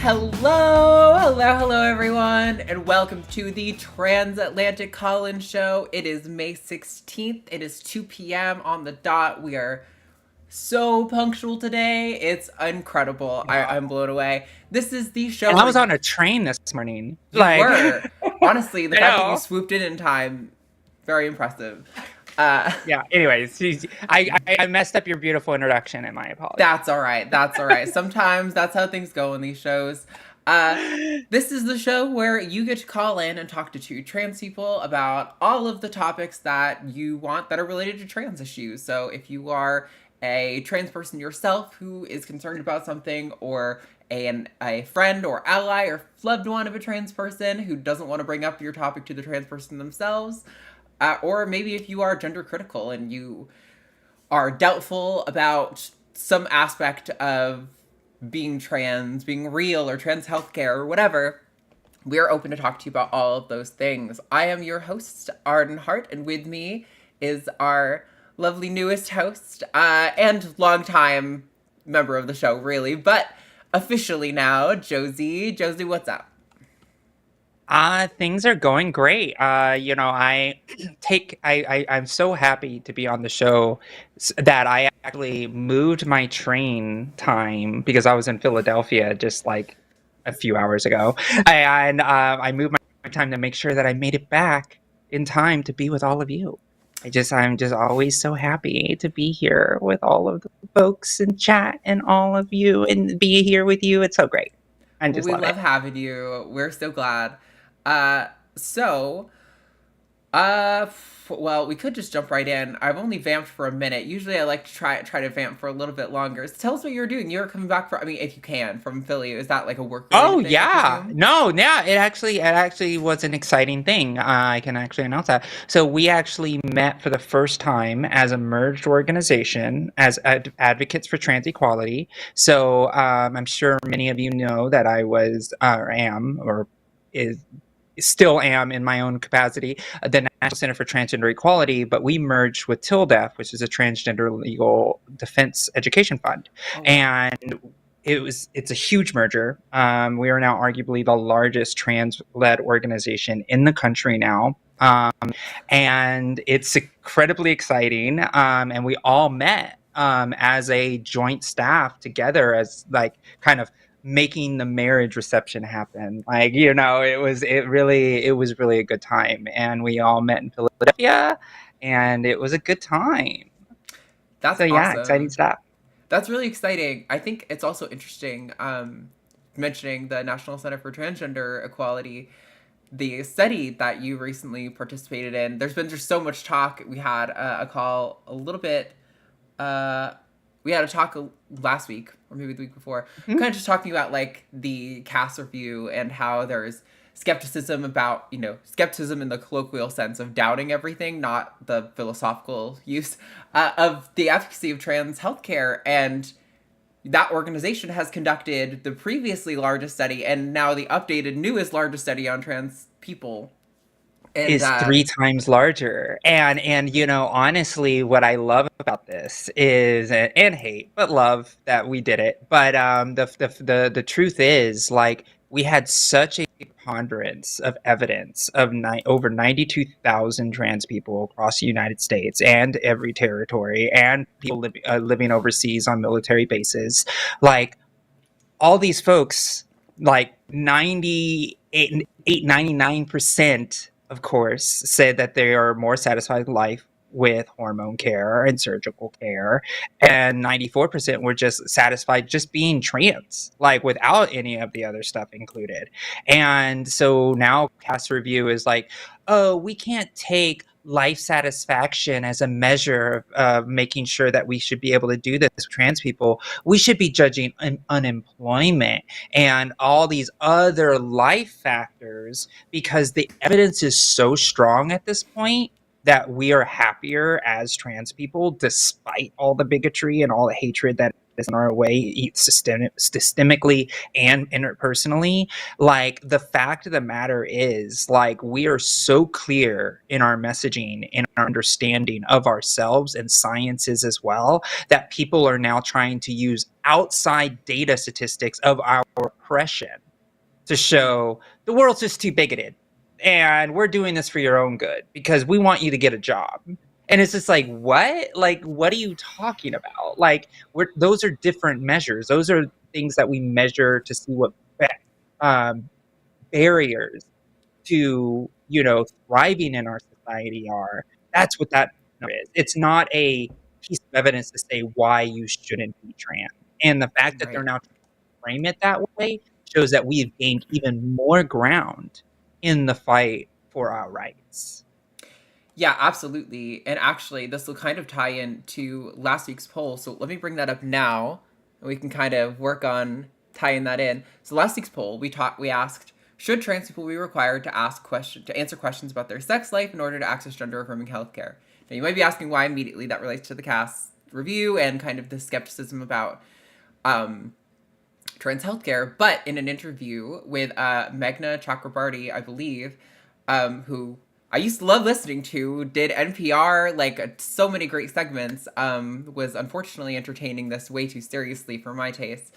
Hello, everyone, and welcome to the Transatlantic Call-In Show. It is May 16th. It is 2 p.m. on the dot. We are so punctual today. It's incredible. I'm blown away. This is the show. And I was on a train this morning. You were. Honestly, the fact that you swooped in time, very impressive. Yeah, anyways, I messed up your beautiful introduction, and my apologies. That's all right. Sometimes that's how things go in these shows. This is the show where you get to call in and talk to two trans people about all of the topics that you want that are related to trans issues. So if you are a trans person yourself who is concerned about something, or a friend or ally or loved one of a trans person who doesn't want to bring up your topic to the trans person themselves, or maybe if you are gender critical and you are doubtful about some aspect of being trans, being real, or trans healthcare, or whatever, we are open to talk to you about all of those things. I am your host, Arden Hart, and with me is our lovely newest host, and longtime member of the show, really, but officially now, Josie. Josie, what's up? Things are going great. I'm so happy to be on the show that I actually moved my train time because I was in Philadelphia just like a few hours ago. And I moved my time to make sure that I made it back in time to be with all of you. I'm just always so happy to be here with all of the folks and chat and all of you and be here with you. It's so great. We love having you. We're so glad. Well, we could just jump right in. I've only vamped for a minute. Usually I like to try to vamp for a little bit longer. So tell us what you're doing. You're coming back if you can, from Philly. Is that like a work? Oh, thing, yeah. No, yeah, it actually was an exciting thing. I can actually announce that. So we actually met for the first time as a merged organization as advocates for trans equality. So I'm sure many of you know that I was, still am in my own capacity, the National Center for Transgender Equality, but we merged with TILDEF, which is a Transgender Legal Defense Education Fund. Oh. And it's a huge merger. We are now arguably the largest trans-led organization in the country now. And it's incredibly exciting. And we all met as a joint staff together as like kind of making the marriage reception happen. It was really a good time, and we all met in Philadelphia, and it was a good time. That's awesome. Yeah, exciting stuff. That's really exciting. I think it's also interesting, mentioning the National Center for Transgender Equality, the study that you recently participated in. There's been just so much talk. We had a call a little bit, we had a talk last week, or maybe the week before, kind of just talking about like the cast review and how there's skepticism about, skepticism in the colloquial sense of doubting everything, not the philosophical use of the efficacy of trans healthcare. And that organization has conducted the previously largest study and now the updated newest largest study on trans people. Is 3 times larger. And honestly, what I love about this is, and hate, but love that we did it. But the truth is, like, we had such a preponderance of evidence of over 92,000 trans people across the United States and every territory, and people living overseas on military bases. Like, all these folks, like 99%, of course, said that they are more satisfied with life with hormone care and surgical care, and 94% were just satisfied just being trans, like without any of the other stuff included. And so now cast review is like, oh, we can't take life satisfaction as a measure of making sure that we should be able to do this with trans people. We should be judging unemployment and all these other life factors, because the evidence is so strong at this point that we are happier as trans people, despite all the bigotry and all the hatred that is in our way, systemically and interpersonally. Like, the fact of the matter is, like, we are so clear in our messaging, in our understanding of ourselves and sciences as well, that people are now trying to use outside data statistics of our impression to show the world's just too bigoted and we're doing this for your own good because we want you to get a job. And it's just like, what? Like, what are you talking about? Like, those are different measures. Those are things that we measure to see what um, barriers to, thriving in our society are. That's what that is. It's not a piece of evidence to say why you shouldn't be trans. And the fact that they're Right. now frame it that way shows that we've gained even more ground in the fight for our rights. Yeah, absolutely. And actually, this will kind of tie into last week's poll. So let me bring that up now, and we can kind of work on tying that in. So last week's poll, we asked, should trans people be required to answer questions about their sex life in order to access gender affirming healthcare? Now you might be asking why immediately that relates to the cast review and kind of the skepticism about trans healthcare. But in an interview with Meghna Chakrabarty, I believe, who I used to love listening to, did NPR, like so many great segments, was unfortunately entertaining this way too seriously for my taste.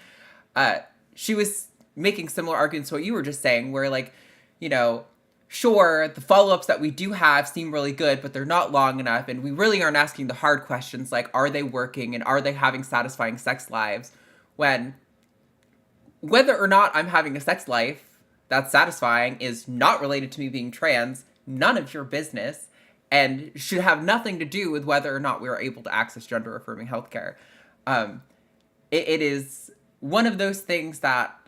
She was making similar arguments to what you were just saying, where like, sure, the follow-ups that we do have seem really good, but they're not long enough, and we really aren't asking the hard questions like, are they working and are they having satisfying sex lives? When whether or not I'm having a sex life that's satisfying is not related to me being trans, none of your business, and should have nothing to do with whether or not we are able to access gender affirming healthcare. It is one of those things that,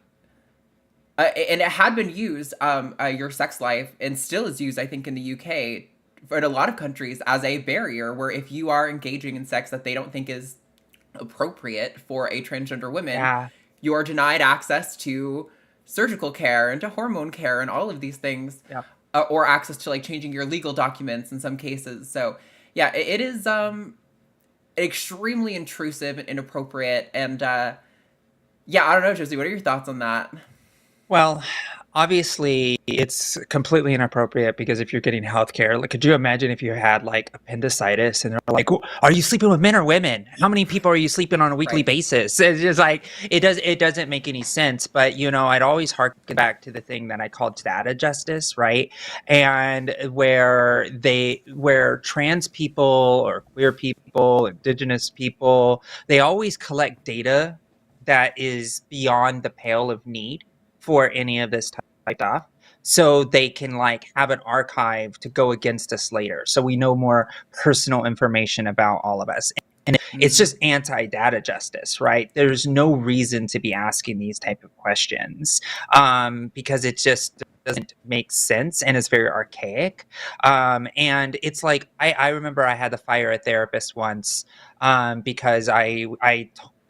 and it had been used, your sex life, and still is used, I think, in the UK, in a lot of countries, as a barrier where if you are engaging in sex that they don't think is appropriate for a transgender woman, you are denied access to surgical care and to hormone care and all of these things, or access to like changing your legal documents in some cases. So yeah, it is extremely intrusive and inappropriate. And yeah, I don't know, Josie, what are your thoughts on that? Well, obviously, it's completely inappropriate because if you're getting healthcare, like, could you imagine if you had like appendicitis and they're like, "Are you sleeping with men or women? How many people are you sleeping on a weekly basis?" It's just like it doesn't make any sense. But I'd always harken back to the thing that I called data justice, right? And where trans people or queer people, indigenous people, they always collect data that is beyond the pale of need for any of this type of stuff, so they can like have an archive to go against us later, so we know more personal information about all of us. And it's just anti-data justice, right? There's no reason to be asking these type of questions, because it just doesn't make sense and it's very archaic. And it's like I remember I had to fire a therapist once, because I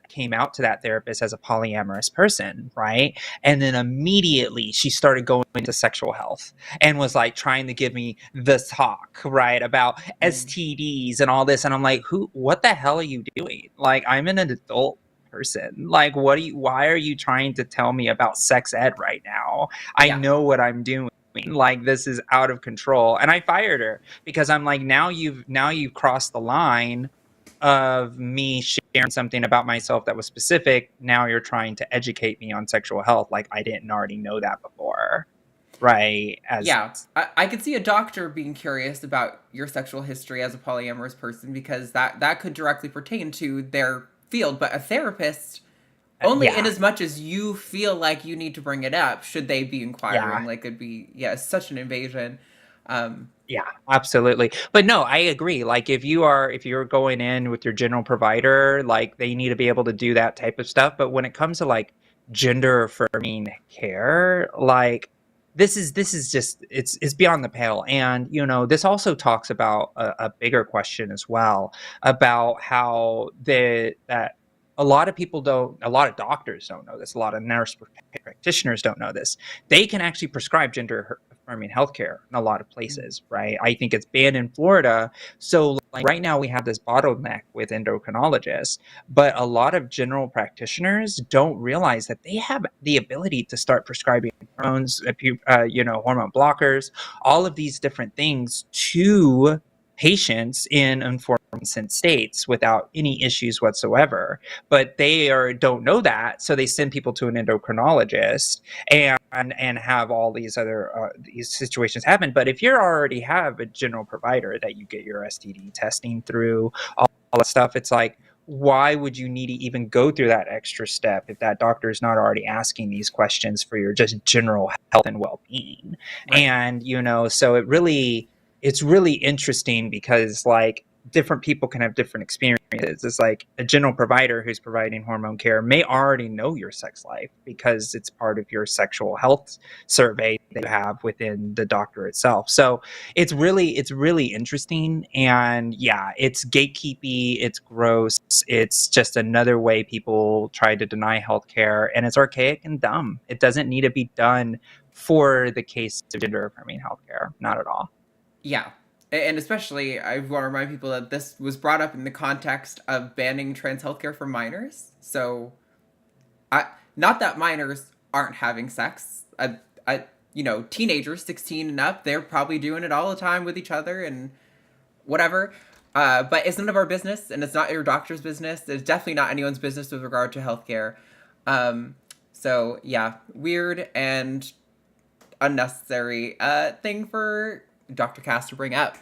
came out to that therapist as a polyamorous person, right? And then immediately she started going into sexual health and was like trying to give me this talk, right, about STDs and all this. And I'm like, what the hell are you doing? Like, I'm an adult person. Like, why are you trying to tell me about sex ed right now? I know what I'm doing. Like, this is out of control. And I fired her because I'm like, now you've crossed the line of me sharing something about myself that was specific. Now you're trying to educate me on sexual health like I didn't already know that before, right? I could see a doctor being curious about your sexual history as a polyamorous person because that could directly pertain to their field, but a therapist, only in as much as you feel like you need to bring it up, should they be inquiring. Like, it'd be it's such an invasion. Yeah, absolutely. But no, I agree. Like, if you're going in with your general provider, like, they need to be able to do that type of stuff. But when it comes to like gender affirming care, like, this is just it's beyond the pale. And this also talks about a bigger question as well, about how that a lot of doctors don't know this, a lot of nurse practitioners don't know this. They can actually prescribe gender affirming healthcare in a lot of places, right? I think it's banned in Florida. So like right now we have this bottleneck with endocrinologists, but a lot of general practitioners don't realize that they have the ability to start prescribing hormones, hormone blockers, all of these different things to patients in informed consent states without any issues whatsoever. But they don't know that, so they send people to an endocrinologist and have all these other these situations happen. But if you already have a general provider that you get your STD testing through, all that stuff, it's like, why would you need to even go through that extra step if that doctor is not already asking these questions for your just general health and well-being? Right. And so it's really interesting because like different people can have different experiences. It's like a general provider who's providing hormone care may already know your sex life because it's part of your sexual health survey that you have within the doctor itself. So it's really interesting. And yeah, it's gatekeepy, it's gross, it's just another way people try to deny healthcare, and it's archaic and dumb. It doesn't need to be done for the case of gender affirming healthcare, not at all. Yeah. And especially, I want to remind people that this was brought up in the context of banning trans healthcare for minors. So, not that minors aren't having sex. Teenagers, 16 and up, they're probably doing it all the time with each other and whatever. But it's none of our business, and it's not your doctor's business. It's definitely not anyone's business with regard to healthcare. So, yeah, weird and unnecessary thing for Dr. Cass to bring up.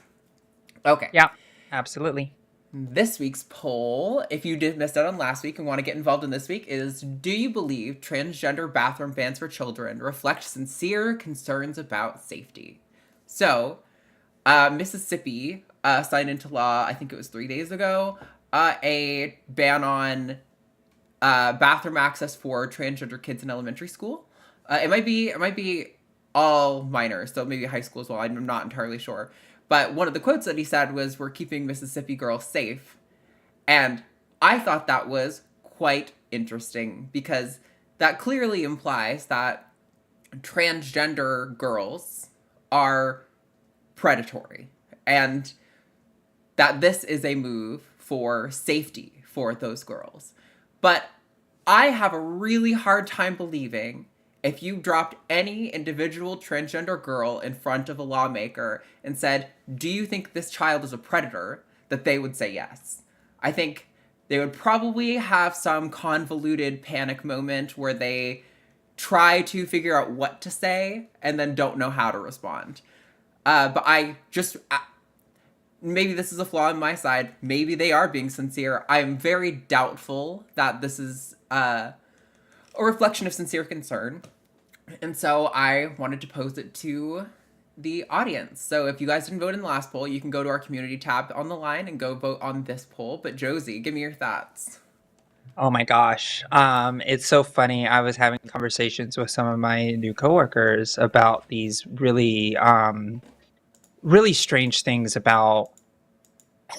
Okay. Yeah, absolutely. This week's poll, if you did miss out on last week and want to get involved in this week, is do you believe transgender bathroom bans for children reflect sincere concerns about safety? So, Mississippi signed into law, I think it was 3 days ago, a ban on bathroom access for transgender kids in elementary school. It might be all minors, so maybe high school as well. I'm not entirely sure. But one of the quotes that he said was, "We're keeping Mississippi girls safe." And I thought that was quite interesting because that clearly implies that transgender girls are predatory and that this is a move for safety for those girls. But I have a really hard time believing if you dropped any individual transgender girl in front of a lawmaker and said, "Do you think this child is a predator?" that they would say yes. I think they would probably have some convoluted panic moment where they try to figure out what to say and then don't know how to respond. But maybe this is a flaw on my side. Maybe they are being sincere. I'm very doubtful that this is a reflection of sincere concern. And so I wanted to pose it to the audience. So if you guys didn't vote in the last poll, you can go to our community tab on the line and go vote on this poll. But Josie, give me your thoughts. Oh my gosh. It's so funny. I was having conversations with some of my new coworkers about these really strange things about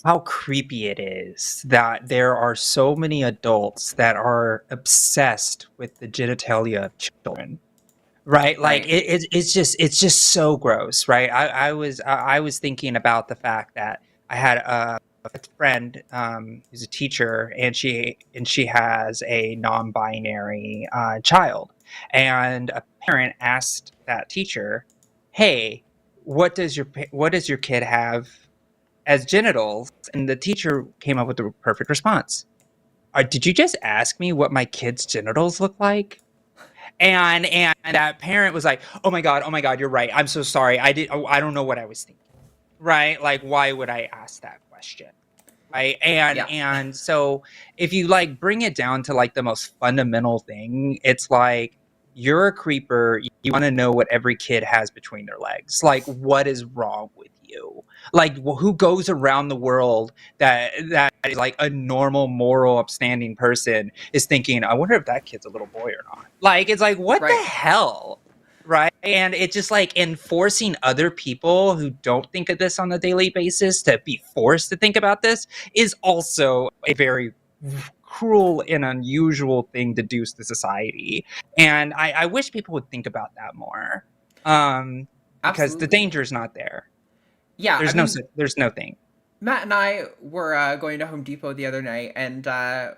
how creepy it is that there are so many adults that are obsessed with the genitalia of children. Right, like Right. it's just so gross, right? I was thinking about the fact that I had a friend who's a teacher, and she has a non-binary child, and a parent asked that teacher, "Hey, what does your kid have as genitals?" And the teacher came up with the perfect response: "Did you just ask me what my kid's genitals look like?" And that parent was like, oh my god, you're right, I'm so sorry, I don't know what I was thinking, right? Like, why would I ask that question, right? and Yeah. and so if you like bring it down to like the most fundamental thing, it's like, you're a creeper, you want to know what every kid has between their legs. Like, what is wrong with you? Like, who goes around the world that is like a normal, moral, upstanding person is thinking, I wonder if that kid's a little boy or not? Like, it's like, what the Right. hell? Right? And it's just like enforcing other people who don't think of this on a daily basis to be forced to think about this is also a very cruel and unusual thing to do to society. And I wish people would think about that more. Because the Absolutely. danger is not there. Yeah. I mean, There's no thing. Matt and I were going to Home Depot the other night, and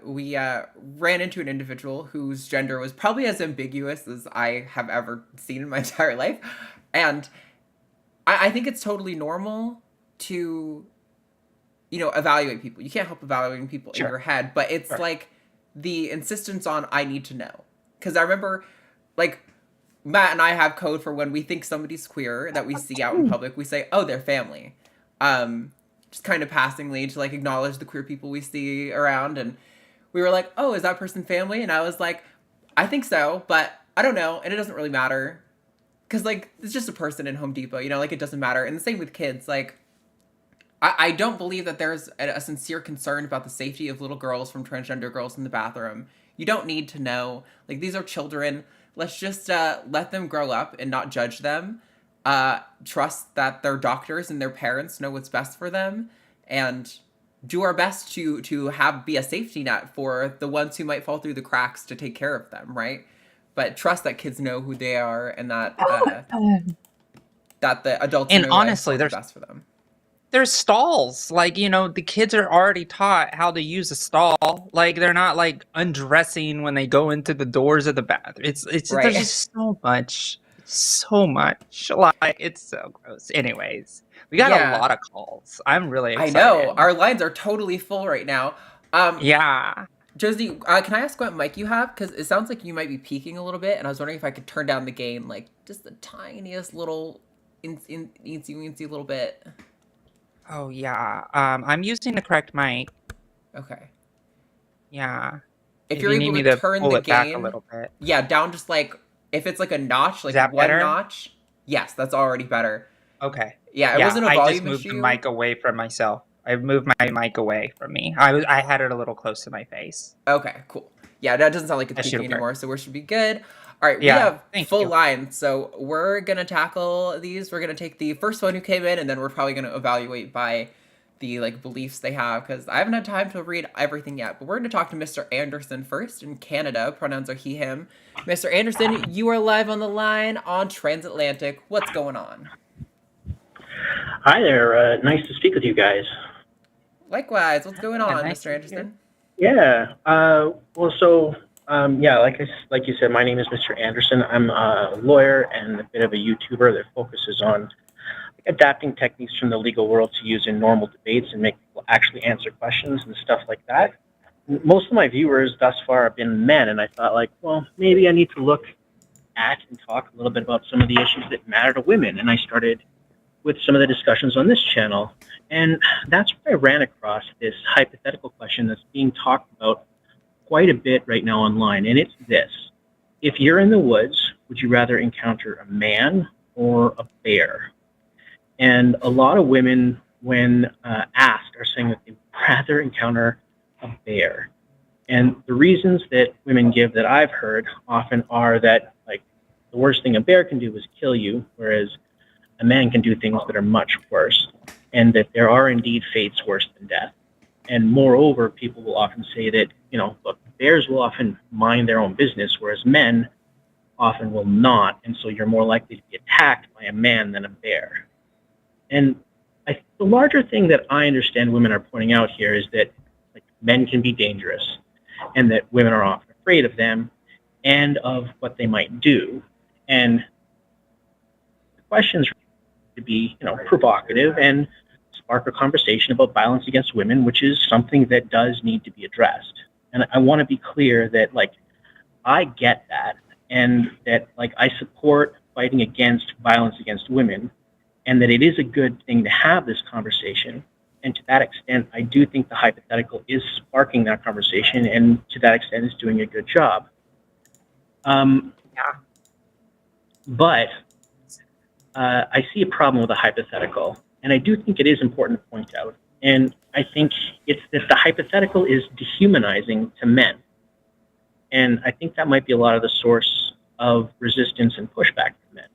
we ran into an individual whose gender was probably as ambiguous as I have ever seen in my entire life. And I think it's totally normal to evaluate people. You can't help evaluating people in Sure. your head, but it's Sure. like the insistence on I need to know. Because I remember, like, Matt and I have code for when we think somebody's queer that we see out in public. We say, "Oh, they're family," just kind of passingly to like acknowledge the queer people we see around. And we were like, "Oh, is that person family?" And I was like, "I think so, but I don't know, and it doesn't really matter." Because, like, it's just a person in Home Depot, like, it doesn't matter. And the same with kids. Like, I don't believe that there's a sincere concern about the safety of little girls from transgender girls in the bathroom. You don't need to know. Like, these are children. Let's just let them grow up and not judge them. Trust that their doctors and their parents know what's best for them. And do our best to be a safety net for the ones who might fall through the cracks to take care of them, right? But trust that kids know who they are and that that the adults And know honestly, what's best for them. There's stalls. Like, the kids are already taught how to use a stall. Like, they're not like undressing when they go into the doors of the bathroom. It's Right. There's just so much. Like, it's so gross. Anyways, we got a lot of calls. I'm really excited. I know. Our lines are totally full right now. Yeah. Josie, can I ask what mic you have? Because it sounds like you might be peaking a little bit, and I was wondering if I could turn down the gain, like, just the tiniest little, eensy little bit. Oh, yeah. I'm using the correct mic. Okay. Yeah. If you're able to turn the gain back a little bit. Yeah, down just like, if it's like a notch, like one better? notch. Yes, that's already better. Okay. Yeah, it wasn't a volume issue. I just moved the mic away from myself. I moved my mic away from me. I had it a little close to my face. Okay, cool. Yeah, that doesn't sound like it's peaking anymore, so we should be good. All right, we have full lines, so we're going to tackle these. We're going to take the first one who came in, and then we're probably going to evaluate by the like beliefs they have, because I haven't had time to read everything yet. But we're going to talk to Mr. Anderson first in Canada. Pronouns are he, him. Mr. Anderson, you are live on the line on Transatlantic. What's going on? Hi there. Nice to speak with you guys. Likewise. What's going on, Mr. Anderson? Yeah. Like you said, my name is Mr. Anderson. I'm a lawyer and a bit of a YouTuber that focuses on adapting techniques from the legal world to use in normal debates and make people actually answer questions and stuff like that. Most of my viewers thus far have been men, and I thought, like, well, maybe I need to look at and talk a little bit about some of the issues that matter to women. And I started with some of the discussions on this channel. And that's where I ran across this hypothetical question that's being talked about quite a bit right now online. And it's this: if you're in the woods, would you rather encounter a man or a bear? And a lot of women, when asked, are saying that they'd rather encounter a bear. And the reasons that women give that I've heard often are that, like, the worst thing a bear can do is kill you, whereas a man can do things that are much worse, and that there are indeed fates worse than death. And moreover, people will often say that, look, bears will often mind their own business, whereas men often will not, and so you're more likely to be attacked by a man than a bear. And the larger thing that I understand women are pointing out here is that, like, men can be dangerous, and that women are often afraid of them and of what they might do. And the questions to be, provocative and spark a conversation about violence against women, which is something that does need to be addressed. And I want to be clear that, like, I get that, and that, like, I support fighting against violence against women, and that it is a good thing to have this conversation. And to that extent, I do think the hypothetical is sparking that conversation, and to that extent is doing a good job. But I see a problem with the hypothetical, and I do think it is important to point out. And I think it's that the hypothetical is dehumanizing to men. And I think that might be a lot of the source of resistance and pushback from men.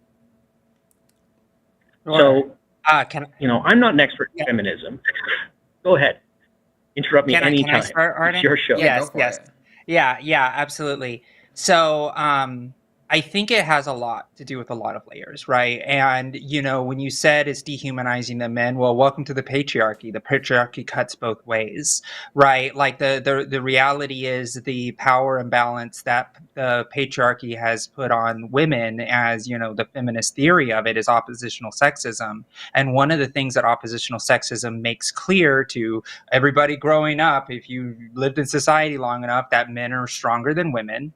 Sure. So, I'm not an expert in feminism. Go ahead. Interrupt me anytime. Can I start, Arden? It's your show. Yes. Yeah, absolutely. So, I think it has a lot to do with a lot of layers, right? And, when you said it's dehumanizing the men, well, welcome to the patriarchy. The patriarchy cuts both ways, right? Like the reality is the power imbalance that the patriarchy has put on women, as, the feminist theory of it is oppositional sexism. And one of the things that oppositional sexism makes clear to everybody growing up, if you lived in society long enough, that men are stronger than women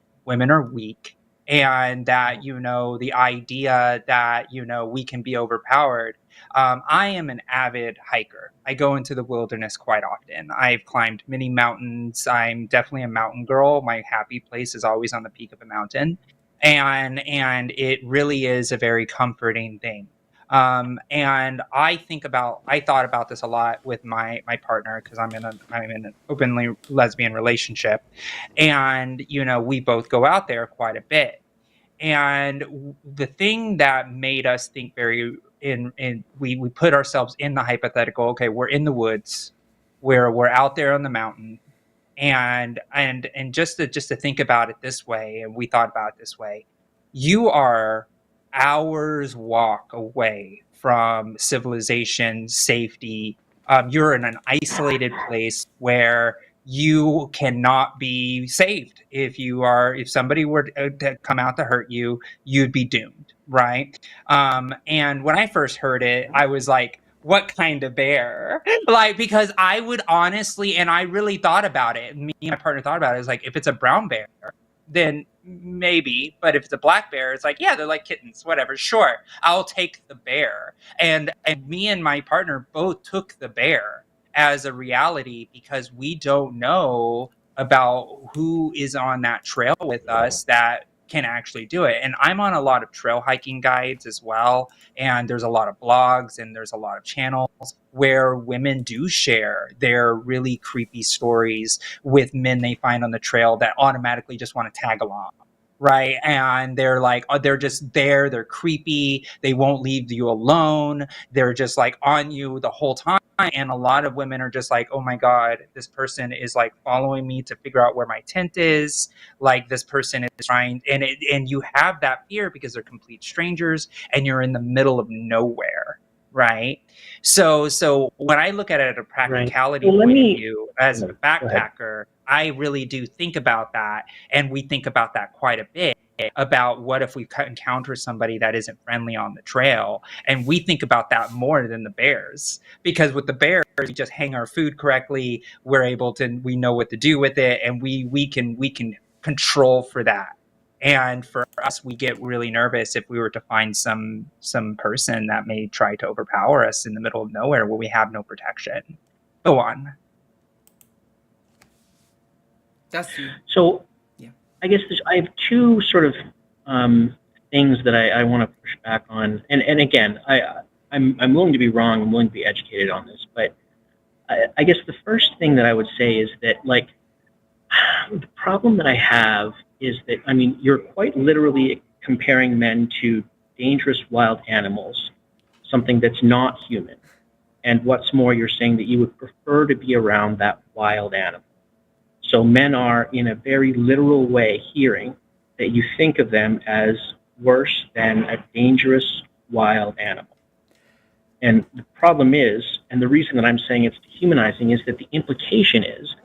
are weak, and that the idea that we can be overpowered. I am an avid hiker. I go into the wilderness quite often. I've climbed many mountains. I'm definitely a mountain girl. My happy place is always on the peak of a mountain, and it really is a very comforting thing. And I thought about this a lot with my partner, because I'm in an openly lesbian relationship, and we both go out there quite a bit. And the thing that made us think we put ourselves in the hypothetical, okay, we're in the woods, where we're out there on the mountain, and just to think about it this way, and we thought about it this way: you are hours walk away from civilization, safety. You're in an isolated place where you cannot be saved. If somebody were to come out to hurt you, you'd be doomed, right? And when I first heard it, I was like, what kind of bear? Like, because I would honestly, and I really thought about it, me and my partner thought about it, is like, if it's a brown bear, then maybe, but if it's a black bear, it's like, yeah, they're like kittens, whatever, sure, I'll take the bear. And me and my partner both took the bear as a reality, because we don't know about who is on that trail with us that can actually do it. And I'm on a lot of trail hiking guides as well, and there's a lot of blogs and there's a lot of channels where women do share their really creepy stories with men they find on the trail that automatically just want to tag along, right? And they're like, they're just there, they're creepy, they won't leave you alone, they're just like on you the whole time. And a lot of women are just like, oh my God, this person is like following me to figure out where my tent is. Like, this person is trying, and you have that fear because they're complete strangers and you're in the middle of nowhere, right? So when I look at it at a practicality Well, point of view as a backpacker, I really do think about that, and we think about that quite a bit, about what if we encounter somebody that isn't friendly on the trail. And we think about that more than the bears, because with the bears, we just hang our food correctly, we know what to do with it, and we can control for that. And for us, we get really nervous if we were to find some person that may try to overpower us in the middle of nowhere where we have no protection. Go on. That's you. So, yeah, I guess I have two sort of things that I want to push back on. And again, I'm willing to be wrong. I'm willing to be educated on this. But I guess the first thing that I would say is that, like, the problem that I have is that, I mean, you're quite literally comparing men to dangerous wild animals, something that's not human. And what's more, you're saying that you would prefer to be around that wild animal. So men are, in a very literal way, hearing that you think of them as worse than a dangerous wild animal. And the problem is, and the reason that I'm saying it's dehumanizing, is that the implication is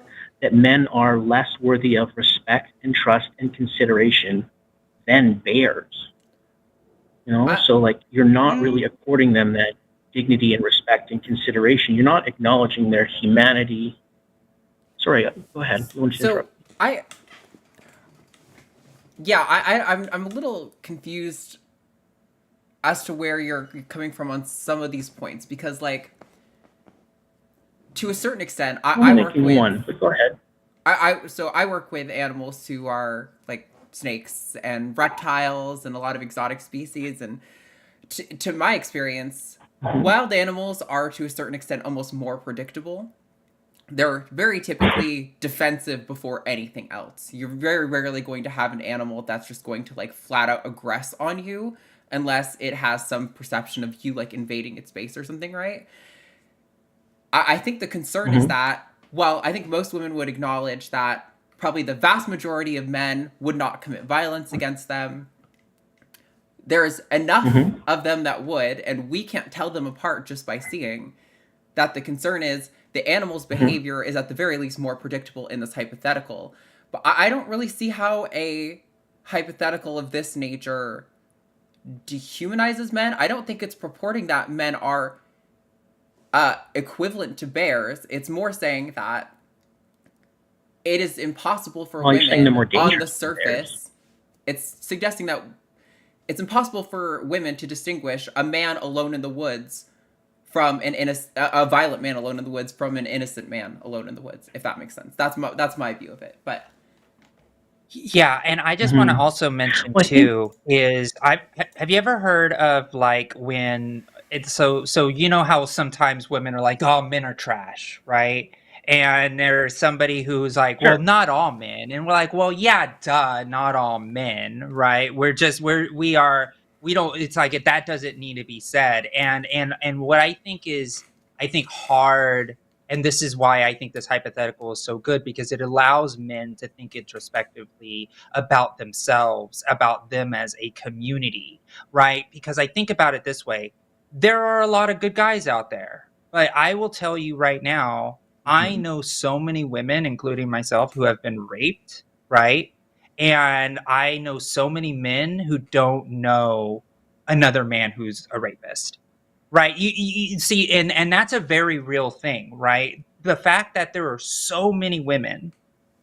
that men are less worthy of respect and trust and consideration than bears. So, like, you're not really according them that dignity and respect and consideration. You're not acknowledging their humanity. Sorry, go ahead. So I'm a little confused as to where you're coming from on some of these points, because, like, to a certain extent, I work with one. But go ahead. I work with animals who are like snakes and reptiles and a lot of exotic species, and to my experience, wild animals are, to a certain extent, almost more predictable. They're very typically defensive before anything else. You're very rarely going to have an animal that's just going to, like, flat out aggress on you unless it has some perception of you, like, invading its space or something, right? I think the concern is that, while I think most women would acknowledge that probably the vast majority of men would not commit violence against them, There's enough of them that would, and we can't tell them apart just by seeing that. The concern is the animal's behavior is at the very least more predictable in this hypothetical. But I don't really see how a hypothetical of this nature dehumanizes men. I don't think it's purporting that men are equivalent to bears. It's more saying that it is impossible for women on the surface. It's suggesting that it's impossible for women to distinguish a man alone in the woods from a violent man alone in the woods from an innocent man alone in the woods, if that makes sense. That's my view of it. But yeah, and I just want to also mention too is have you ever heard of like when it's so you know how sometimes women are like, oh, men are trash, right? And there's somebody who's like, well, not all men, and we're like, well, yeah, duh, not all men, right? We don't. It's like that doesn't need to be said, and what I think hard. And this is why I think this hypothetical is so good, because it allows men to think introspectively about themselves, about them as a community, right? Because I think about it this way. There are a lot of good guys out there. But I will tell you right now, I know so many women, including myself, who have been raped, right? And I know so many men who don't know another man who's a rapist. Right. You see, and that's a very real thing, right? The fact that there are so many women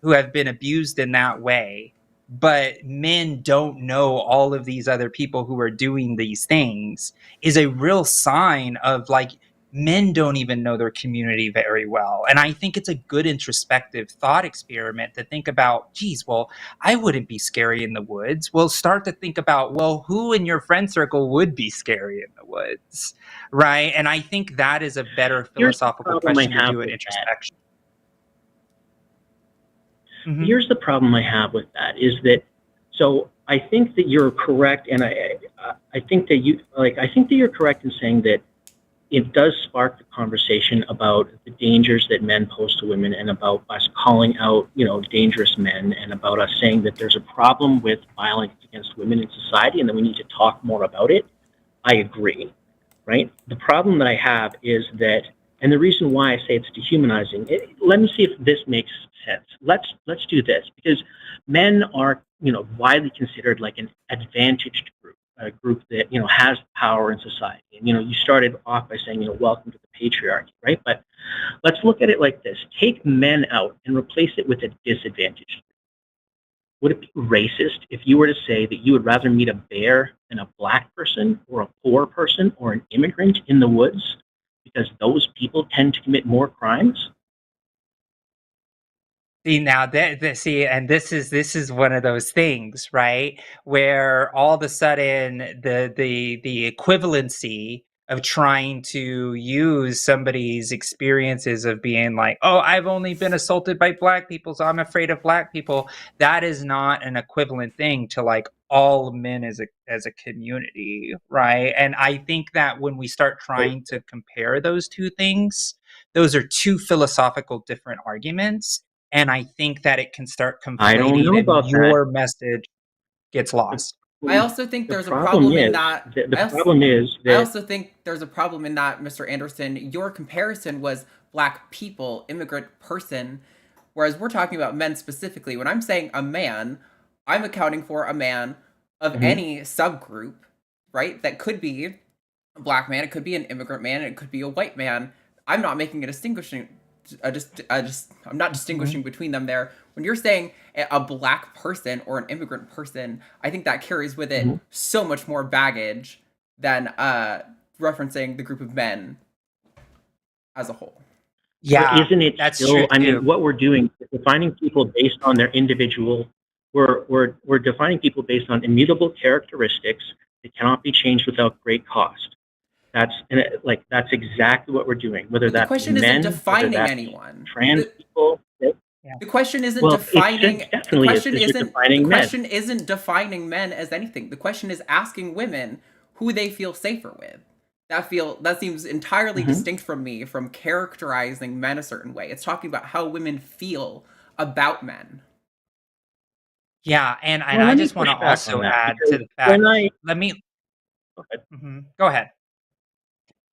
who have been abused in that way, but men don't know all of these other people who are doing these things is a real sign of like men don't even know their community very well. And I think it's a good introspective thought experiment to think about, geez, well, I wouldn't be scary in the woods. Well, start to think about, well, who in your friend circle would be scary in the woods, right? And I think that is a better philosophical question to do an introspection. Here's the problem I have with that is that, so I think that you're correct, and I think that you're correct in saying that it does spark the conversation about the dangers that men pose to women, and about us calling out, dangerous men, and about us saying that there's a problem with violence against women in society and that we need to talk more about it. I agree, right? The problem that I have is that, and the reason why I say it's dehumanizing, let me see if this makes sense. Let's do this, because men are, widely considered like an advantaged group. A group that has power in society, and you started off by saying welcome to the patriarchy, right? But let's look at it like this: take men out and replace it with a disadvantaged group. Would it be racist if you were to say that you would rather meet a bear than a black person or a poor person or an immigrant in the woods, because those people tend to commit more crimes? See, now and this is one of those things, right? Where all of a sudden the equivalency of trying to use somebody's experiences of being like, oh, I've only been assaulted by black people, so I'm afraid of black people. That is not an equivalent thing to like all men as a community, right? And I think that when we start trying to compare those two things, those are two philosophical different arguments. And I think that it can start conflating, and your message gets lost. I also think there's a problem in that. I also think there's a problem in that, Mr. Anderson, your comparison was black people, immigrant person, whereas we're talking about men specifically. When I'm saying a man, I'm accounting for a man of any subgroup, right? That could be a black man, it could be an immigrant man, it could be a white man. I'm not making a distinguishing. I'm not distinguishing between them there. When you're saying a black person or an immigrant person, I think that carries with it so much more baggage than referencing the group of men as a whole. Yeah, but isn't it that's still? True, I mean, what we're doing is defining people based on their individual. We're defining people based on immutable characteristics that cannot be changed without great cost. That's exactly what we're doing. Whether that's men, the question isn't defining anyone. Trans people. The question isn't defining. The question isn't defining men as anything. The question is asking women who they feel safer with. That seems entirely distinct from me from characterizing men a certain way. It's talking about how women feel about men. Yeah, and I just want to also add to the fact. Go ahead.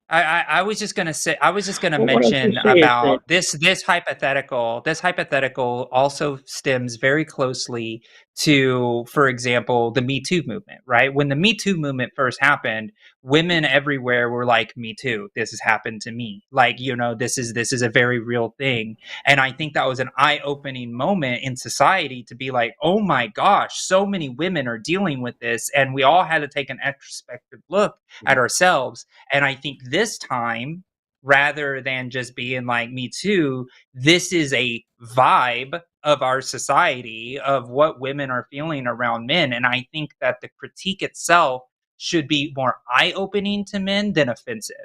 I was just gonna say. I was just gonna Well, what I was mention gonna say is that about this hypothetical. This hypothetical also stems very closely to, for example, the Me Too movement. Right when the Me Too movement first happened, women everywhere were like, "Me too. This has happened to me. Like, this is a very real thing." And I think that was an eye-opening moment in society to be like, "Oh my gosh, so many women are dealing with this," and we all had to take an introspective look at ourselves. And I think this time, rather than just being like, "Me too," this is a vibe of our society of what women are feeling around men. And I think that the critique itself should be more eye-opening to men than offensive.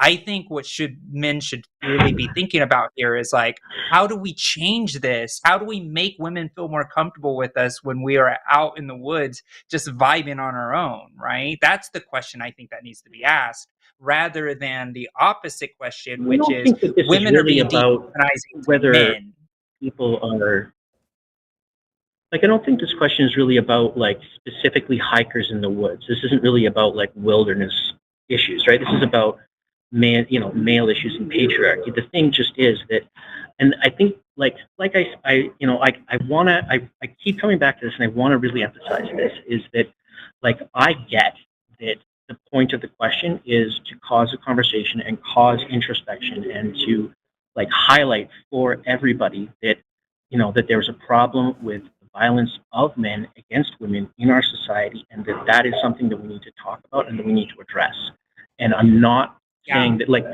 I think what men should really be thinking about here is like, how do we change this? How do we make women feel more comfortable with us when we are out in the woods just vibing on our own, right? That's the question I think that needs to be asked, rather than the opposite question, I which don't is think that this is women are really being about dehumanizing to whether men. people are like. I don't think this question is really about like specifically hikers in the woods. This isn't really about like wilderness issues, right? This is about male issues and patriarchy. The thing just is that, and I think I keep coming back to this, and I want to really emphasize this is that like I get that the point of the question is to cause a conversation and cause introspection and to like highlight for everybody that that there's a problem with the violence of men against women in our society, and that is something that we need to talk about and that we need to address. And I'm not saying that like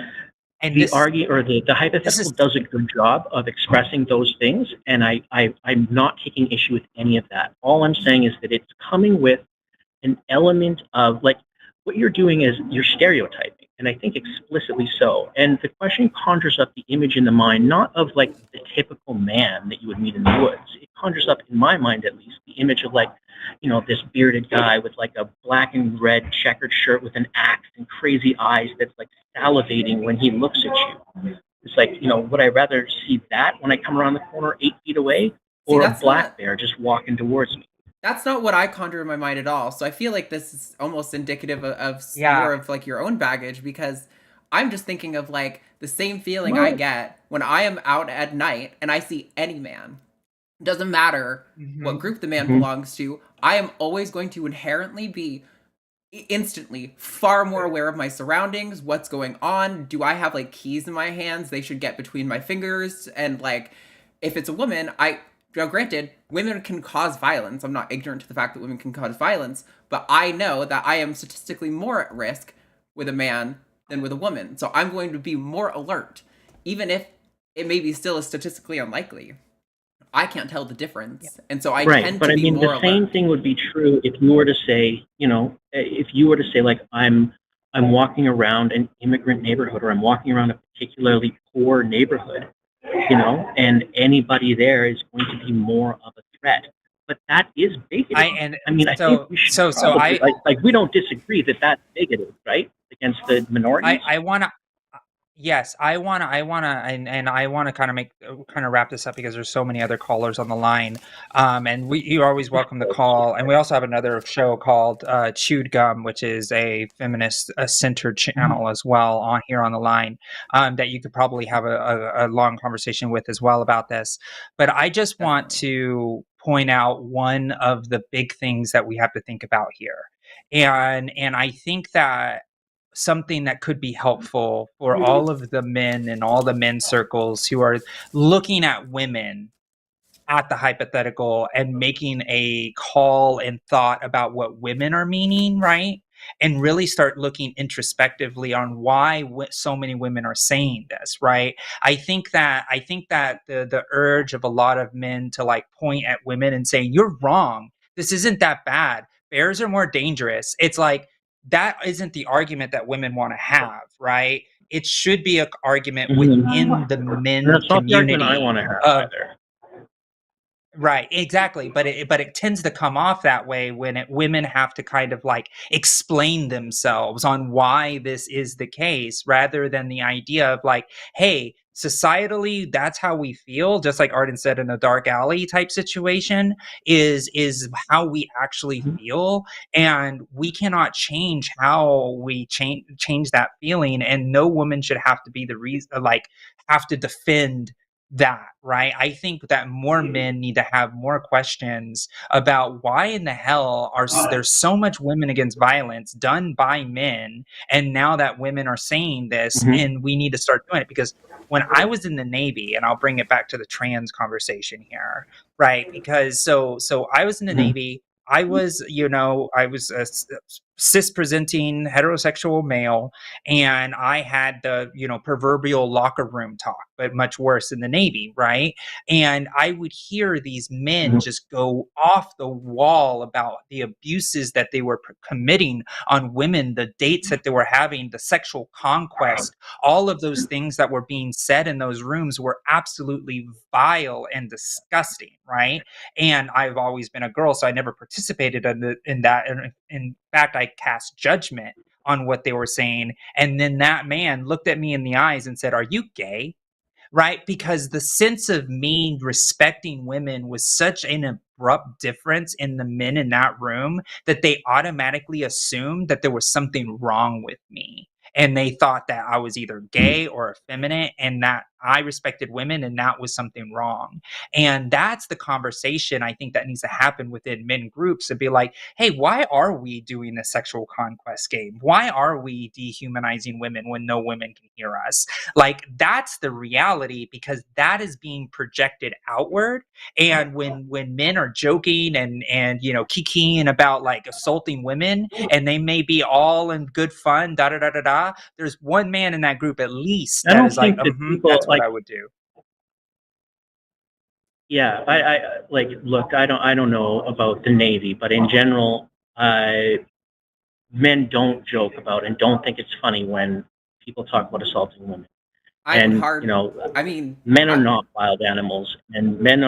And the this argue or the hypothetical is does a good job of expressing those things, and I'm not taking issue with any of that. All I'm saying is that it's coming with an element of like what you're doing is you're stereotyping, and I think explicitly so. And the question conjures up the image in the mind, not of like the typical man that you would meet in the woods. It conjures up, in my mind at least, the image of like, this bearded guy with like a black and red checkered shirt with an axe and crazy eyes that's like salivating when he looks at you. It's like, would I rather see that when I come around the corner 8 feet away, or a black bear just walking towards me? That's not what I conjure in my mind at all. So I feel like this is almost indicative of more of like your own baggage, because I'm just thinking of like the same feeling I get when I am out at night and I see any man. It doesn't matter what group the man belongs to. I am always going to inherently be instantly far more aware of my surroundings, what's going on. Do I have like keys in my hands they should get between my fingers? And like, if it's a woman, granted, women can cause violence. I'm not ignorant to the fact that women can cause violence, but I know that I am statistically more at risk with a man than with a woman. So I'm going to be more alert, even if it maybe still is statistically unlikely. I can't tell the difference. And so I tend to be more alert. The same thing would be true if you were to say, like, I'm walking around an immigrant neighborhood, or I'm walking around a particularly poor neighborhood, and anybody there is going to be more of a threat. But that is bigoted. I think we should we don't disagree that that's bigoted, right? Against the minorities. Yes, I wanna, and I wanna kind of wrap this up because there's so many other callers on the line, and you're always welcome to call. And we also have another show called Chewed Gum, which is a feminist centered channel as well on here on the line, that you could probably have a long conversation with as well about this. But I just want to point out one of the big things that we have to think about here, and I think that something that could be helpful for all of the men in all the men's circles who are looking at women at the hypothetical and making a call and thought about what women are meaning, right? And really start looking introspectively on why so many women are saying this, right? I think that the urge of a lot of men to like point at women and say, "You're wrong. This isn't that bad. Bears are more dangerous." It's like, that isn't the argument that women want to have, right? It should be an argument within the men That's not the community. argument I want to have either. Right, exactly, but it tends to come off that way when women have to kind of like explain themselves on why this is the case, rather than the idea of like, hey, societally, that's how we feel. Just like Arden said, in a dark alley type situation, is how we actually feel, and we cannot change how we change that feeling, and no woman should have to be the reason, like have to defend that, right? I think that more men need to have more questions about why in the hell are there's so much women against violence done by men, and now that women are saying this, Mhm. and we need to start doing it. Because when I was in the Navy, and I'll bring it back to the trans conversation here, right? Because so I was in the Mhm. Navy. I was, I was a cis presenting heterosexual male, and I had the, proverbial locker room talk, but much worse in the Navy, right? And I would hear these men Mhm. just go off the wall about the abuses that they were committing on women, the dates that they were having, the sexual conquest, all of those things that were being said in those rooms were absolutely vile and disgusting, right? And I've always been a girl, so I never participated in that. In fact, I cast judgment on what they were saying. And then that man looked at me in the eyes and said, "Are you gay?" Right? Because the sense of me respecting women was such an abrupt difference in the men in that room that they automatically assumed that there was something wrong with me. And they thought that I was either gay or effeminate, and that I respected women, and that was something wrong. And that's the conversation I think that needs to happen within men groups, to be like, hey, why are we doing this sexual conquest game? Why are we dehumanizing women when no women can hear us? Like, that's the reality, because that is being projected outward. And when men are joking and kikiing about like assaulting women, and they may be all in good fun, da da da da da, there's one man in that group at least I that don't is like, think that people that's what like. I would do. Yeah, I like. Look, I don't know about the Navy, but in general, men don't joke about and don't think it's funny when people talk about assaulting women. I would And hard. I mean, men are not wild animals, and men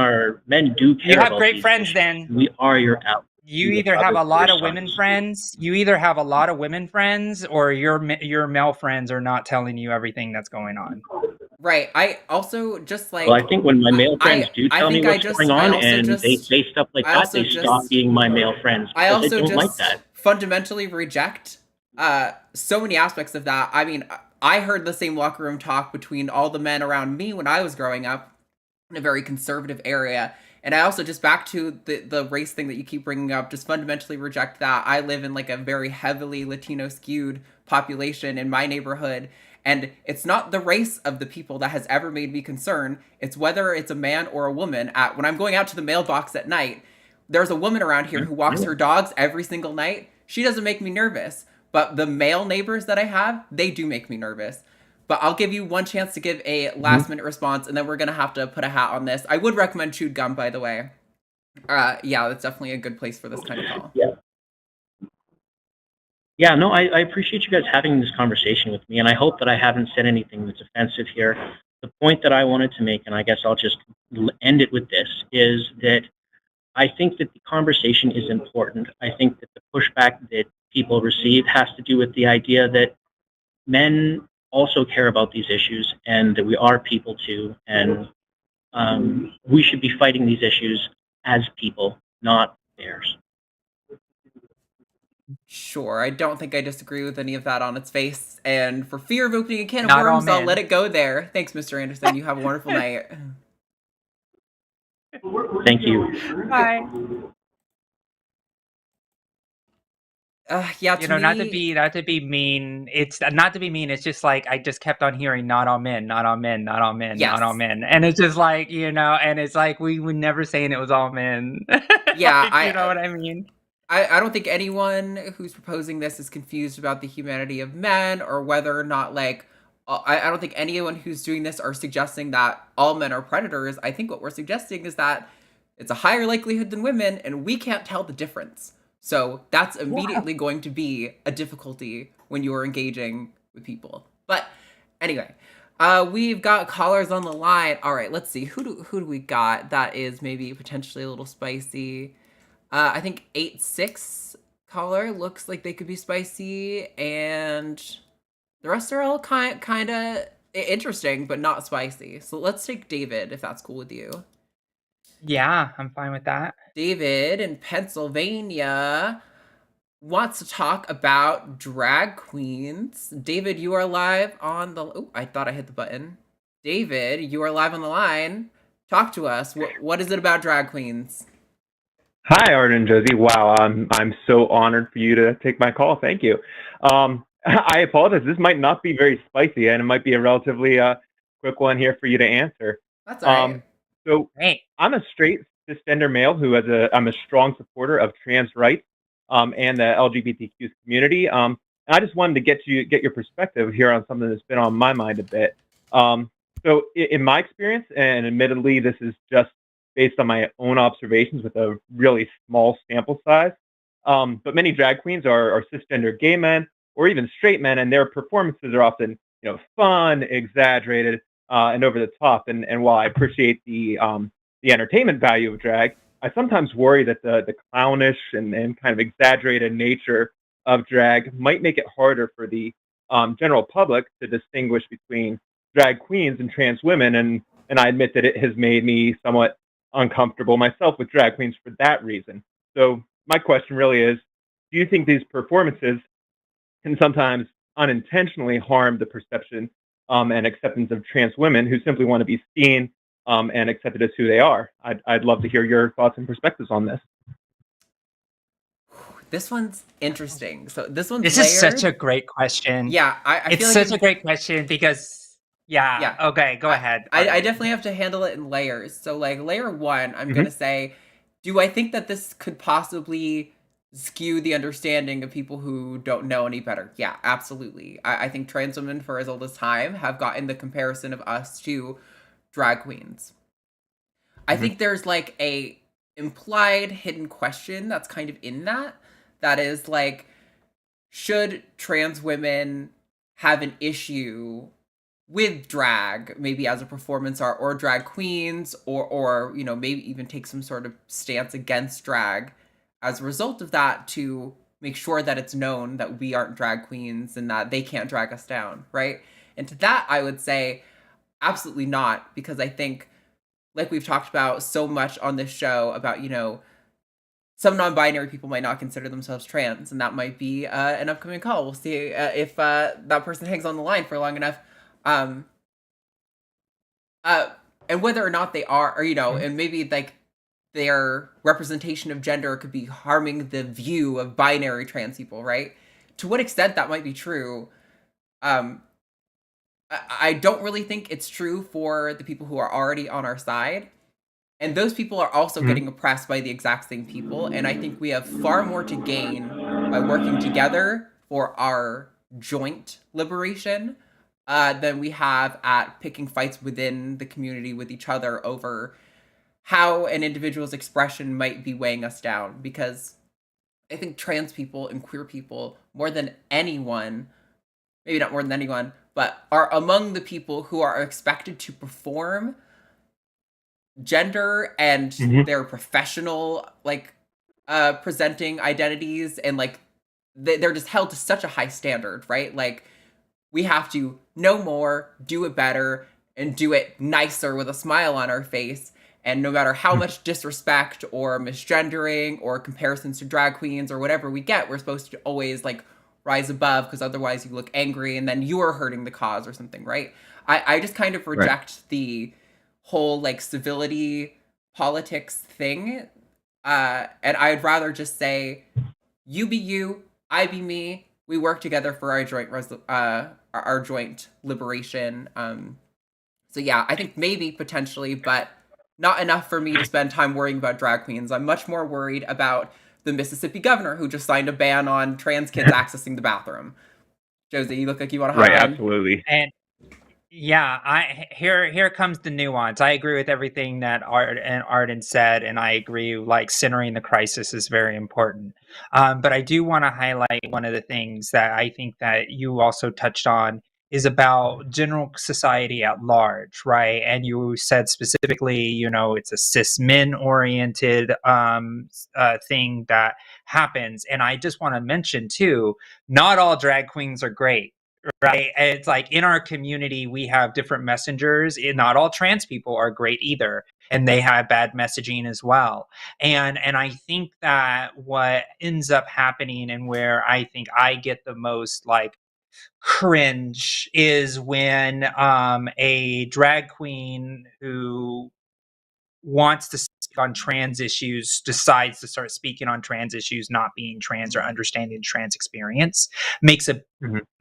do You care have about great these friends issues. then. We are your allies. You Your either have brothers, a your lot of women sons. friends, you either have a lot of women friends, or your male friends are not telling you everything that's going on. right. I also just Well, I like think when my male friends do I tell me think what's going on and they say stuff like I that, also they stop just being my male friends I because they also don't like just that. fundamentally reject so many aspects of that. I mean, I heard the same locker room talk between all the men around me when I was growing up in a very conservative area. And I also, just back to the race thing that you keep bringing up, just fundamentally reject that. I live in like a very heavily Latino skewed population in my neighborhood, and it's not the race of the people that has ever made me concerned. It's whether it's a man or a woman. When I'm going out to the mailbox at night, there's a woman around here who walks her dogs every single night. She doesn't make me nervous. But the male neighbors that I have, they do make me nervous. But I'll give you one chance to give a last minute response, and then we're gonna have to put a hat on this. I would recommend chewed gum, by the way. Yeah, that's definitely a good place for this kind of call. Yeah. Yeah, no, I appreciate you guys having this conversation with me, and I hope that I haven't said anything that's offensive here. The point that I wanted to make, and I guess I'll just end it with this, is that I think that the conversation is important. I think that the pushback that people receive has to do with the idea that men also care about these issues and that we are people too, and we should be fighting these issues as people, not bears. Sure, I don't think I disagree with any of that on its face. And for fear of opening a can of Not all worms, I'll let men. it go there. Thanks, Mr. Anderson. You have a wonderful night. Thank you. Bye. Yeah, to me, Not to be mean. It's not to be mean. It's just like I just kept on hearing not all men, not all men, not all men, yes. not all men, and it's just like and it's like we were never saying it was all men. Yeah, like, you know what I mean. I don't think anyone who's proposing this is confused about the humanity of men, or whether or not, like, I don't think anyone who's doing this are suggesting that all men are predators. I think what we're suggesting is that it's a higher likelihood than women, and we can't tell the difference. So that's immediately going to be a difficulty when you're engaging with people. But anyway, We've got callers on the line. All right, let's see. Who do we got that is maybe potentially a little spicy? I think 8-6 caller looks like they could be spicy, and the rest are all kind of interesting, but not spicy. So let's take David, if that's cool with you. Yeah, I'm fine with that. David in Pennsylvania wants to talk about drag queens. David, you are live on the. Oh, I thought I hit the button. David, you are live on the line. Talk to us. What is it about drag queens? Hi, Arden and Josie. Wow, I'm so honored for you to take my call. Thank you. I apologize. This might not be very spicy, and it might be a relatively quick one here for you to answer. That's all right. So Hey, I'm a straight cisgender male I'm a strong supporter of trans rights and the LGBTQ community. And I just wanted to get your perspective here on something that's been on my mind a bit. So in my experience, and admittedly, this is just based on my own observations with a really small sample size. But many drag queens are cisgender gay men or even straight men, and their performances are often, fun, exaggerated, and over the top. And while I appreciate the entertainment value of drag, I sometimes worry that the clownish and kind of exaggerated nature of drag might make it harder for the general public to distinguish between drag queens and trans women. And I admit that it has made me somewhat uncomfortable myself with drag queens for that reason. So my question really is, do you think these performances can sometimes unintentionally harm the perception and acceptance of trans women who simply want to be seen and accepted as who they are? I'd love to hear your thoughts and perspectives on this. This one's interesting. So this one's this layered. is such a great question. Yeah, I it's feel such like a great question because yeah. Okay, go ahead. I definitely have to handle it in layers. So like layer one, I'm gonna say, do I think that this could possibly skew the understanding of people who don't know any better? Yeah, absolutely. I think trans women for as old as time have gotten the comparison of us to drag queens. I think there's like a implied hidden question that's kind of in that is like, should trans women have an issue with drag, maybe as a performance art, or drag queens, or maybe even take some sort of stance against drag as a result of that, to make sure that it's known that we aren't drag queens and that they can't drag us down, right? And to that, I would say absolutely not, because I think, like we've talked about so much on this show about, some non-binary people might not consider themselves trans, and that might be an upcoming call. We'll see if that person hangs on the line for long enough. And whether or not they are, or, and maybe like their representation of gender could be harming the view of binary trans people, right? To what extent that might be true, I don't really think it's true for the people who are already on our side. And those people are also getting oppressed by the exact same people. And I think we have far more to gain by working together for our joint liberation than we have at picking fights within the community with each other over how an individual's expression might be weighing us down. Because I think trans people and queer people, more than anyone, maybe not more than anyone, but are among the people who are expected to perform gender and their professional presenting identities, and like they're just held to such a high standard, right? Like, we have to know more, do it better, and do it nicer with a smile on our face. And no matter how much disrespect or misgendering or comparisons to drag queens or whatever we get, we're supposed to always like rise above, because otherwise you look angry and then you are hurting the cause or something, right? I just kind of reject the whole like civility politics thing, and I'd rather just say, you be you, I be me, we work together for our joint liberation. So yeah, I think maybe potentially, but not enough for me to spend time worrying about drag queens. I'm much more worried about the Mississippi governor who just signed a ban on trans kids accessing the bathroom. Josie, you look like you want to hop in. Absolutely. And yeah, here comes the nuance. I agree with everything that Arden said, and I agree, like, centering the crisis is very important. But I do want to highlight one of the things that I think that you also touched on is about general society at large, right? And you said specifically, you know, it's a cis men oriented thing that happens. And I just want to mention too, not all drag queens are great. Right. It's like in our community, we have different messengers. Not all trans people are great either. And they have bad messaging as well. And I think that what ends up happening and where I think I get the most like cringe is when a drag queen who wants to speak on trans issues decides to start speaking on trans issues, not being trans or understanding the trans experience, makes a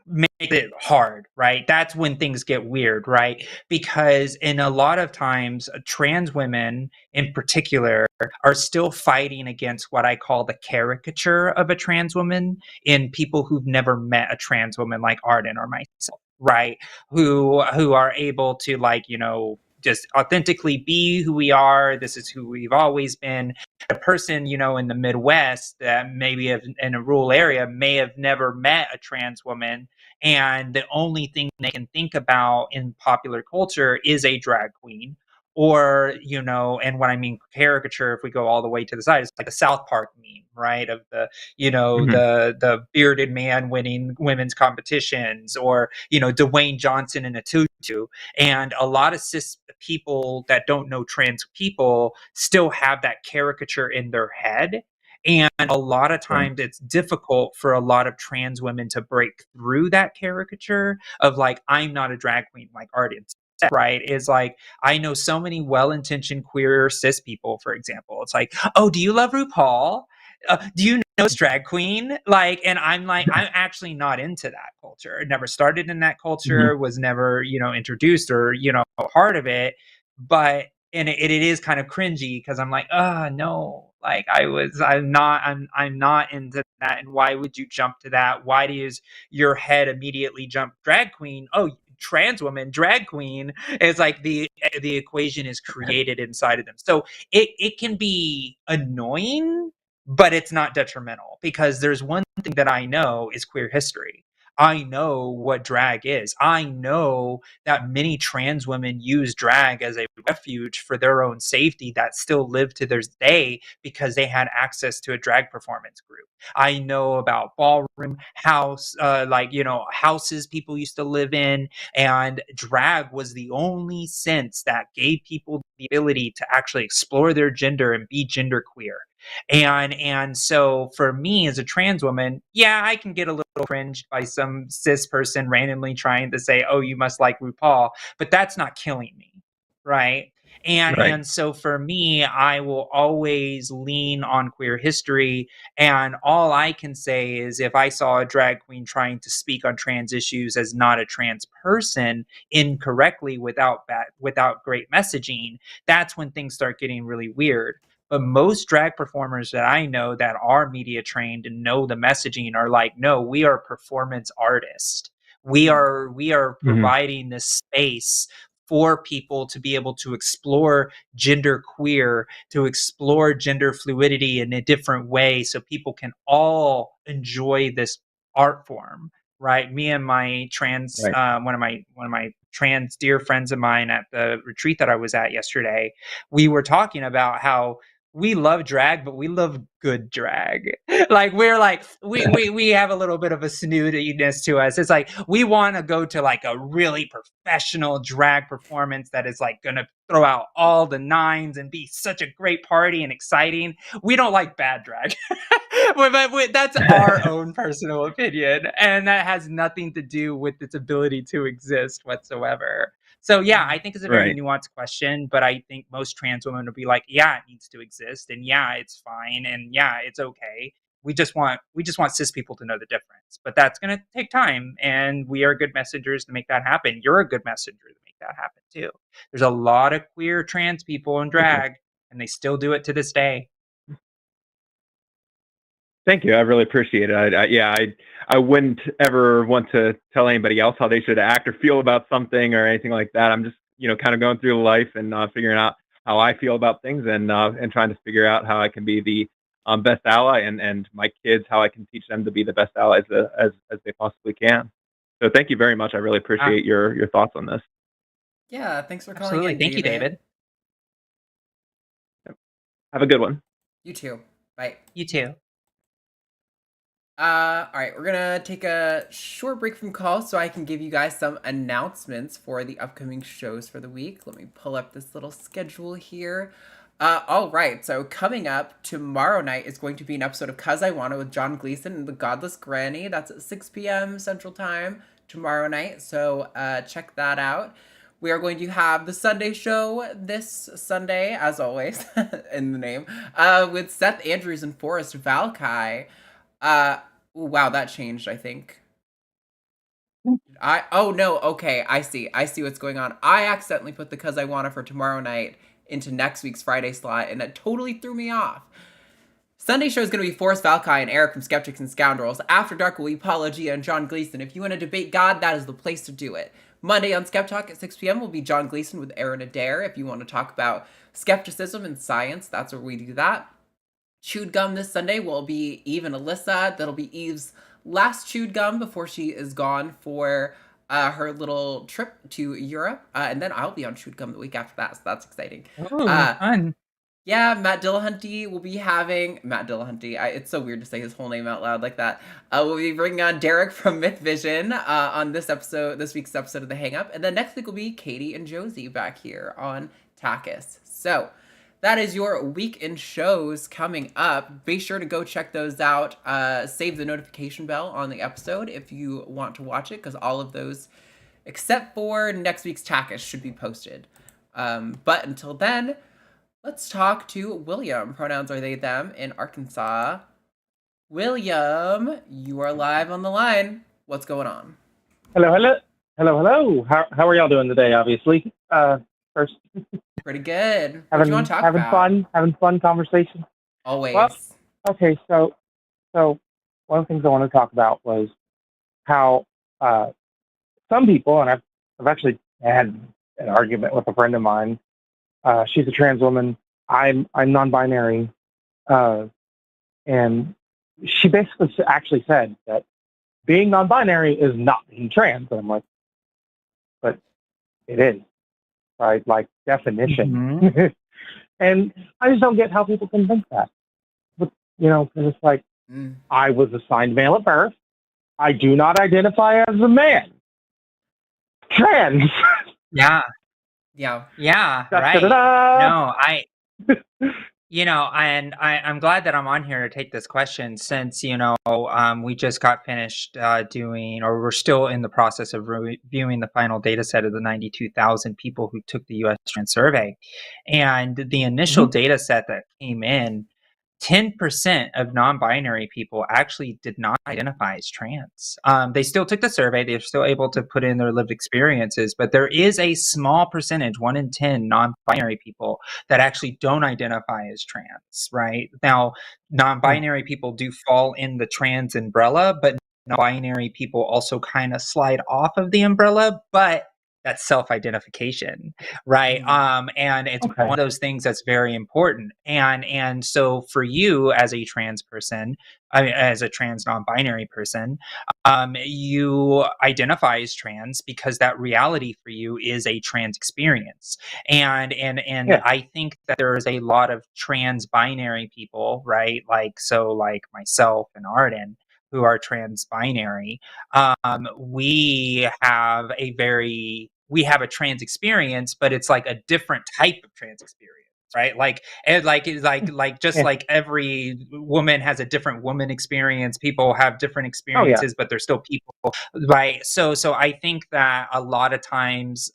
make it hard, right? That's when things get weird, right? Because in a lot of times, trans women in particular are still fighting against what I call the caricature of a trans woman in people who've never met a trans woman like Arden or myself, right? Who are able to, like, you know, just authentically be who we are. This is who we've always been. A person, you know, in the Midwest that maybe in a rural area may have never met a trans woman, and the only thing they can think about in popular culture is a drag queen. Or, you know, and when I mean caricature, if we go all the way to the side, it's like the South Park meme, right? Of the, you know, the bearded man winning women's competitions, or, you know, Dwayne Johnson in a tutu. And a lot of cis people that don't know trans people still have that caricature in their head. And a lot of times it's difficult for a lot of trans women to break through that caricature of like, I'm not a drag queen like Arden said, right? Is like, I know so many well-intentioned queer cis people, for example. It's like, oh, do you love RuPaul? Do you know this drag queen? Like, and I'm like, I'm actually not into that culture. It never started in that culture, was never, you know, introduced or, you know, part of it. But, and it is kind of cringy because I'm like, oh no, like I'm not into that. And why would you jump to that? Why does your head immediately jump drag queen? Oh, trans woman, drag queen. It's like the equation is created inside of them. So it can be annoying, but it's not detrimental, because there's one thing that I know is queer history. I know what drag is. I know that many trans women use drag as a refuge for their own safety that still live to this day because they had access to a drag performance group. I know about ballroom house, like, you know, houses people used to live in, and drag was the only sense that gave people the ability to actually explore their gender and be genderqueer. And so for me as a trans woman, yeah, I can get a little cringed by some cis person randomly trying to say, oh, you must like RuPaul, but that's not killing me, right? And so for me, I will always lean on queer history. And all I can say is, if I saw a drag queen trying to speak on trans issues as not a trans person incorrectly without great messaging, that's when things start getting really weird. But most drag performers that I know that are media trained and know the messaging are like, no, we are performance artists. We are providing this space for people to be able to explore gender queer, to explore gender fluidity in a different way, so people can all enjoy this art form. Right. Me and my trans, one of my trans dear friends of mine at the retreat that I was at yesterday, we were talking about how we love drag, but we love good drag. Like, we're like, we have a little bit of a snootiness to us. It's like, we want to go to like a really professional drag performance that is like going to throw out all the nines and be such a great party and exciting. We don't like bad drag. But that's our own personal opinion, and that has nothing to do with its ability to exist whatsoever. So yeah, I think it's a very nuanced question, but I think most trans women will be like, yeah, it needs to exist, and yeah, it's fine, and yeah, it's okay. We just want cis people to know the difference, but that's going to take time, and we are good messengers to make that happen. You're a good messenger to make that happen too. There's a lot of queer trans people in drag, and they still do it to this day. Thank you. I really appreciate it. I wouldn't ever want to tell anybody else how they should act or feel about something or anything like that. I'm just, you know, kind of going through life and figuring out how I feel about things, and trying to figure out how I can be the best ally, and my kids, how I can teach them to be the best allies as they possibly can. So thank you very much. I really appreciate your thoughts on this. Yeah, thanks for calling Absolutely. in, Thank you, David. Have a good one. You too. Bye. You too. All right, we're gonna take a short break from calls so I can give you guys some announcements for the upcoming shows for the week. Let me pull up this little schedule here. All right, so coming up tomorrow night is going to be an episode of 'Cause I Wanna with John Gleason and the Godless Granny. That's at 6 p.m. Central Time tomorrow night, so check that out. We are going to have the Sunday show this Sunday, as always, in the name, with Seth Andrews and Forrest Valkai. Wow, that changed, I think. Oh no, okay, I see what's going on. I accidentally put the 'Cause I Wanna for tomorrow night into next week's Friday slot, and that totally threw me off. Sunday show is going to be Forrest Valkai and Eric from Skeptics and Scoundrels. After Dark will be Paulogia and John Gleason. If you want to debate God, that is the place to do it. Monday on Skep Talk at 6 p.m. will be John Gleason with Aron Adair. If you want to talk about skepticism and science, that's where we do that. Chewed Gum this Sunday will be Eve and Alyssa. That'll be Eve's last Chewed Gum before she is gone for her little trip to Europe. And then I'll be on Chewed Gum the week after that, so that's exciting. Ooh, fun. Yeah, Matt Dillahunty will be having... Matt Dillahunty. It's so weird to say his whole name out loud like that. We'll be bringing on Derek from Myth Vision on this week's episode of The Hang Up. And then next week will be Katy and Josie back here on Takis. So that is your week in shows coming up. Be sure to go check those out. Save the notification bell on the episode if you want to watch it, because all of those, except for next week's Takis, should be posted. But until then, let's talk to William. Pronouns are they, them in Arkansas. William, you are live on the line. What's going on? Hello. How are y'all doing today, obviously? First, Pretty good. What do you want to talk about? Having fun conversation. Always. Well, okay, so one of the things I want to talk about was how some people, and I've actually had an argument with a friend of mine. She's a trans woman. I'm non-binary, and she basically actually said that being non-binary is not being trans. And I'm like, but it is, right? Like definition. Mm-hmm. And I just don't get how people can think that. But because it's like, I was assigned male at birth. I do not identify as a man. Trans. Yeah. Right. No, I'm glad that I'm on here to take this question since, we just got finished we're still in the process of reviewing the final data set of the 92,000 people who took the U.S. Trans survey. And the initial data set that came in, 10% of non-binary people actually did not identify as trans. They still took the survey. They're still able to put in their lived experiences, but there is a small percentage, 1 in 10 non-binary people that actually don't identify as trans, right? Now, non-binary people do fall in the trans umbrella, but non-binary people also kind of slide off of the umbrella, but that's self-identification, right? And it's one of those things that's very important. And so for you as a trans person, as a trans non-binary person, you identify as trans because that reality for you is a trans experience. And I think that there is a lot of trans binary people, right? Like myself and Arden, who are trans binary, we have a trans experience, but it's like a different type of trans experience, right? Like every woman has a different woman experience. People have different experiences, but they're still people, right? So I think that a lot of times,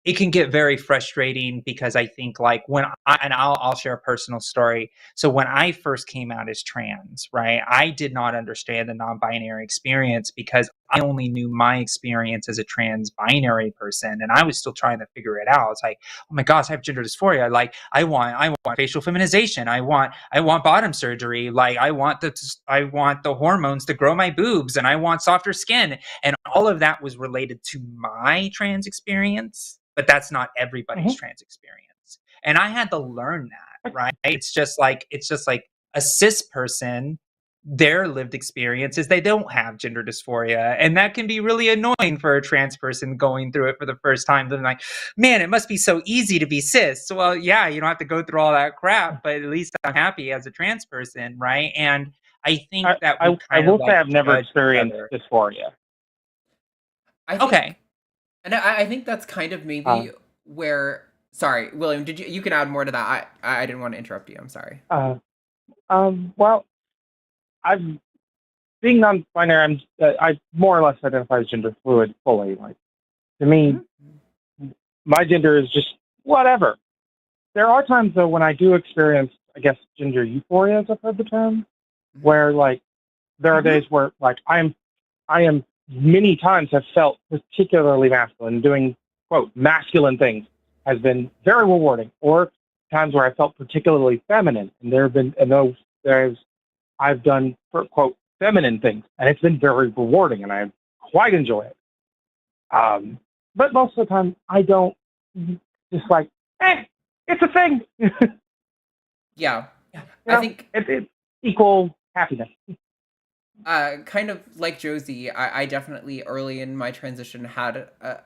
it can get very frustrating because I think I'll share a personal story. So when I first came out as trans, right, I did not understand the non-binary experience because I only knew my experience as a trans binary person, and I was still trying to figure it out. It's like, oh my gosh, I have gender dysphoria. Like I want facial feminization. I want bottom surgery. Like I want the hormones to grow my boobs, and I want softer skin, and all of that was related to my trans experience. But that's not everybody's trans experience. And I had to learn that, right? It's just like a cis person their lived experience is they don't have gender dysphoria, and that can be really annoying for a trans person going through it for the first time. They're like, man, it must be so easy to be cis. Well, yeah, you don't have to go through all that crap, but at least I'm happy as a trans person, right? And I think that we I kind of will say like I've never judge each experienced other. dysphoria. I think, Okay. and I think that's kind of maybe where. Sorry, William. Did you can add more to that? I didn't want to interrupt you. I'm sorry. Well, I'm being non-binary. I more or less identify as gender fluid fully. Like, to me, my gender is just whatever. There are times though when I do experience, I guess, gender euphoria, as I've heard the term, where like there are days where like I am many times have felt particularly masculine, doing quote masculine things has been very rewarding, or times where I felt particularly feminine, and there have been I've done quote feminine things, and it's been very rewarding, and I quite enjoy it. But most of the time, I don't. Just like, it's a thing. Yeah, I think it's equal happiness. kind of like Josie, I definitely early in my transition had I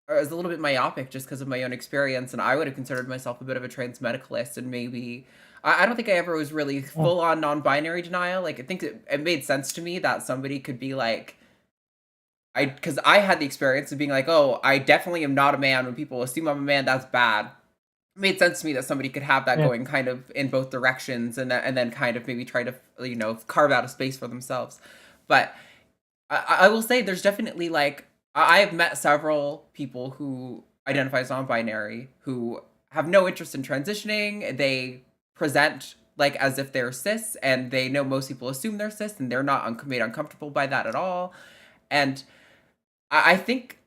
was a little bit myopic just because of my own experience, and I would have considered myself a bit of a trans medicalist, and maybe I don't think I ever was really full on non-binary denial. Like I think it made sense to me that somebody could be like, because I had the experience of being like, oh, I definitely am not a man. When people assume I'm a man, that's bad. It made sense to me that somebody could have that going kind of in both directions, and then kind of maybe try to carve out a space for themselves. But I will say there's definitely like I have met several people who identify as non-binary who have no interest in transitioning. They present like as if they're cis, and they know most people assume they're cis, and they're not made uncomfortable by that at all. And I think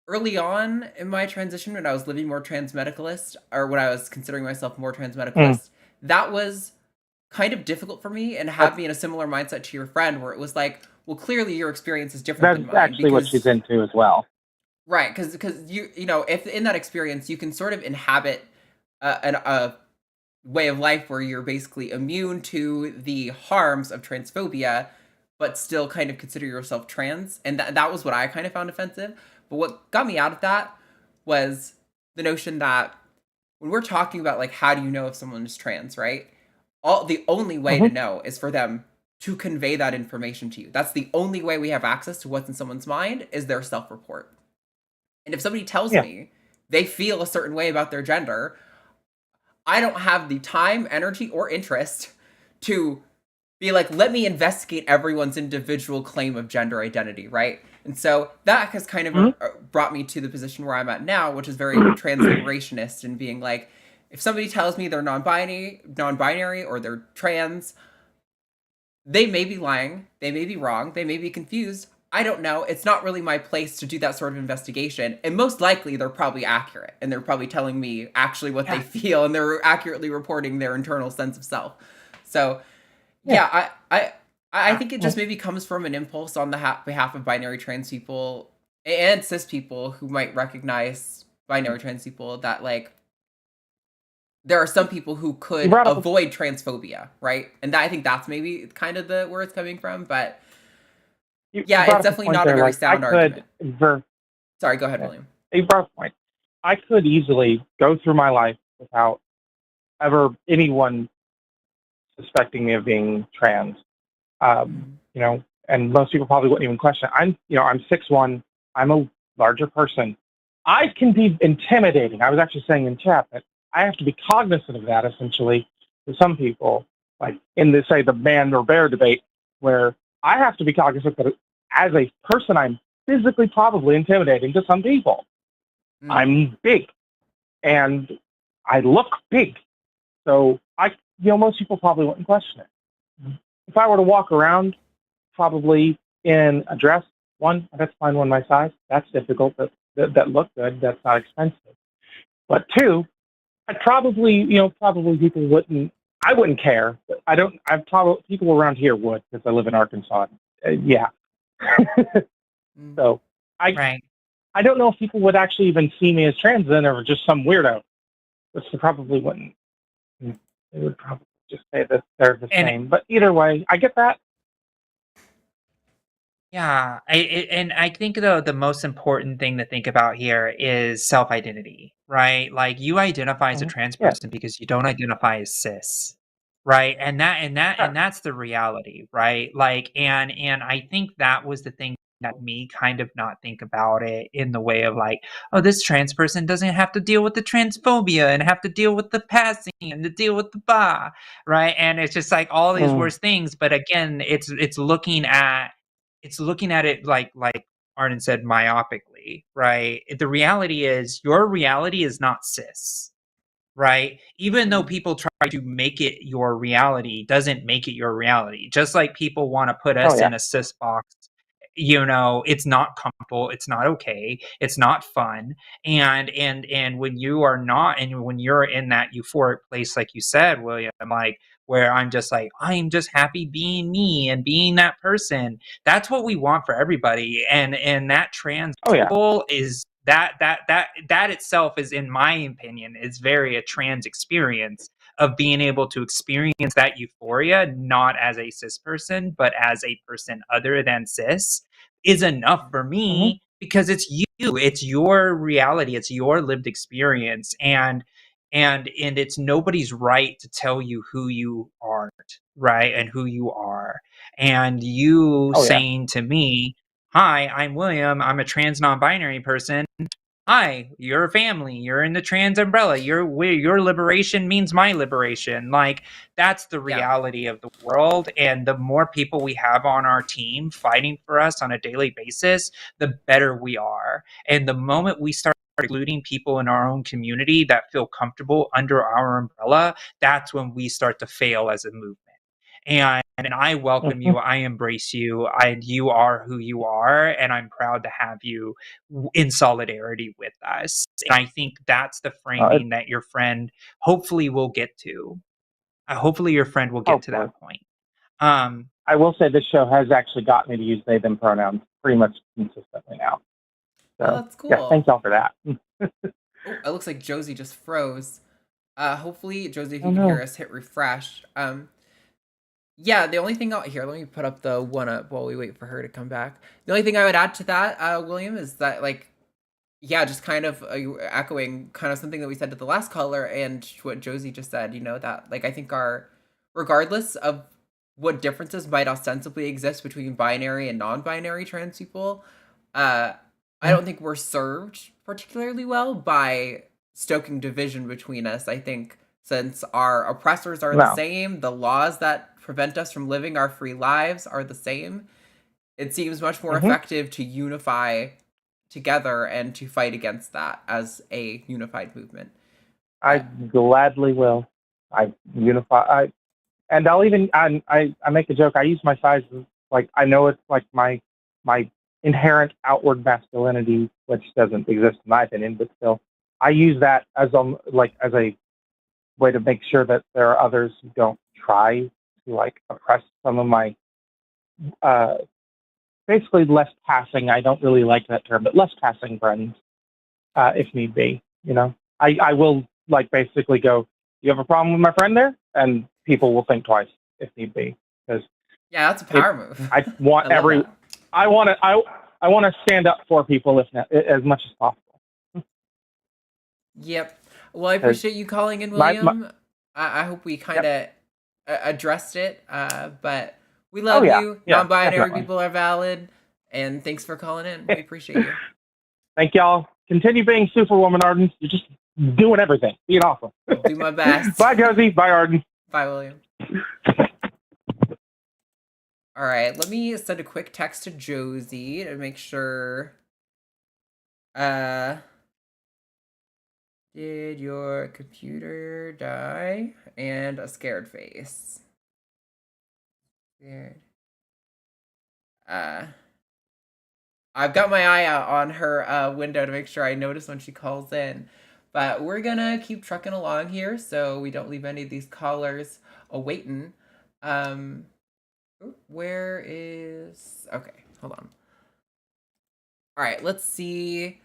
early on in my transition, when I was living more trans medicalist, or when I was considering myself more trans medicalist, that was kind of difficult for me, and had me in a similar mindset to your friend, where it was like, well, clearly your experience is different than That's mine. actually what she's into as well. Right, because you know, if in that experience you can sort of inhabit a way of life where you're basically immune to the harms of transphobia, but still kind of consider yourself trans, and that was what I kind of found offensive. But what got me out of that was the notion that when we're talking about like how do you know if someone is trans, right? The only way to know is for them to convey that information to you. That's the only way we have access to what's in someone's mind, is their self-report. And if somebody tells me they feel a certain way about their gender, I don't have the time, energy, or interest to be like, let me investigate everyone's individual claim of gender identity, right? And so that has kind of brought me to the position where I'm at now, which is very trans-liberationist, and being like, if somebody tells me they're non-binary or they're trans, they may be lying, they may be wrong, they may be confused. I don't know. It's not really my place to do that sort of investigation. And most likely they're probably accurate, and they're probably telling me actually what they feel, and they're accurately reporting their internal sense of self. So I think it just maybe comes from an impulse on the behalf of binary trans people and cis people who might recognize binary trans people, that like there are some people who could avoid transphobia, right? And I think that's maybe kind of where it's coming from. But it's definitely not a very sound argument. Sorry, go ahead, William. You brought a point. I could easily go through my life without ever anyone suspecting me of being trans. You know, and most people probably wouldn't even question it. I'm 6'1". I'm a larger person. I can be intimidating. I was actually saying in chat that I have to be cognizant of that, essentially, to some people, like in the man or bear debate, where I have to be cognizant that as a person, I'm physically probably intimidating to some people. I'm big, and I look big. So most people probably wouldn't question it. If I were to walk around, probably in a dress, that's fine one my size. That's difficult. That look good. That's not expensive. But two, I'd probably people wouldn't. I wouldn't care. People around here would, because I live in Arkansas. So I don't know if people would actually even see me as trans then, or just some weirdo, which they probably wouldn't. They would probably just say that they're the same. But either way, I get that. Yeah, and I think though the most important thing to think about here is self-identity, right? Like you identify as a trans Yeah. person because you don't identify as cis, right? And Sure. that's the reality, right? Like and I think that was the thing that me kind of not think about it in the way of like, oh, this trans person doesn't have to deal with the transphobia and have to deal with the passing and to deal with the bah, right? And it's just like all these Mm. worst things. But again, it's looking at it like Arden said, myopically, right? The reality is your reality is not cis, right? Even though people try to make it your reality, doesn't make it your reality. Just like people want to put Oh us yeah. in a cis box, it's not comfortable, it's not okay, it's not fun. And when you are not, and when you're in that euphoric place, like you said, William, like where I'm just like, I'm just happy being me and being that person. That's what we want for everybody. And that trans Oh yeah. goal is that itself is, in my opinion, is very a trans experience of being able to experience that euphoria not as a cis person but as a person other than cis is enough for Hmm. me, because it's your reality, it's your lived experience. And it's nobody's right to tell you who you aren't, right, and who you are. And you Oh yeah. saying to me, hi, I'm William, I'm a trans non-binary person. Hi, you're a family, you're in the trans umbrella, your liberation means my liberation. Like that's the Yeah. reality of the world. And the more people we have on our team fighting for us on a daily basis, the better we are. And the moment we start including people in our own community that feel comfortable under our umbrella, that's when we start to fail as a movement. And I welcome Hmm. you, I embrace you, and you are who you are, and I'm proud to have you in solidarity with us. And I think that's the framing that your friend hopefully will get to. Hopefully your friend will get to Hopefully. that point. Um, I will say this show has actually got me to use they them pronouns pretty much consistently now. Oh, So that's yeah, thank cool. y'all for that. Oh, it looks like Josie just froze. Hopefully, Josie, if Oh you can hear no. us, hit refresh. Yeah, the only thing out here, let me put up the one up while we wait for her to come back. The only thing I would add to that, William, is that like, yeah, just kind of echoing kind of something that we said to the last caller and what Josie just said. That like I think regardless of what differences might ostensibly exist between binary and non-binary trans people, uh, I don't think we're served particularly well by stoking division between us. I think since our oppressors are the No. same, the laws that prevent us from living our free lives are the same, it seems much more Hmm. effective to unify together and to fight against that as a unified movement. I gladly will. I unify. And I'll even I make a joke. I use my size like I know it's like my inherent outward masculinity, which doesn't exist in my opinion, but still, I use that as as a way to make sure that there are others who don't try to like oppress some of my uh, basically less passing. I don't really like that term, but less passing friends, if need be. I will like basically go. You have a problem with my friend there, and people will think twice if need be, because Yeah, that's a it. power move. I want I love that. I want to. I want to stand up for people if as much as possible. Yep. Well, I 'Cause appreciate you calling in, my William. I hope we kind yep. of addressed it. But we Oh love yeah, you. yeah, Non-binary definitely. people are valid, and thanks for calling in. We appreciate you. Thank y'all. Continue being Superwoman, Arden. You're just doing everything. Being awesome. I'll do my best. Bye, Josie. Bye, Arden. Bye, William. All right, let me send a quick text to Josie to make sure. Did your computer die? And a scared face. Scared. I've got my eye out on her window to make sure I notice when she calls in. But we're gonna keep trucking along here so we don't leave any of these callers awaiting. Where is... Okay, hold on. All right, let's see.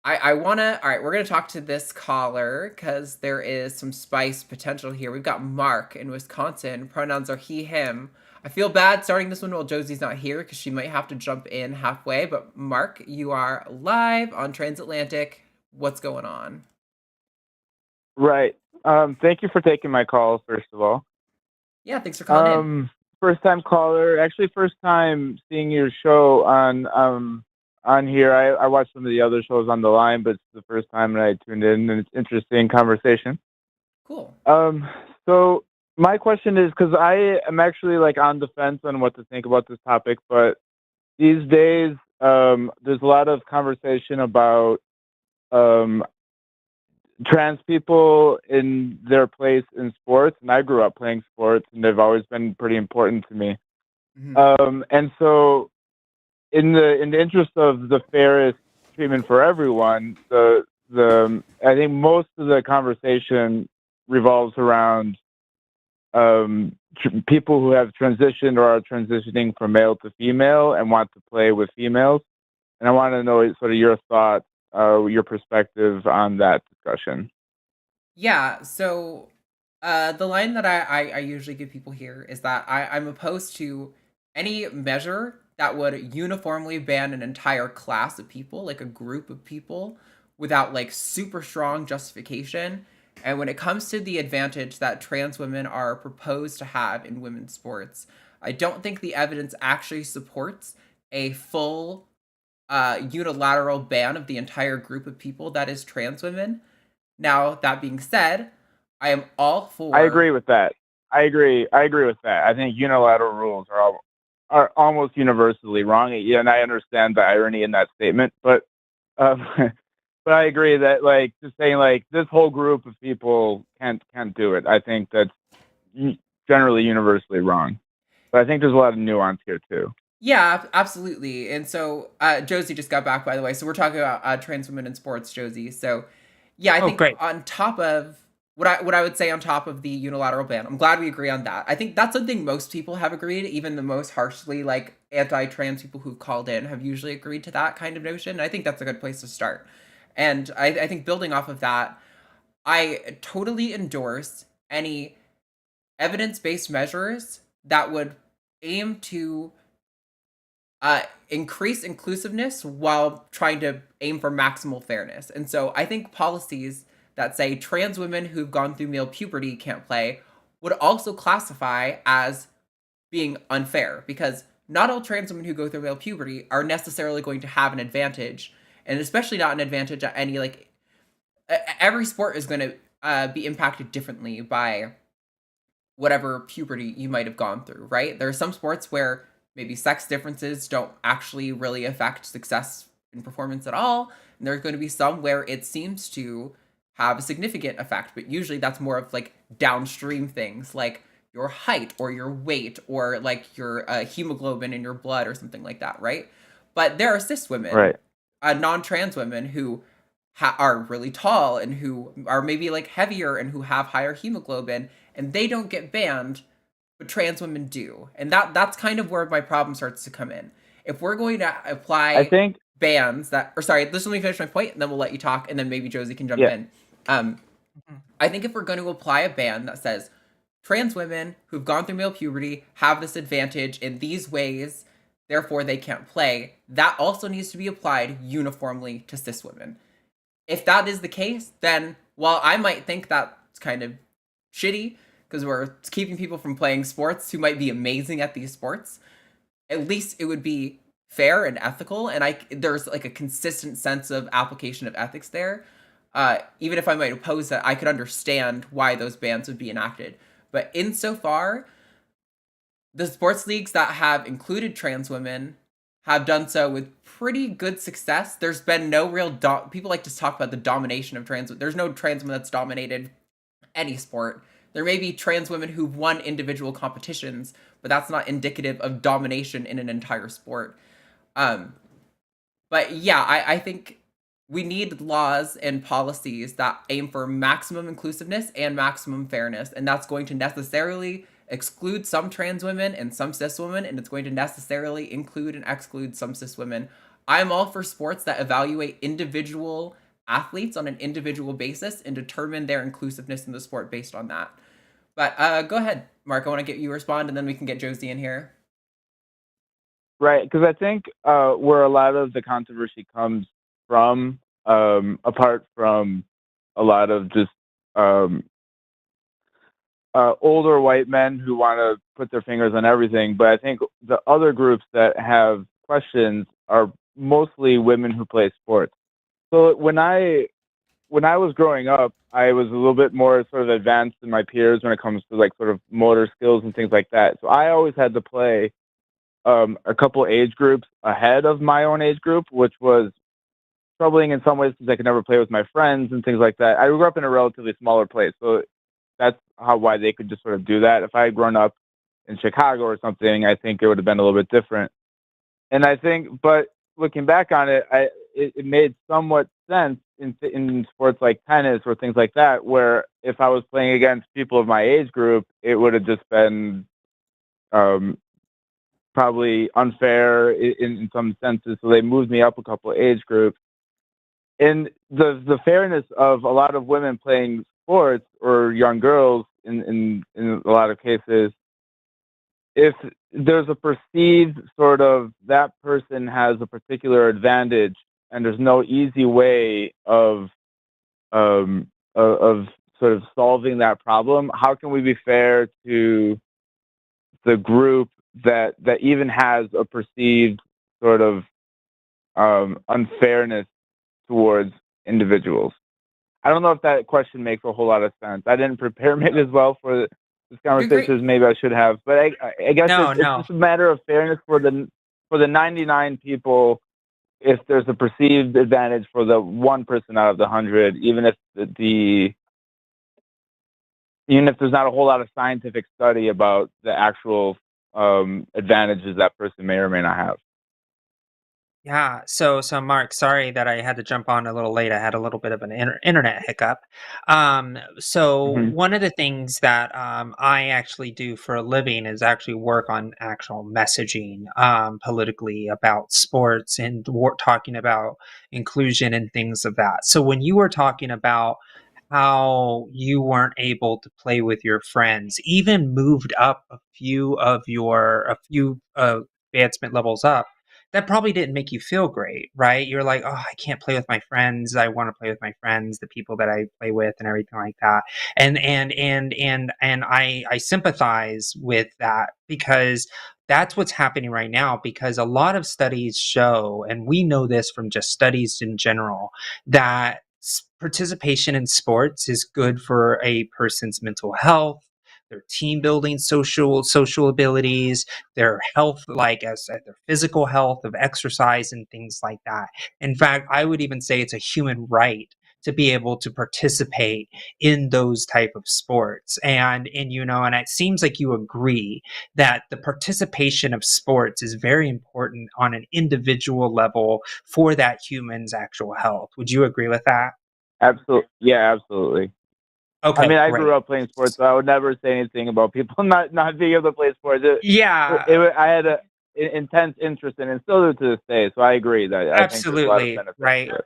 I wanna, all right, we're gonna talk to this caller because there is some spice potential here. We've got Mark in Wisconsin. Pronouns are he, him. I feel bad starting this one while Josie's not here because she might have to jump in halfway. But Mark, you are live on Transatlantic. What's going on? Right. Thank you for taking my call, first of all. Yeah, thanks for calling in. First time caller. Actually, first time seeing your show on here. I watched some of the other shows on the line, but it's the first time that I tuned in, and it's interesting conversation. Cool. So my question is, because I am actually like on the fence on what to think about this topic, but these days there's a lot of conversation about trans people in their place in sports, and I grew up playing sports, and they've always been pretty important to me. And so, in the interest of the fairest treatment for everyone, the I think most of the conversation revolves around people who have transitioned or are transitioning from male to female and want to play with females. And I want to know sort of your thoughts, your perspective on that discussion. Yeah, so the line that I usually give people here is that I'm opposed to any measure that would uniformly ban an entire class of people, like a group of people, without like super strong justification. And when it comes to the advantage that trans women are proposed to have in women's sports, I don't think the evidence actually supports a full unilateral ban of the entire group of people that is trans women. Now, that being said, I am all for. I agree with that. I agree with that. I think unilateral rules are almost universally wrong. Yeah, and I understand the irony in that statement, but but I agree that like just saying like this whole group of people can't do it. I think that's generally universally wrong. But I think there's a lot of nuance here too. Yeah, absolutely. And so Josie just got back, by the way. So we're talking about trans women in sports, Josie. So yeah, I think great. on top of what I would say on top of the unilateral ban, I'm glad we agree on that. I think that's something most people have agreed. Even the most harshly like anti-trans people who've called in have usually agreed to that kind of notion. And I think that's a good place to start. And I think building off of that, I totally endorse any evidence-based measures that would aim to increase inclusiveness while trying to aim for maximal fairness. And so I think policies that say trans women who've gone through male puberty can't play would also classify as being unfair, because not all trans women who go through male puberty are necessarily going to have an advantage, and especially not an advantage at any, like, every sport is going to be impacted differently by whatever puberty you might have gone through, right? There are some sports where maybe sex differences don't actually really affect success in performance at all. And there's going to be some where it seems to have a significant effect, but usually that's more of like downstream things like your height or your weight or like your hemoglobin in your blood or something like that, right? But there are cis women, right, non-trans women who are really tall and who are maybe like heavier and who have higher hemoglobin, and they don't get banned, but trans women do. And that's kind of where my problem starts to come in. If we're going to apply I think bans that, or sorry, just let me finish my point, and then we'll let you talk, and then maybe Josie can jump in. I think if we're going to apply a ban that says trans women who've gone through male puberty have this advantage in these ways, therefore they can't play, that also needs to be applied uniformly to cis women. If that is the case, then while I might think that's kind of shitty because we're keeping people from playing sports who might be amazing at these sports, at least it would be fair and ethical, and there's like a consistent sense of application of ethics there. Even if I might oppose that, I could understand why those bans would be enacted. But insofar, the sports leagues that have included trans women have done so with pretty good success. There's been no real people like to talk about the domination of trans. There's no trans women that's dominated any sport. There may be trans women who've won individual competitions, but that's not indicative of domination in an entire sport. But yeah, I think we need laws and policies that aim for maximum inclusiveness and maximum fairness, and that's going to necessarily exclude some trans women and some cis women, and it's going to necessarily include and exclude some cis women. I'm all for sports that evaluate individual athletes on an individual basis and determine their inclusiveness in the sport based on that. But go ahead, Mark. I want to get you to respond, and then we can get Josie in here. Right, because I think where a lot of the controversy comes from, apart from a lot of just older white men who want to put their fingers on everything, but I think the other groups that have questions are mostly women who play sports. So when I was growing up, I was a little bit more sort of advanced than my peers when it comes to like sort of motor skills and things like that. So I always had to play a couple age groups ahead of my own age group, which was troubling in some ways because I could never play with my friends and things like that. I grew up in a relatively smaller place, so that's why they could just sort of do that. If I had grown up in Chicago or something, I think it would have been a little bit different. And I think, but looking back on it, it made somewhat sense in sports like tennis or things like that, where if I was playing against people of my age group, it would have just been probably unfair in some senses. So they moved me up a couple of age groups. And the fairness of a lot of women playing sports or young girls in a lot of cases, if there's a perceived sort of that person has a particular advantage and there's no easy way of sort of solving that problem, how can we be fair to the group that even has a perceived sort of unfairness towards individuals? I don't know if that question makes a whole lot of sense. I didn't prepare maybe as well for this conversation as maybe I should have, but I guess it's just a matter of fairness for the 99 people. If there's a perceived advantage for the one person out of the 100, even if there's not a whole lot of scientific study about the actual advantages that person may or may not have. Yeah, so Mark, sorry that I had to jump on a little late. I had a little bit of an internet hiccup. One of the things that I actually do for a living is actually work on actual messaging politically about sports and talking about inclusion and things of that. So when you were talking about how you weren't able to play with your friends, even moved up a few advancement levels up, that probably didn't make you feel great, right? You're like, oh, I can't play with my friends. I want to play with my friends, the people that I play with, and everything like that. And I sympathize with that, because that's what's happening right now. Because a lot of studies show, and we know this from just studies in general, that participation in sports is good for a person's mental health, their team building, social abilities, their health, like as their physical health of exercise and things like that. In fact, I would even say it's a human right to be able to participate in those type of sports. And and it seems like you agree that the participation of sports is very important on an individual level for that human's actual health. Would you agree with that? Absolutely. Yeah, absolutely. Okay, I mean, I great. grew up playing sports, so I would never say anything about people not being able to play sports. I had an intense interest in it, and still do to this day. So I agree that I think there's a lot of benefits right. to it.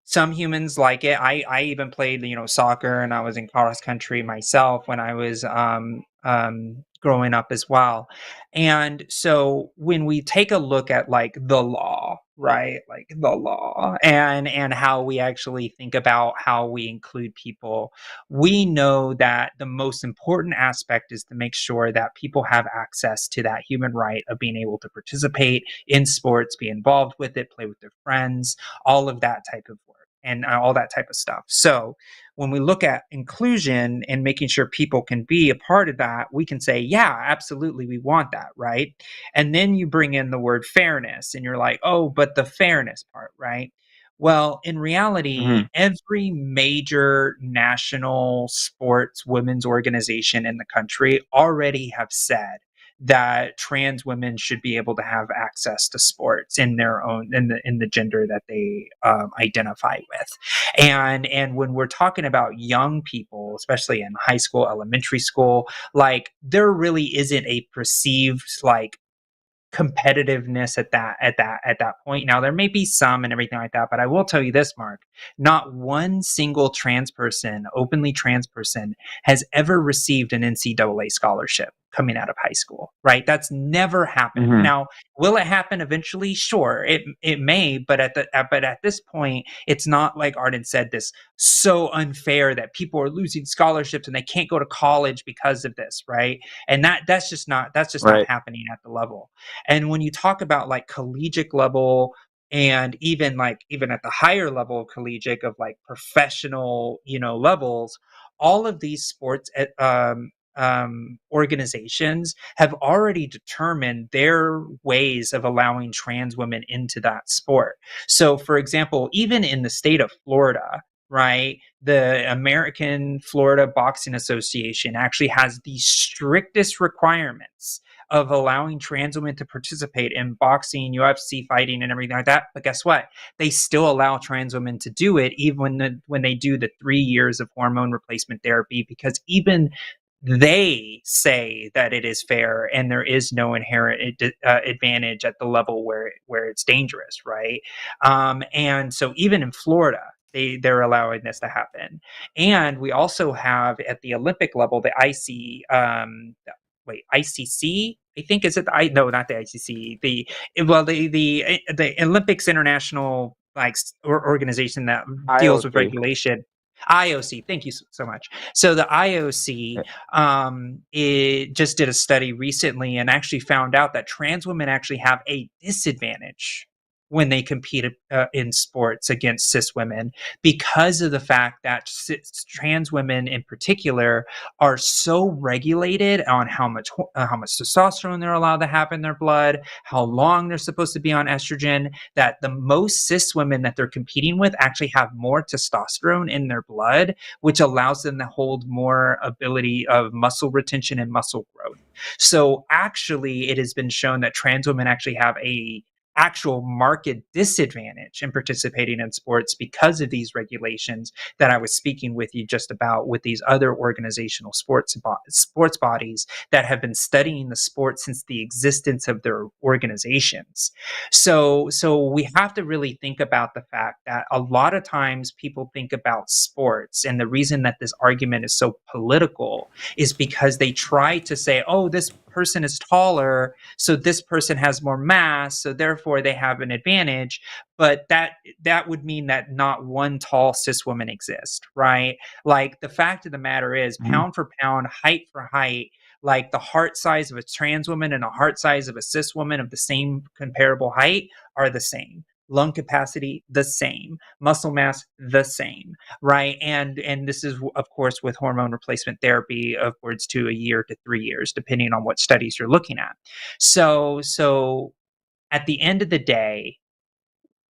Some humans like it. I even played soccer, and I was in cross country myself when I was growing up as well. And so when we take a look at like the law, right, like the law and how we actually think about how we include people, we know that the most important aspect is to make sure that people have access to that human right of being able to participate in sports, be involved with it, play with their friends, all of that type of work and all that type of stuff. So when we look at inclusion and making sure people can be a part of that, we can say, yeah, absolutely, we want that, right? And then you bring in the word fairness, and you're like, oh, but the fairness part, right? Well, in reality, every major national sports women's organization in the country already have said that trans women should be able to have access to sports in their own in the gender that they identify with. And when we're talking about young people, especially in high school, elementary school, like there really isn't a perceived like competitiveness at that point. Now there may be some and everything like that, but I will tell you this, Mark, not one single openly trans person has ever received an NCAA scholarship coming out of high school, right? That's never happened. Mhm. Now, will it happen eventually? Sure, it may, but at this point, it's not, like Arden said, this so unfair that people are losing scholarships and they can't go to college because of this, right? And that's just not Right. happening at the level. And when you talk about like collegiate level, and even at the higher level of collegiate, of like professional, levels, all of these sports organizations have already determined their ways of allowing trans women into that sport. So, for example, even in the state of Florida, right, the American Florida Boxing Association actually has the strictest requirements of allowing trans women to participate in boxing, UFC fighting, and everything like that. But guess what? They still allow trans women to do it, even when they do the 3 years of hormone replacement therapy, because even they say that it is fair and there is no inherent advantage at the level where it's dangerous, right? And so even in Florida, they're allowing this to happen. And we also have at the Olympic level the ICC. I think, is it the I no not the ICC, the Olympics International, like, organization that deals with IOC. regulation. IOC, thank you so much. So the IOC it just did a study recently and actually found out that trans women actually have a disadvantage when they compete in sports against cis women, because of the fact that trans women in particular are so regulated on how much testosterone they're allowed to have in their blood, how long they're supposed to be on estrogen, that the most cis women that they're competing with actually have more testosterone in their blood, which allows them to hold more ability of muscle retention and muscle growth. So actually, it has been shown that trans women actually have a actual market disadvantage in participating in sports because of these regulations that I was speaking with you just about, with these other organizational sports bodies that have been studying the sport since the existence of their organizations. So we have to really think about the fact that a lot of times people think about sports, and the reason that this argument is so political is because they try to say, oh, this person is taller, so this person has more mass, so therefore they have an advantage. But that would mean that not one tall cis woman exists, right? Like, the fact of the matter is, pound for pound, height for height, like the heart size of a trans woman and a heart size of a cis woman of the same comparable height are the same. Lung capacity, the same. Muscle mass, the same, right? And this is, of course, with hormone replacement therapy, upwards to a year to 3 years, depending on what studies you're looking at. So at the end of the day,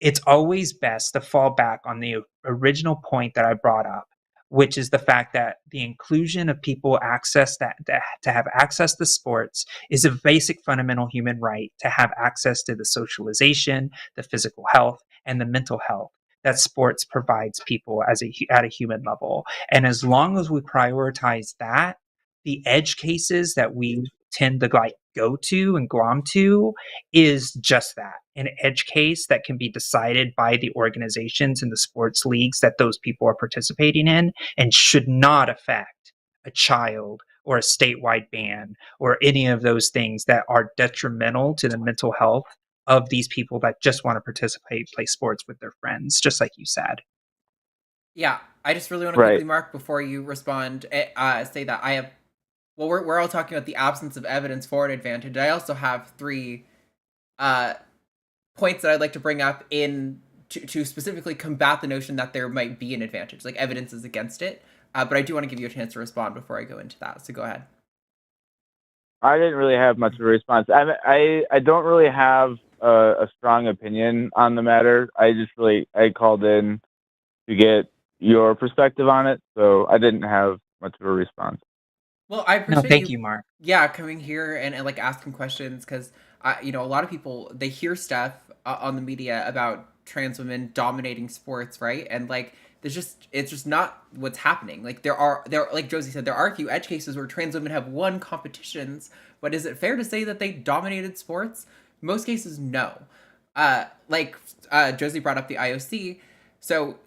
it's always best to fall back on the original point that I brought up, which is the fact that the inclusion of people to have access to sports is a basic fundamental human right, to have access to the socialization, the physical health, and the mental health that sports provides people at a human level. And as long as we prioritize that, the edge cases that we tend to like go to and glom to is just that, an edge case that can be decided by the organizations and the sports leagues that those people are participating in, and should not affect a child or a statewide ban or any of those things that are detrimental to the mental health of these people that just want to play sports with their friends, just like you said. Yeah, I just really want to quickly, Mark, before you respond, say that I have. Well, we're all talking about the absence of evidence for an advantage. I also have 3 points that I'd like to bring up to specifically combat the notion that there might be an advantage, like evidence is against it. But I do want to give you a chance to respond before I go into that. So go ahead. I didn't really have much of a response. I don't really have a strong opinion on the matter. I called in to get your perspective on it, so I didn't have much of a response. Well, I appreciate thank you, Mark. Yeah, coming here and like asking questions, because a lot of people, they hear stuff on the media about trans women dominating sports, right? And like it's just not what's happening. Like there are like Josie said, there are a few edge cases where trans women have won competitions, but is it fair to say that they dominated sports? Most cases, no. Like Josie brought up the IOC. So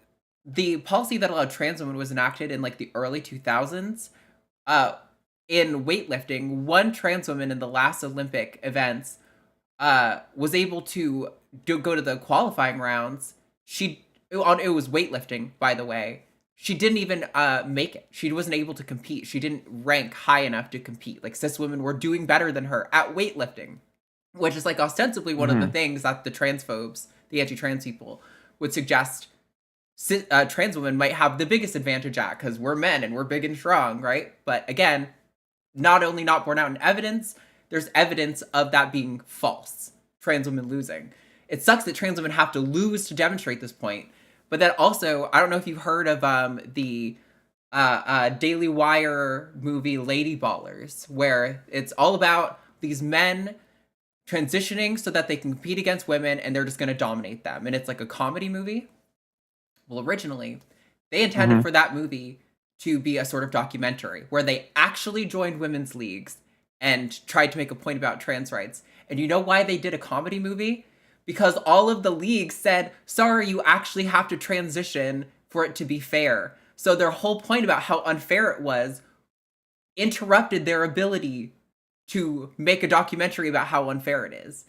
the policy that allowed trans women was enacted in like the early 2000s. In weightlifting, one trans woman in the last Olympic events was able to go to the qualifying rounds. It was weightlifting, by the way. She didn't even make it. She wasn't able to compete. She didn't rank high enough to compete. Like, cis women were doing better than her at weightlifting, which is like ostensibly one of the things that the transphobes, the anti-trans people, would suggest trans women might have the biggest advantage at, because we're men and we're big and strong, right? But again, not only not borne out in evidence, there's evidence of that being false. Trans women losing. It sucks that trans women have to lose to demonstrate this point. But that also, I don't know if you've heard of the Daily Wire movie Lady Ballers, where it's all about these men transitioning so that they can compete against women and they're just going to dominate them. And it's like a comedy movie. Well, originally, they intended for that movie to be a sort of documentary where they actually joined women's leagues and tried to make a point about trans rights. And you know why they did a comedy movie? Because all of the leagues said, sorry, you actually have to transition for it to be fair. So their whole point about how unfair it was interrupted their ability to make a documentary about how unfair it is.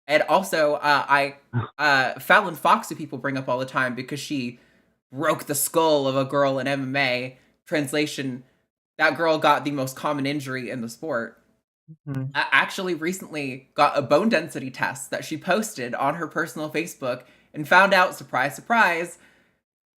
And also, Fallon Fox, who people bring up all the time because she broke the skull of a girl in MMA. Translation, that girl got the most common injury in the sport. Actually recently got a bone density test that she posted on her personal Facebook and found out, surprise, surprise,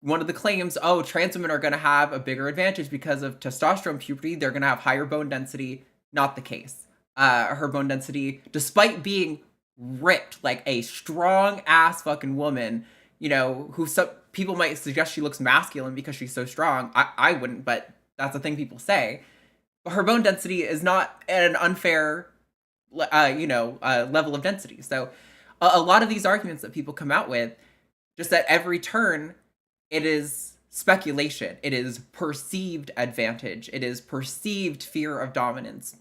one of the claims, trans women are going to have a bigger advantage because of testosterone puberty. They're going to have higher bone density. Not the case. Her bone density, despite being ripped like a strong ass fucking woman, who some people might suggest she looks masculine because she's so strong. I wouldn't, but that's the thing people say. Her bone density is not at an unfair, level of density. So a lot of these arguments that people come out with, just at every turn, it is speculation. It is perceived advantage. It is perceived fear of dominance.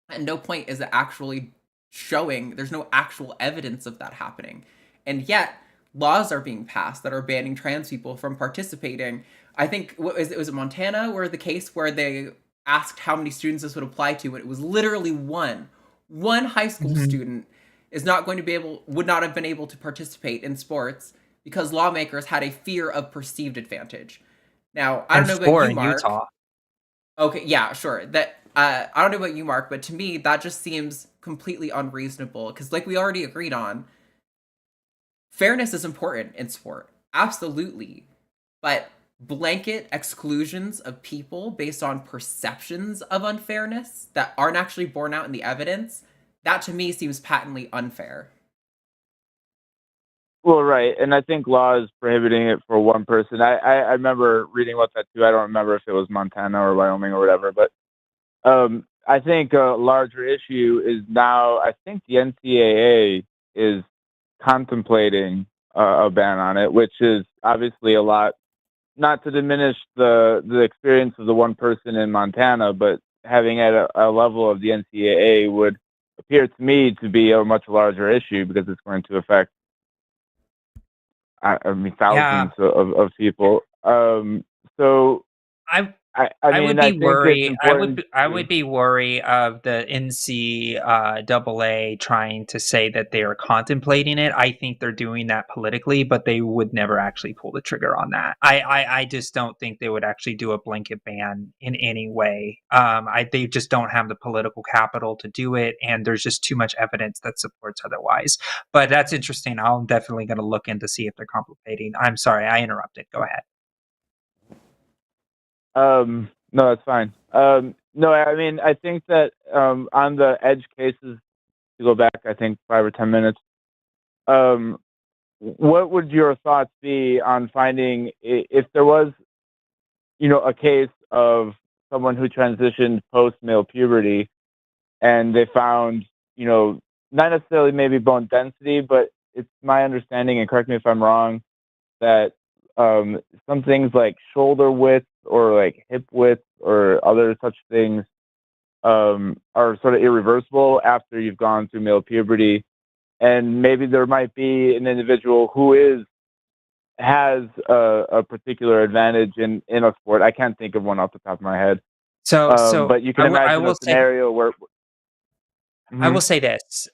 At no point is it actually showing, there's no actual evidence of that happening. And yet, laws are being passed that are banning trans people from participating. I think, was it Montana, where the case where they asked how many students this would apply to, and it was literally one high school student would not have been able to participate in sports because lawmakers had a fear of perceived advantage. Now, I don't know about you, Mark. Utah. Okay, yeah, sure. That I don't know about you, Mark, but to me, that just seems completely unreasonable because, like we already agreed on, fairness is important in sport, absolutely, but blanket exclusions of people based on perceptions of unfairness that aren't actually borne out in the evidence, that to me seems patently unfair. Well, right, and I think laws prohibiting it for one person. I remember reading about that too. I don't remember if it was Montana or Wyoming or whatever, but I think a larger issue is now, I think the NCAA is contemplating a ban on it, which is obviously a lot, not to diminish the experience of the one person in Montana, but having at a level of the NCAA would appear to me to be a much larger issue because it's going to affect, thousands of people. So I would be worried. I would be worried of the NCAA trying to say that they are contemplating it. I think they're doing that politically, but they would never actually pull the trigger on that. I just don't think they would actually do a blanket ban in any way. They just don't have the political capital to do it, and there's just too much evidence that supports otherwise. But that's interesting. I'm definitely going to look in to see if they're contemplating. I'm sorry, I interrupted. Go ahead. No, that's fine. No, I mean, I think that on the edge cases, to go back, I think 5 or 10 minutes, what would your thoughts be on finding if there was, a case of someone who transitioned post-male puberty and they found, not necessarily maybe bone density, but it's my understanding, and correct me if I'm wrong, that some things like shoulder width or like hip width or other such things are sort of irreversible after you've gone through male puberty. and maybe there might be an individual who has a particular advantage in a sport. I can't think of one off the top of my head. So But you can imagine a scenario where. I will say this.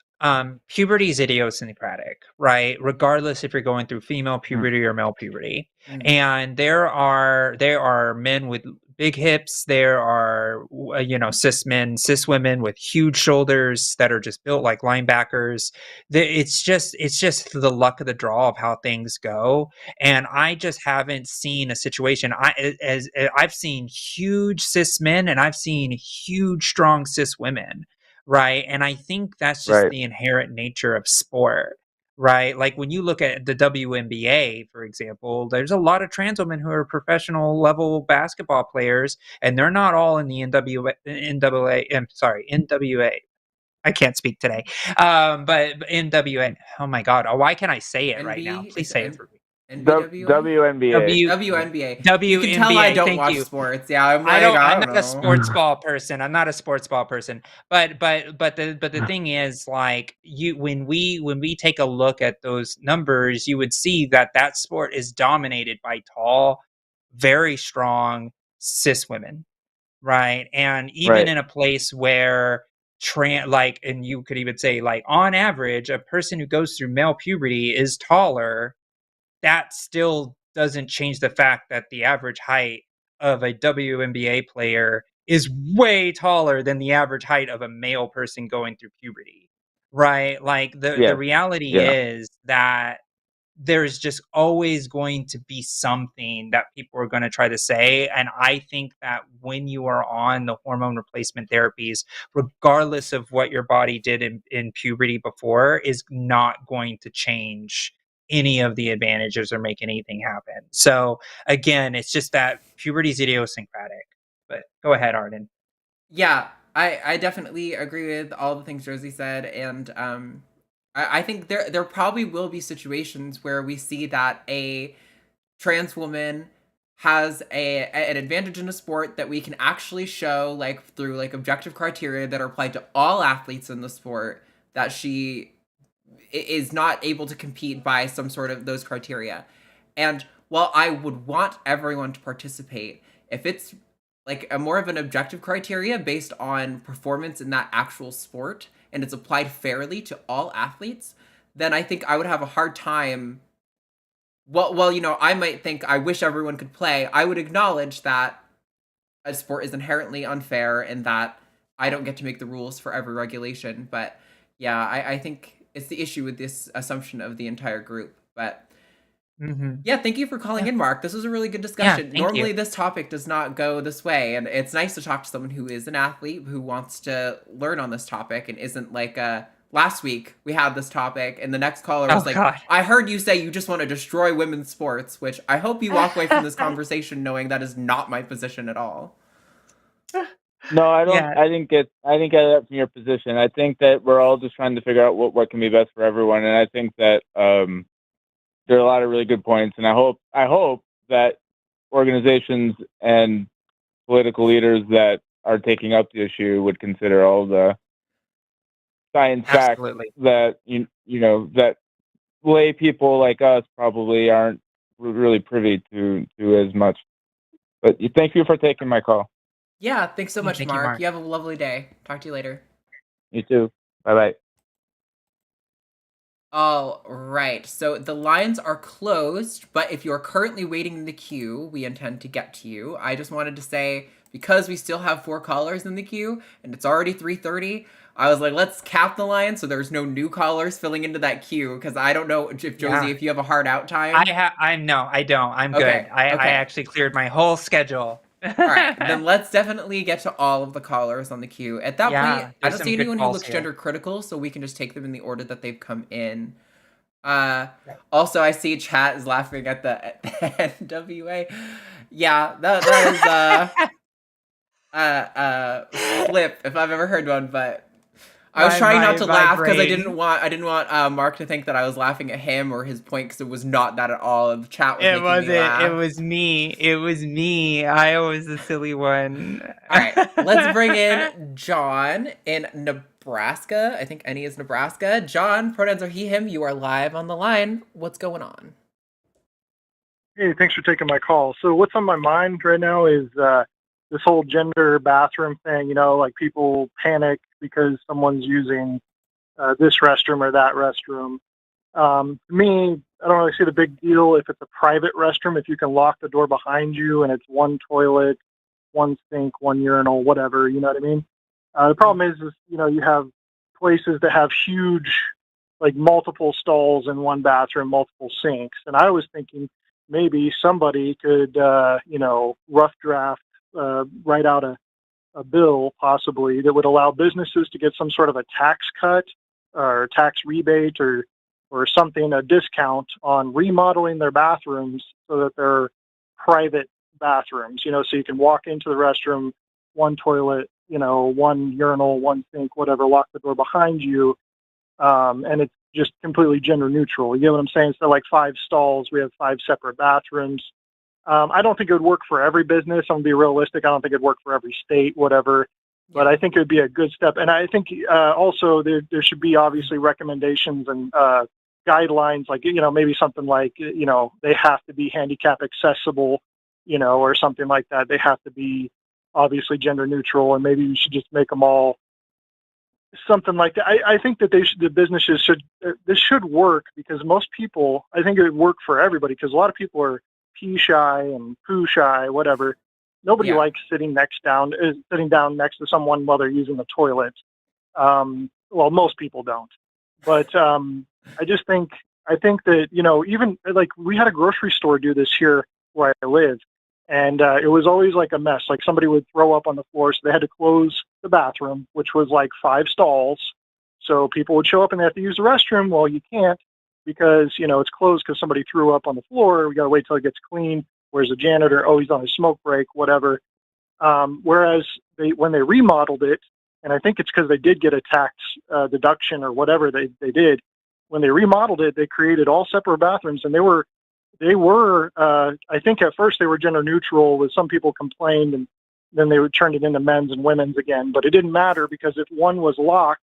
Puberty is idiosyncratic, right? Regardless if you're going through female puberty or male puberty. And there are men with big hips. There are, cis men, cis women with huge shoulders that are just built like linebackers. It's just the luck of the draw of how things go. And I just haven't seen a situation. I've seen huge cis men and I've seen huge, strong cis women. Right. And I think that's just the inherent nature of sport. Right. Like when you look at the WNBA, for example, there's a lot of trans women who are professional level basketball players, and they're not all in the NWA. I can't speak today. But NWA. Oh my God. Oh, why can't I say it right now? Please say it for me. WNBA. WNBA. You can tell I don't watch sports. Yeah, I'm not a sports ball person. I'm not a sports ball person. But the thing is, like, when we take a look at those numbers, you would see that sport is dominated by tall, very strong cis women, right? And even in a place where and you could even say, like, on average, a person who goes through male puberty is taller. That still doesn't change the fact that the average height of a WNBA player is way taller than the average height of a male person going through puberty, right? Like the reality is that there's just always going to be something that people are going to try to say. And I think that when you are on the hormone replacement therapies, regardless of what your body did in puberty before, is not going to change any of the advantages or make anything happen. So again, it's just that puberty is idiosyncratic. But go ahead, Arden. Yeah, I definitely agree with all the things Josie said, and I think there probably will be situations where we see that a trans woman has an advantage in a sport that we can actually show, like, through like objective criteria that are applied to all athletes in the sport, that she is not able to compete by some sort of those criteria. And while I would want everyone to participate, if it's like a more of an objective criteria based on performance in that actual sport and it's applied fairly to all athletes, then I think I would have a hard time. Well, I might think I wish everyone could play. I would acknowledge that a sport is inherently unfair and that I don't get to make the rules for every regulation. But yeah, I think it's the issue with this assumption of the entire group. But yeah, thank you for calling in, Mark. This was a really good discussion. Normally this topic does not go this way, and it's nice to talk to someone who is an athlete who wants to learn on this topic and isn't like last week we had this topic and the next caller was God. I heard you say you just want to destroy women's sports, which I hope you walk away from this conversation knowing that is not my position at all. No, I don't. Yeah. I didn't get that from your position. I think that we're all just trying to figure out what can be best for everyone, and I think that there are a lot of really good points, and I hope that organizations and political leaders that are taking up the issue would consider all the science facts that that lay people like us probably aren't really privy to as much. But thank you for taking my call. Yeah, thanks so much, Mark. You have a lovely day. Talk to you later. You too. Bye-bye. All right, so the lines are closed, but if you're currently waiting in the queue, we intend to get to you. I just wanted to say, because we still have 4 callers in the queue, and it's already 3:30, I was like, let's cap the line so there's no new callers filling into that queue, because I don't know if, Josie, if you have a hard out time. No, I don't. I'm good. I actually cleared my whole schedule. All right, then let's definitely get to all of the callers on the queue. At that point, I don't see anyone who looks gender critical, so we can just take them in the order that they've come in. Also, I see chat is laughing at the NWA. Yeah, that is flip if I've ever heard one, but I was trying not to laugh because I didn't want Mark to think that I was laughing at him or his point, because it was not that at all. The chat was making me laugh. It was me. I was the silly one. All right, let's bring in John in Nebraska. I think Any is Nebraska. John, pronouns are he, him. You are live on the line. What's going on? Hey, thanks for taking my call. So what's on my mind right now is this whole gender bathroom thing. You know, like people panic because someone's using this restroom or that restroom. Me, I don't really see the big deal if it's a private restroom, if you can lock the door behind you and it's one toilet, one sink, one urinal, whatever, you know what I mean? The problem is, you know, you have places that have huge, like multiple stalls in one bathroom, multiple sinks. And I was thinking maybe somebody could, you know, rough draft, write out a bill possibly that would allow businesses to get some sort of a tax cut or tax rebate or something, a discount on remodeling their bathrooms so that they're private bathrooms, you know, so you can walk into the restroom, one toilet, you know, one urinal, one sink, whatever, lock the door behind you. And it's just completely gender neutral. You know what I'm saying? So like 5 stalls, we have 5 separate bathrooms. I don't think it would work for every business. I'm going to be realistic. I don't think it'd work for every state, whatever. But I think it would be a good step. And I think also there should be obviously recommendations and guidelines, like, you know, maybe something like, you know, they have to be handicap accessible, you know, or something like that. They have to be obviously gender neutral, and maybe you should just make them all something like that. I think that the businesses should, this should work because most people, I think it would work for everybody because a lot of people are pee shy and poo shy, whatever. Nobody likes sitting down next to someone while they're using the toilet. Well, most people don't, but I think that, you know, even like we had a grocery store do this here where I live, and it was always like a mess. Like somebody would throw up on the floor, so they had to close the bathroom, which was like 5 stalls. So people would show up and they have to use the restroom. Well, you can't because, you know, it's closed because somebody threw up on the floor. We got to wait till it gets clean. Where's the janitor? Oh, he's on his smoke break, whatever. Whereas when they remodeled it, and I think it's because they did get a tax deduction or whatever they did, when they remodeled it, they created all separate bathrooms, and they were I think at first they were gender neutral, with some people complained, and then they would turn it into men's and women's again. But it didn't matter because if one was locked,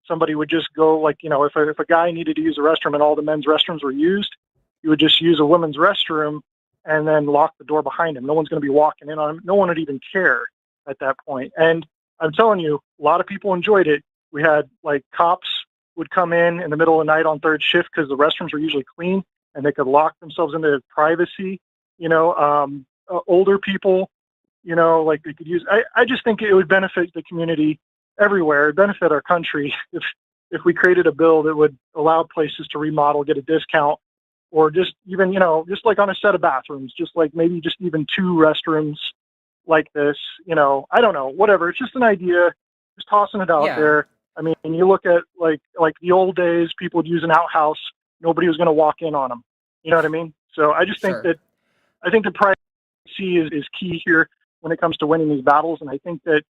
somebody would just go, like, you know, if a guy needed to use a restroom and all the men's restrooms were used, he would just use a women's restroom and then lock the door behind him. No one's going to be walking in on him. No one would even care at that point. And I'm telling you, a lot of people enjoyed it. We had like cops would come in the middle of the night on third shift because the restrooms were usually clean and they could lock themselves into privacy. You know, older people, you know, like they could use. I just think it would benefit the community everywhere, benefit our country if we created a bill that would allow places to remodel, get a discount, or just even, you know, just like on a set of bathrooms, just like maybe just even 2 restrooms like this, you know, I don't know, whatever. It's just an idea, just tossing it out there. I mean, you look at like the old days, people would use an outhouse. Nobody was going to walk in on them. You know what I mean? So I just think that privacy is key here when it comes to winning these battles. And I think that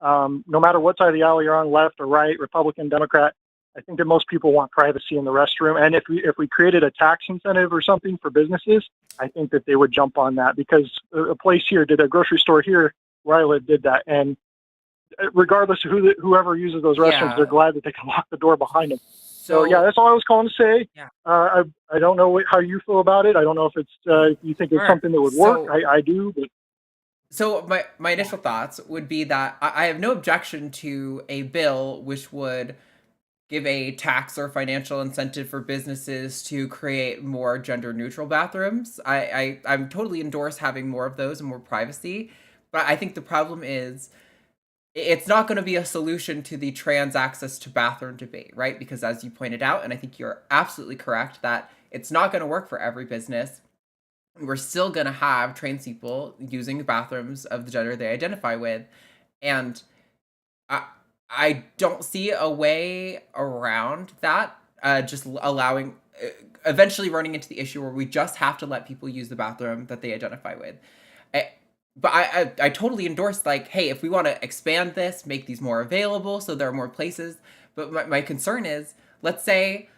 no matter what side of the aisle you're on, left or right, Republican, Democrat, I think that most people want privacy in the restroom. And if we created a tax incentive or something for businesses, I think that they would jump on that, because a place here a grocery store here where I live did that. And regardless of whoever uses those restrooms, they're glad that they can lock the door behind them. So yeah, that's all I was calling to say. Yeah. I don't know how you feel about it. I don't know if it's you think it's something that would work. I do. But. So my initial thoughts would be that I have no objection to a bill which would give a tax or financial incentive for businesses to create more gender neutral bathrooms. I'm totally endorse having more of those and more privacy. But I think the problem is it's not going to be a solution to the trans access to bathroom debate, right? Because as you pointed out, and I think you're absolutely correct, that it's not going to work for every business. We're still going to have trans people using bathrooms of the gender they identify with. And I don't see a way around that, just allowing, eventually running into the issue where we just have to let people use the bathroom that they identify with. But I totally endorse, like, hey, if we want to expand this, make these more available so there are more places. But my concern is, let's say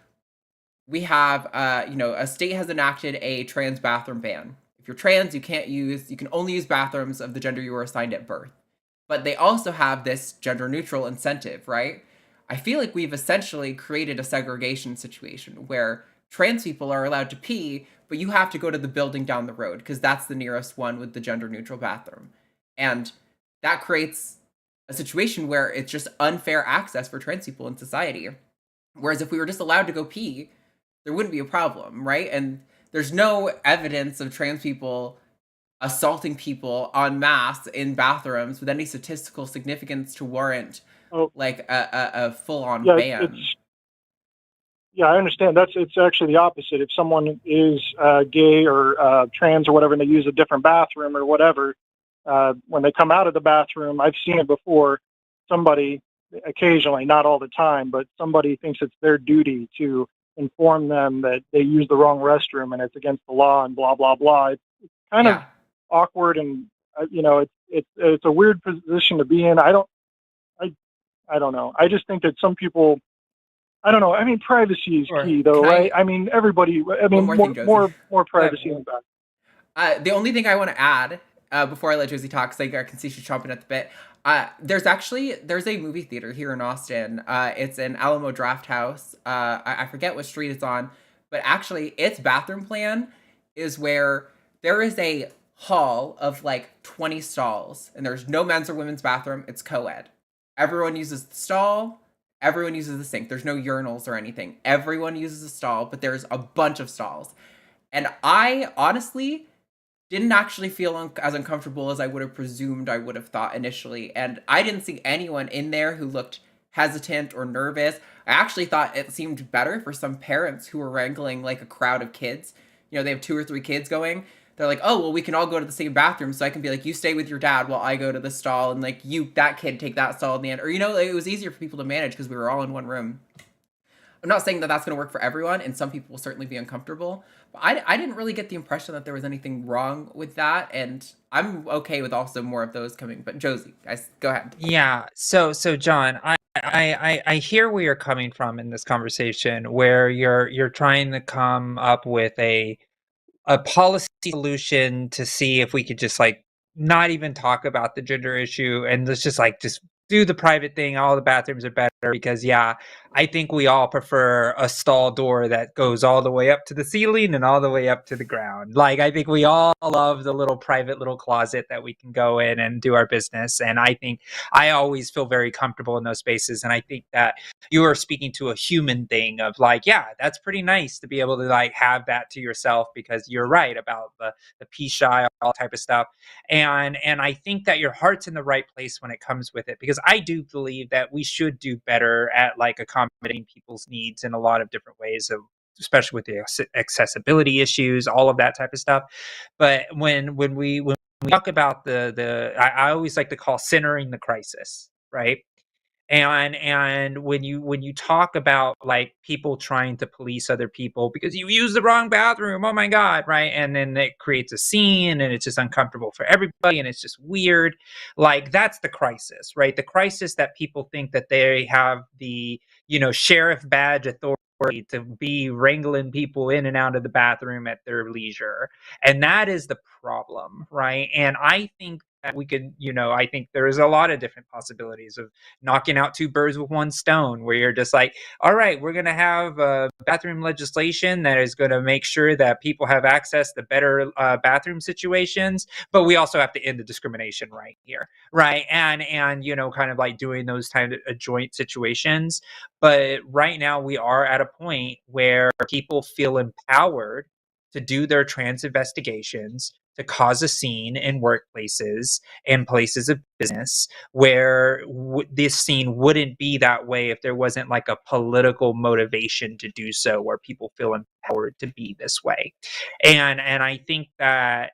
we have, a state has enacted a trans bathroom ban. If you're trans, you can only use bathrooms of the gender you were assigned at birth. But they also have this gender neutral incentive, right? I feel like we've essentially created a segregation situation where trans people are allowed to pee, but you have to go to the building down the road because that's the nearest one with the gender neutral bathroom. And that creates a situation where it's just unfair access for trans people in society. Whereas if we were just allowed to go pee, there wouldn't be a problem, right? And there's no evidence of trans people assaulting people en masse in bathrooms with any statistical significance to warrant like a full-on ban. I understand. It's actually the opposite. If someone is gay or trans or whatever, and they use a different bathroom or whatever, when they come out of the bathroom, I've seen it before. Somebody, occasionally, not all the time, but somebody thinks it's their duty to inform them that they use the wrong restroom and it's against the law and blah blah blah. It's kind of awkward, and it's a weird position to be in. I don't know. I just think that some people, I don't know. I mean, privacy is key, though, right? I mean, everybody. I mean, more privacy in the back. The only thing I want to add before I let Josie talk, because I can see she's chomping at the bit. There's a movie theater here in Austin. It's in Alamo Drafthouse. I forget what street it's on, but actually, its bathroom plan is where there is a hall of like 20 stalls, and there's no men's or women's bathroom. It's co-ed. Everyone uses the stall. Everyone uses the sink. There's no urinals or anything. Everyone uses a stall, but there's a bunch of stalls. And I honestly didn't actually feel as uncomfortable as I would have presumed I would have thought initially. And I didn't see anyone in there who looked hesitant or nervous. I actually thought it seemed better for some parents who were wrangling like a crowd of kids. You know, they have 2 or 3 kids going. They're like, oh, well, we can all go to the same bathroom, so I can be like, you stay with your dad while I go to the stall, and like that kid take that stall in the end. Or, like, it was easier for people to manage because we were all in one room. I'm not saying that that's going to work for everyone, and some people will certainly be uncomfortable. But I didn't really get the impression that there was anything wrong with that, and I'm okay with also more of those coming. But Josie, guys, go ahead. Yeah. So John, I hear where you're coming from in this conversation, where you're trying to come up with a policy solution to see if we could just like not even talk about the gender issue and let's just do the private thing. All the bathrooms are better because I think we all prefer a stall door that goes all the way up to the ceiling and all the way up to the ground. Like, I think we all love the little private little closet that we can go in and do our business. And I think I always feel very comfortable in those spaces. And I think that you are speaking to a human thing of like, yeah, that's pretty nice to be able to like have that to yourself, because you're right about the pee shy, all type of stuff. And I think that your heart's in the right place when it comes with it, because I do believe that we should do better at like accommodating people's needs in a lot of different ways, especially with the accessibility issues, all of that type of stuff. But when we talk about I always like to call centering the crisis, right? And when you talk about like people trying to police other people because you use the wrong bathroom, oh my God, right? And then it creates a scene and it's just uncomfortable for everybody and it's just weird. Like, that's the crisis, right? The crisis that people think that they have the, sheriff badge authority to be wrangling people in and out of the bathroom at their leisure. And that is the problem, right? And I think that we could, I think there is a lot of different possibilities of knocking out 2 birds with 1 stone, where you're just like, all right, we're going to have bathroom legislation that is going to make sure that people have access to better bathroom situations, but we also have to end the discrimination right here, right? And kind of like doing those kind of joint situations. But right now we are at a point where people feel empowered to do their trans investigations, to cause a scene in workplaces and places of business, where this scene wouldn't be that way if there wasn't like a political motivation to do so, where people feel empowered to be this way. And I think that,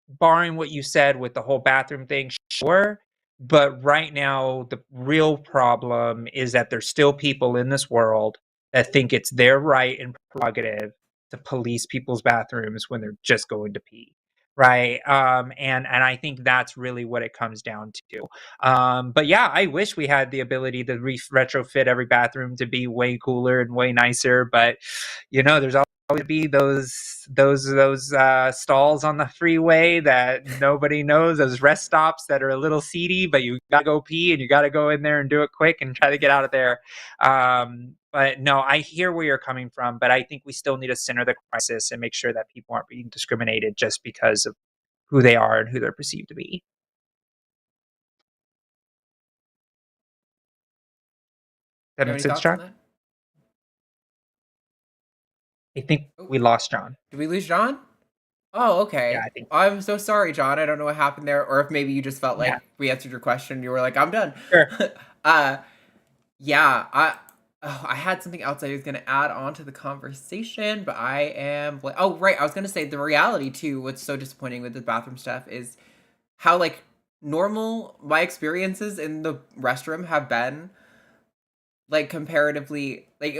barring what you said with the whole bathroom thing, sure. But right now, the real problem is that there's still people in this world that think it's their right and prerogative to police people's bathrooms when they're just going to pee, right? And I think that's really what it comes down to. But yeah, I wish we had the ability to retrofit every bathroom to be way cooler and way nicer. But there's always be those stalls on the freeway that nobody knows, those rest stops that are a little seedy, but you gotta go pee and you gotta go in there and do it quick and try to get out of there. But no, I hear where you're coming from, but I think we still need to center the crisis and make sure that people aren't being discriminated just because of who they are and who they're perceived to be. That You have makes any sense, thoughts on John? that? I think Oh, we lost John. did we lose John? Oh, Yeah, okay. I think. I'm so sorry, John. I don't know what happened there, or if maybe you just felt Yeah, like we answered your question. You were like, "I'm done." sure. uh, yeah. I had something else I was gonna add on to the conversation, but I am. Oh, right. I was gonna say the reality too. What's so disappointing with the bathroom stuff is how like normal my experiences in the restroom have been, like comparatively, like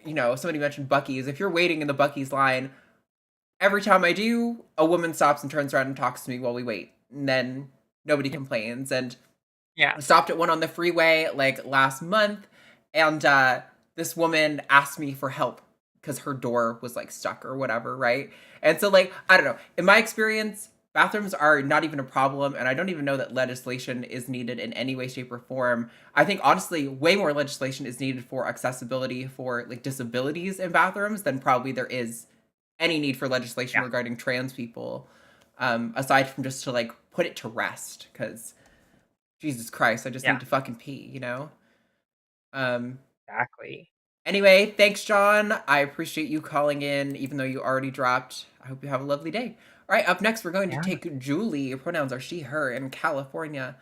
somebody mentioned Buc-ee's. If you're waiting in the Buc-ee's line, every time I do, a woman stops and turns around and talks to me while we wait, and then nobody complains. And Yeah. I stopped at one on the freeway like last month, and this woman asked me for help because her door was like stuck or whatever, right? And so, like, I don't know. In my experience, bathrooms are not even a problem, and I don't even know that legislation is needed in any way, shape, or form. I think honestly, way more legislation is needed for accessibility for like disabilities in bathrooms than probably there is any need for legislation Yeah. regarding trans people, aside from just to like put it to rest. Because Jesus Christ, I just Yeah. need to fucking pee, you know? Exactly. Anyway, thanks, John. I appreciate you calling in, even though you already dropped. I hope you have a lovely day. All right, up next, we're going to Yeah. take Julie. Your pronouns are she, her in California.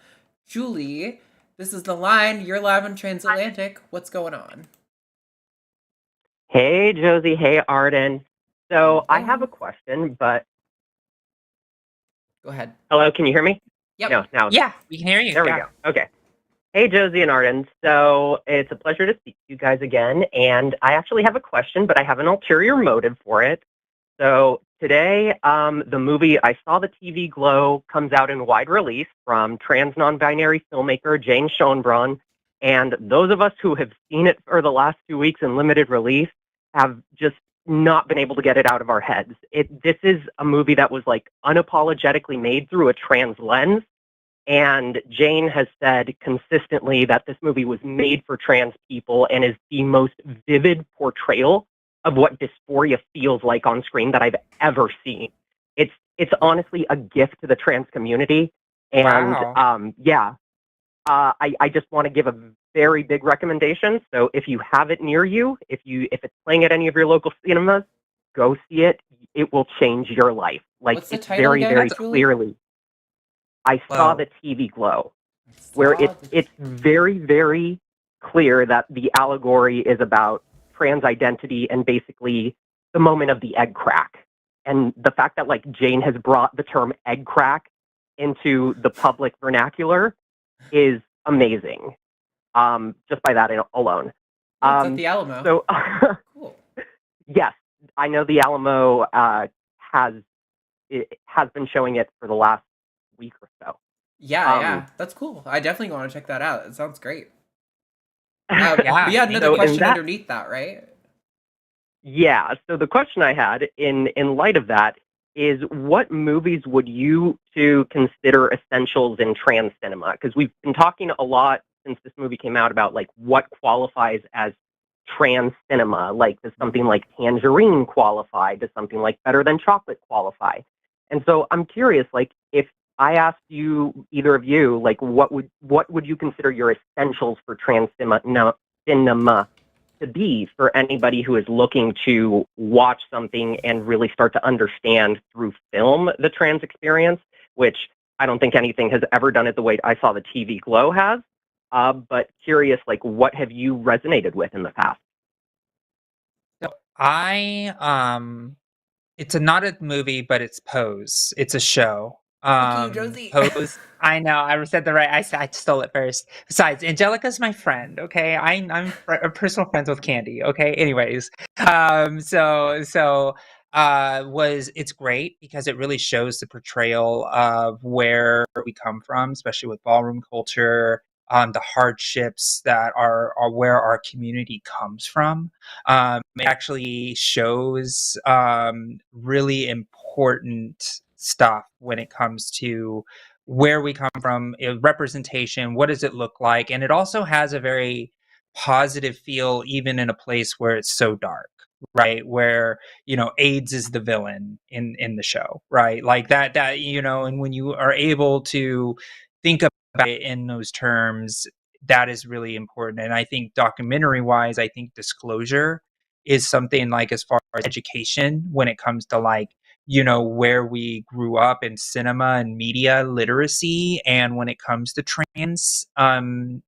Julie, this is the line. You're live on Transatlantic. What's going on? Hey, Josie. Hey, Arden. So I have a question, but Go ahead. hello, can you hear me? Yep. No, now Yeah, we can hear you. there we Yeah. go. Okay. Hey, Josie and Arden. So it's a pleasure to speak to you guys again. And I actually have a question, but I have an ulterior motive for it. So today, the movie I Saw the TV Glow comes out in wide release from trans non-binary filmmaker Jane Schoenbrunn. And those of us who have seen it for the last 2 weeks in limited release have just not been able to get it out of our heads. This is a movie that was like unapologetically made through a trans lens. And Jane has said consistently that this movie was made for trans people and is the most vivid portrayal of what dysphoria feels like on screen that I've ever seen. It's honestly a gift to the trans community. And Wow. I just want to give a very big recommendation. So if you have it near you, if it's playing at any of your local cinemas, go see it. It will change your life. Like What's the it's title very, again, very Julie? clearly. I saw the TV Glow, where it's very, very clear that the allegory is about trans identity and basically the moment of the egg crack. And the fact that like Jane has brought the term egg crack into the public vernacular is amazing. Just by that alone. Oh, it's at the Alamo. So Cool. yes, I know the Alamo has been showing it for the last week or so. Yeah, that's cool. I definitely want to check that out. It sounds great. Yeah. But you had another So in question that- underneath that, right? Yeah. So the question I had in light of that is, what movies would you two consider essentials in trans cinema? Because we've been talking a lot since this movie came out about like what qualifies as trans cinema. Like, does something like Tangerine qualify? Does something like Better Than Chocolate qualify? And so I'm curious, like, if I asked you, either of you, like, what would you consider your essentials for trans cinema to be for anybody who is looking to watch something and really start to understand through film the trans experience, which I don't think anything has ever done it the way I Saw the TV Glow has. But curious, like, what have you resonated with in the past? So it's not a movie, but it's Pose. It's a show. Fuck you, Josie. Pose. I know. I said the right. I stole it first. Besides, Angelica's my friend. Okay, I'm personal friends with Candy. Okay. Anyways, it's great because it really shows the portrayal of where we come from, especially with ballroom culture the hardships that are where our community comes from. It actually shows really important stuff when it comes to where we come from, representation, what does it look like, and it also has a very positive feel even in a place where it's so dark, right? Where AIDS is the villain in the show, right? Like that and when you are able to think about it in those terms, that is really important. And I think documentary wise, I think disclosure is something, like, as far as education when it comes to, like, where we grew up in cinema and media literacy, and when it comes to trans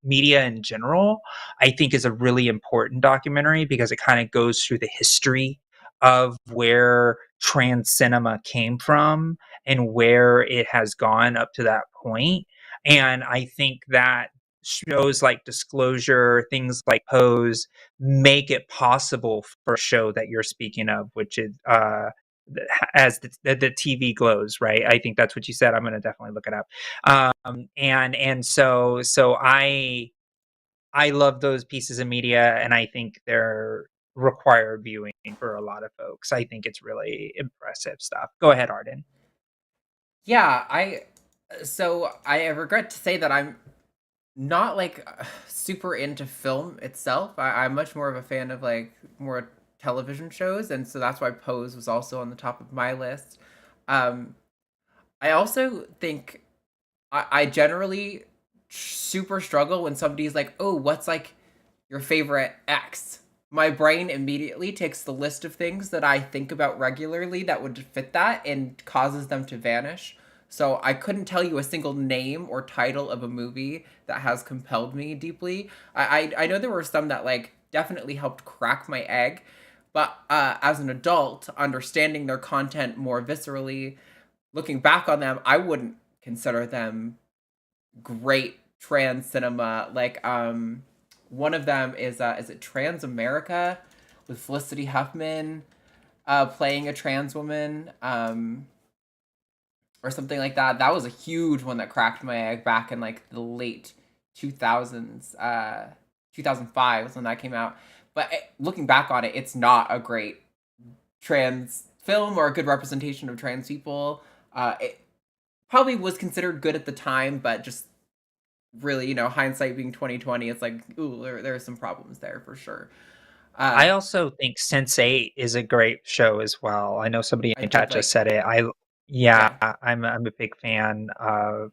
media in general, I think is a really important documentary because it kind of goes through the history of where trans cinema came from and where it has gone up to that point. And I think that shows like Disclosure, things like Pose, make it possible for a show that you're speaking of, which is as the TV glows, right? I think that's what you said. I'm going to definitely look it up. And so I love those pieces of media, and I think they're required viewing for a lot of folks. I think it's really impressive stuff. Go ahead, Arden. Yeah, I regret to say that I'm not like super into film itself. I'm much more of a fan of like more television shows, and so that's why Pose was also on the top of my list. I also think I generally super struggle when somebody's like, "Oh, what's like your favorite X?" My brain immediately takes the list of things that I think about regularly that would fit that and causes them to vanish. So I couldn't tell you a single name or title of a movie that has compelled me deeply. I know there were some that like definitely helped crack my egg, but as an adult, understanding their content more viscerally, looking back on them, I wouldn't consider them great trans cinema. Like one of them is it Trans America with Felicity Huffman playing a trans woman, or something like that. That was a huge one that cracked my egg back in like the late 2000s. 2005 was when that came out. But looking back on it, it's not a great trans film or a good representation of trans people. It probably was considered good at the time, but just really, hindsight being 2020, it's like, ooh, there are some problems there for sure. I also think Sense8 is a great show as well. I know somebody I in did chat just said it. Yeah. I'm a big fan of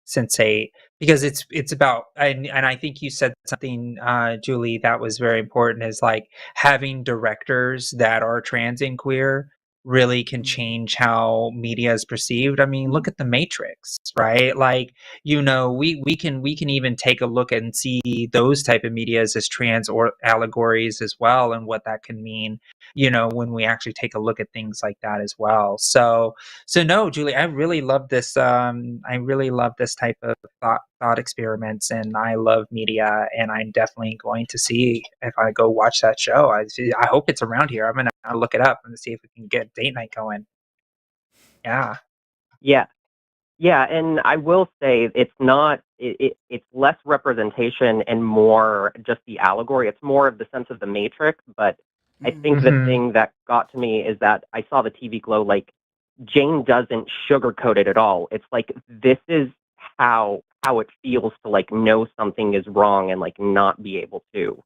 Sense8 because it's about, and I think you said something, Julie, that was very important, is like having directors that are trans and queer really can change how media is perceived. I mean, look at The Matrix, right? Like, we can even take a look and see those type of medias as trans or allegories as well, and what that can mean, when we actually take a look at things like that as well. So no, Julie, I really love this. I really love this type of thought experiments, and I love media, and I'm definitely going to see if I go watch that show. I hope it's around here. I'm gonna look it up and see if we can get date night going. Yeah. Yeah. Yeah, and I will say it's not it's less representation and more just the allegory. It's more of the sense of the Matrix, but I think the thing that got to me is that I saw the TV glow, like Jane doesn't sugarcoat it at all. It's like this is how it feels to like know something is wrong and like not be able to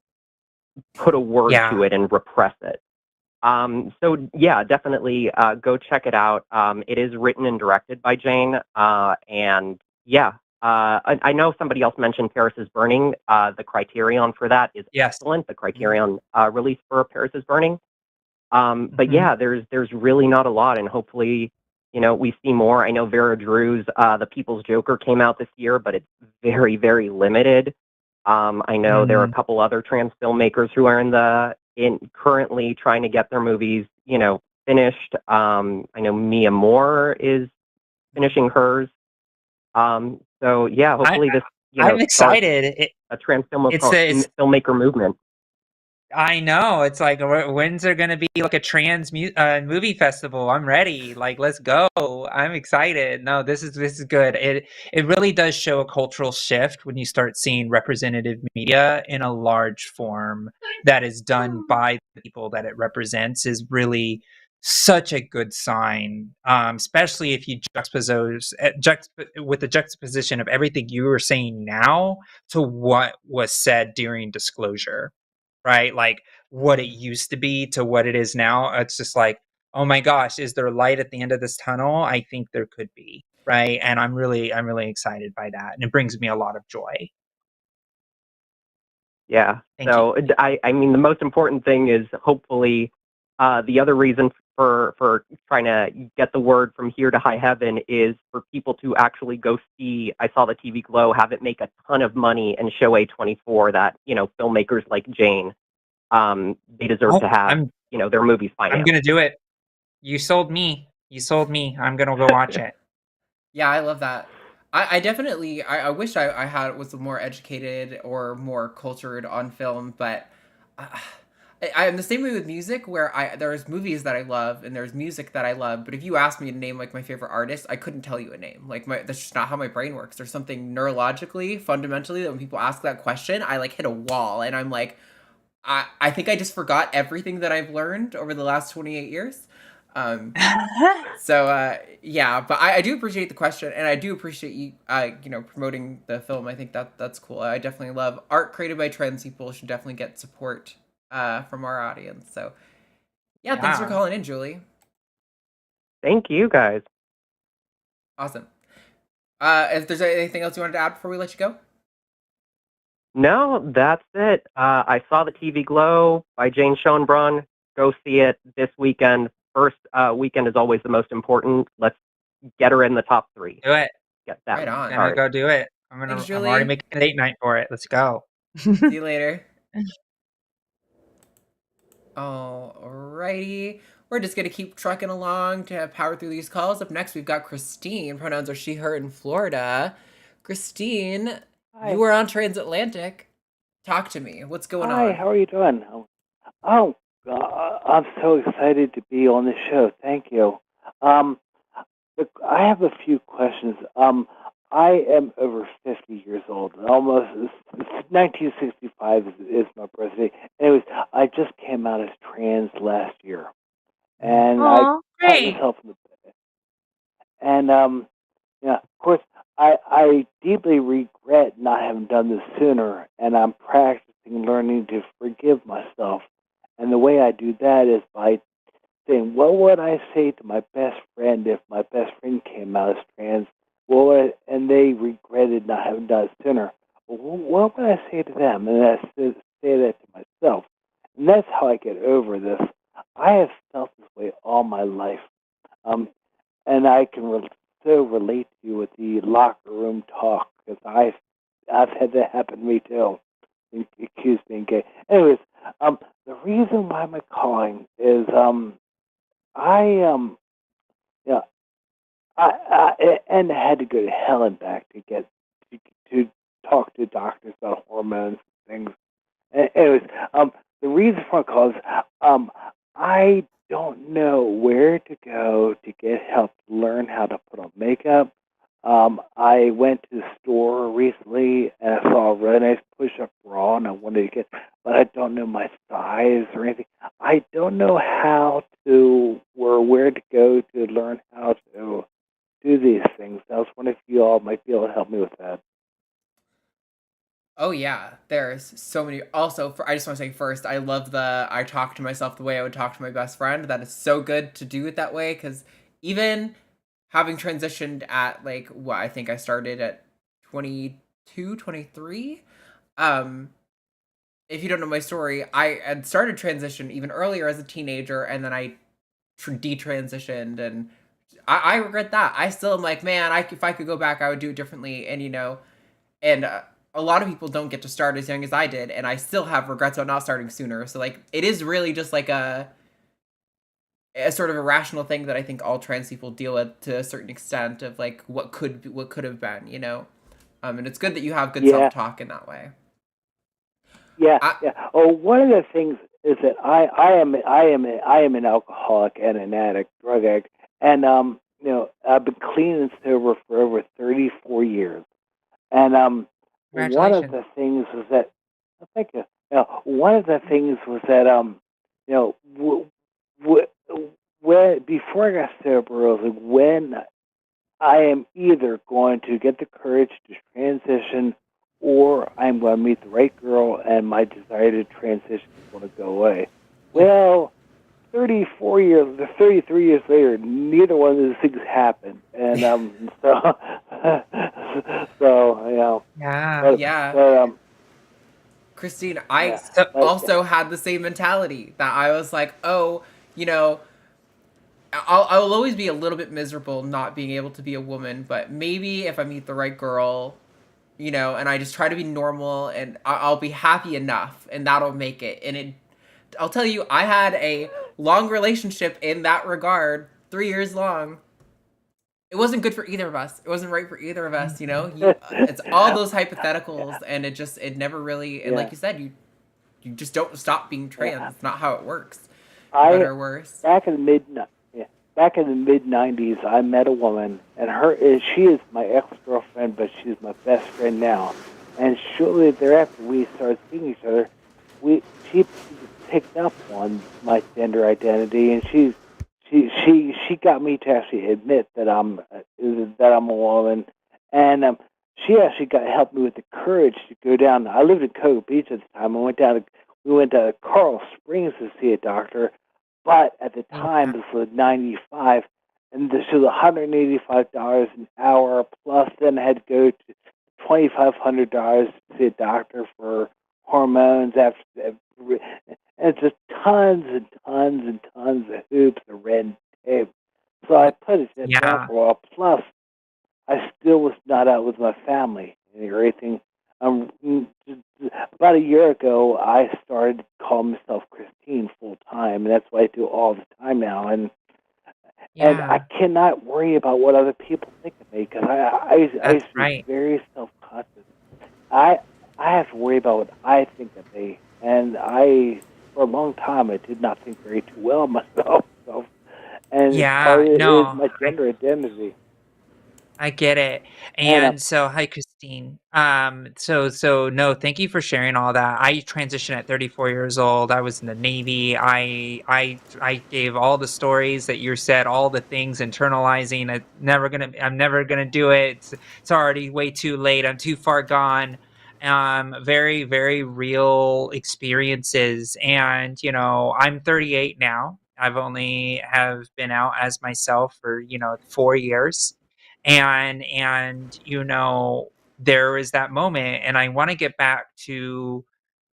put a word to it and repress it. So yeah, definitely go check it out. It is written and directed by Jane, and yeah, I know somebody else mentioned Paris is Burning. The Criterion for that is excellent. The Criterion release for Paris is Burning. But yeah, there's really not a lot, and hopefully, we see more. I know Vera Drew's The People's Joker came out this year, but it's very, very limited. I know there are a couple other trans filmmakers who are currently trying to get their movies, finished. I know Mia Moore is finishing hers. So yeah, hopefully this, I'm excited. a trans filmmaker movement. I know. It's like, when's there going to be like a trans movie festival? I'm ready. Like, let's go. I'm excited. No, this is good. It really does show a cultural shift when you start seeing representative media in a large form that is done by the people that it represents is really such a good sign. Especially if you with the juxtaposition of everything you were saying now to what was said during disclosure, right? Like what it used to be to what it is now. It's just like, oh my gosh, is there light at the end of this tunnel? I think there could be, right? And I'm really excited by that, and it brings me a lot of joy. Yeah. Thank So you. I mean, the most important thing is hopefully the other reason for trying to get the word from here to high heaven is for people to actually go see. I saw the TV Glow have it make a ton of money and show A24 that filmmakers like Jane, they deserve to have their movies I'm financed. gonna do it. You sold me. You sold me. I'm gonna go watch it. Yeah, I love that. I definitely I wish I had was more educated or more cultured on film, but I'm the same way with music where there's movies that I love and there's music that I love, but if you asked me to name like my favorite artist, I couldn't tell you a name. Like that's just not how my brain works. There's something neurologically, fundamentally that when people ask that question, I like hit a wall and I'm like, I think I just forgot everything that I've learned over the last 28 years. So yeah, but I do appreciate the question, and I do appreciate you promoting the film. I think that's cool. I definitely love art created by trans people. Should definitely get support from our audience. So yeah, thanks for calling in, Julie. Thank you, guys. Awesome. If there's anything else you wanted to add before we let you go? No, that's it. I saw the TV Glow by Jane Schoenbrunn. Go see it this weekend. First weekend is always the most important. Let's get her in the top 3. Do it. Get that. Right on. I'm gonna go do it. Thanks, I'm already Julie. making a date night for it. Let's go. See you later. Alrighty. We're just going to keep trucking along to power through these calls. Up next, we've got Christine. Pronouns are she, her in Florida. Christine, Hi. you were on Transatlantic. Talk to me. What's going on? Hi, how are you doing? Oh, I'm so excited to be on the show. Thank you. Look, I have a few questions. I am over 50 years old. Almost 1965 is my birthday. Anyways, I just came out as trans last year, and I got myself in the bed. And yeah, of course, I deeply regret not having done this sooner, and I'm practicing learning to forgive myself. And the way I do that is by saying, what would I say to my best friend if my best friend came out as trans? And they regretted not having done it sooner. What would I say to them? And I say that to myself. And that's how I get over this. I have felt this way all my life. And I can so relate to you with the locker room talk, because I've had that happen to me too. Accused being gay. Anyways, the reason why I'm calling is yeah, and I had to go to hell and back to get to talk to doctors about hormones and things. Anyways, the reason for my call is I don't know where to go to get help to learn how to put on makeup. I went to the store recently and I saw a really nice push-up bra and I wanted to get, but I don't know my size or anything. I don't know how to or where to go to learn how to do these things. I was wondering if you all might be able to help me with that. Oh yeah, there's so many. Also, I just want to say first, I love I talk to myself the way I would talk to my best friend. That is so good to do it that way, because even having transitioned at like what I think I started at 22, 23. If you don't know my story, I had started transition even earlier as a teenager, and then I detransitioned, and I regret that. I still am like, man, if I could go back, I would do it differently, and and a lot of people don't get to start as young as I did, and I still have regrets about not starting sooner. So like, it is really just like a sort of a rational thing that I think all trans people deal with to a certain extent of like what could have been, and it's good that you have good self-talk in that way. Yeah, I, yeah. Oh, one of the things is that I am an alcoholic and an addict, drug addict, and I've been clean and sober for over 34 years. And one of Congratulations. the things was that, oh, thank you. One of the things was that you know, when before I got sober, I was like, when I am either going to get the courage to transition, or I'm going to meet the right girl, and my desire to transition is going to go away. Well, 33 years later, neither one of those things happened, and so Yeah. yeah. but Christine, I yeah, So, but also had the same mentality that I was like, oh, you know, I'll always be a little bit miserable not being able to be a woman, but maybe if I meet the right girl, and I just try to be normal and I'll be happy enough and that'll make it. I'll tell you, I had a long relationship in that regard, 3 years long. It wasn't good for either of us. It wasn't right for either of us, it's all those hypotheticals and it never really, and like yeah, you said, you just don't stop being trans. yeah. It's not how it works, for I better or worse. back in the mid yeah, back in the mid '90s, I met a woman, and she is my ex-girlfriend, but she's my best friend now. And shortly thereafter, we started seeing each other. She picked up on my gender identity, and she got me to actually admit that I'm a woman, and she got helped me with the courage to go down. I lived in Cocoa Beach at the time. We went to Coral Springs to see a doctor, but at the time yeah. this was '95, and this was $185 an hour plus. Then I had to go to $2,500 to see a doctor for hormones and just tons and tons and tons of hoops and red tape. So I put it down Yeah. for a while. Plus, I still was not out with my family or anything. About a year ago, I started to call myself Christine full time, and that's what I do all the time now. And I Yeah. cannot worry about what other people think of me because I That's used to be right. very self conscious. I I have to worry about what I think of me, and for a long time I did not think very too well of myself. So, and part Yeah. of it is No, my gender identity. I get it. And And so, hi, Christine. So no, thank you for sharing all that. I transitioned at 34 years old. I was in the Navy. I gave all the stories that you said, all the things internalizing. I'm never gonna do it. It's already way too late. I'm too far gone. Very, very real experiences. And, I'm 38 now. I've only have been out as myself for, 4 years, and there is that moment, and I want to get back to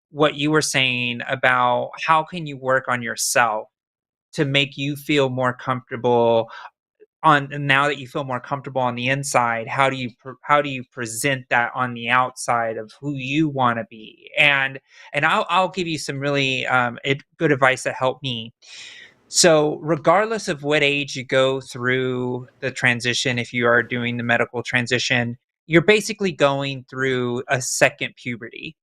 what you were saying about how can you work on yourself to make you feel more comfortable on, now that you feel more comfortable on the inside, how do you present that on the outside of who you want to be. And I'll give you some really good advice that helped me. So, regardless of what age you go through the transition, if you are doing the medical transition, you're basically going through a second puberty.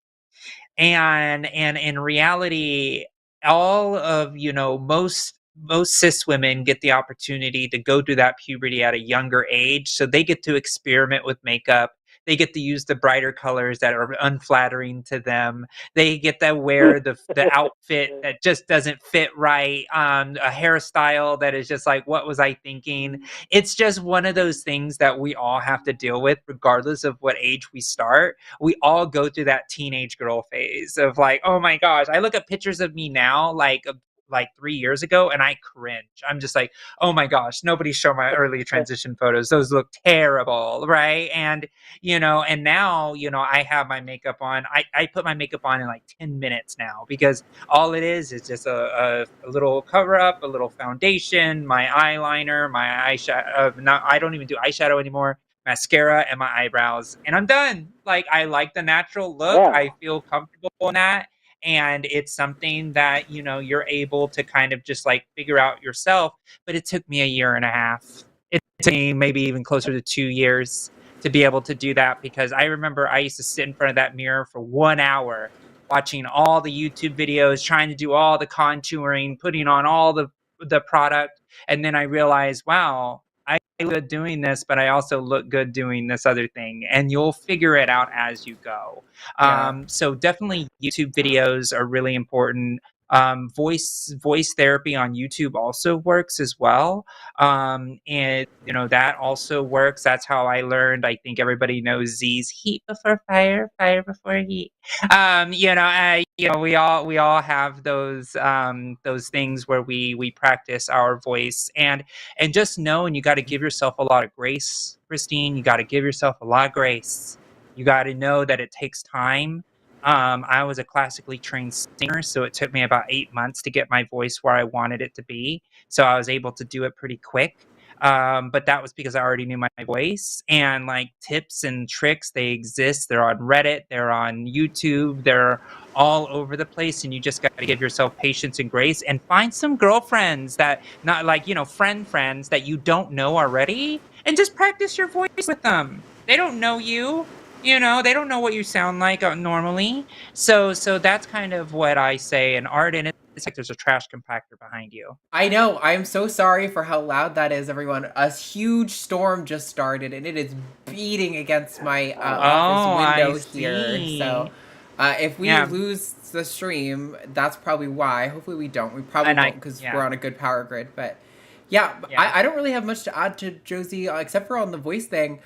And in reality, all of most cis women get the opportunity to go through that puberty at a younger age, so they get to experiment with makeup. They get to use the brighter colors that are unflattering to them. They get to wear the outfit that just doesn't fit right, a hairstyle that is just like, what was I thinking? It's just one of those things that we all have to deal with regardless of what age we start. We all go through that teenage girl phase of like, oh my gosh, I look at pictures of me now, like 3 years ago, and I cringe. I'm just like, oh my gosh, nobody show my early transition photos. Those look terrible, right? And now, I have my makeup on. I put my makeup on in like 10 minutes now, because all it is just a little cover up, a little foundation, my eyeliner, my eyeshadow. Not, I don't even do eyeshadow anymore, mascara, and my eyebrows, and I'm done. Like, I like the natural look. yeah, I feel comfortable in that. And it's something that, you're able to kind of just like figure out yourself. But it took me a year and a half. It took me maybe even closer to 2 years to be able to do that, because I remember I used to sit in front of that mirror for 1 hour watching all the YouTube videos, trying to do all the contouring, putting on all the product. And then I realized, wow, I look good doing this, but I also look good doing this other thing. And you'll figure it out as you go. Yeah. So definitely YouTube videos are really important. Voice therapy on YouTube also works as well. And that also works. That's how I learned. I think everybody knows Z's heat before fire, fire before heat. We all have those things where we practice our voice, and just know, and you got to give yourself a lot of grace, Christine. You got to give yourself a lot of grace. You got to know that it takes time. I was a classically trained singer, so it took me about 8 months to get my voice where I wanted it to be. So I was able to do it pretty quick. But that was because I already knew my voice. And like tips and tricks, they exist. They're on Reddit, they're on YouTube, they're all over the place. And you just got to give yourself patience and grace, and find some girlfriends that, not like, friends that you don't know already, and just practice your voice with them. They don't know you. They don't know what you sound like normally. So that's kind of what I say. And Arden, it's like there's a trash compactor behind you. I know. I'm so sorry for how loud that is, everyone. A huge storm just started, and it is beating against my office window here. So if we lose the stream, that's probably why. Hopefully we don't. We probably won't, because we're on a good power grid. But yeah. I don't really have much to add to Josie, except for on the voice thing.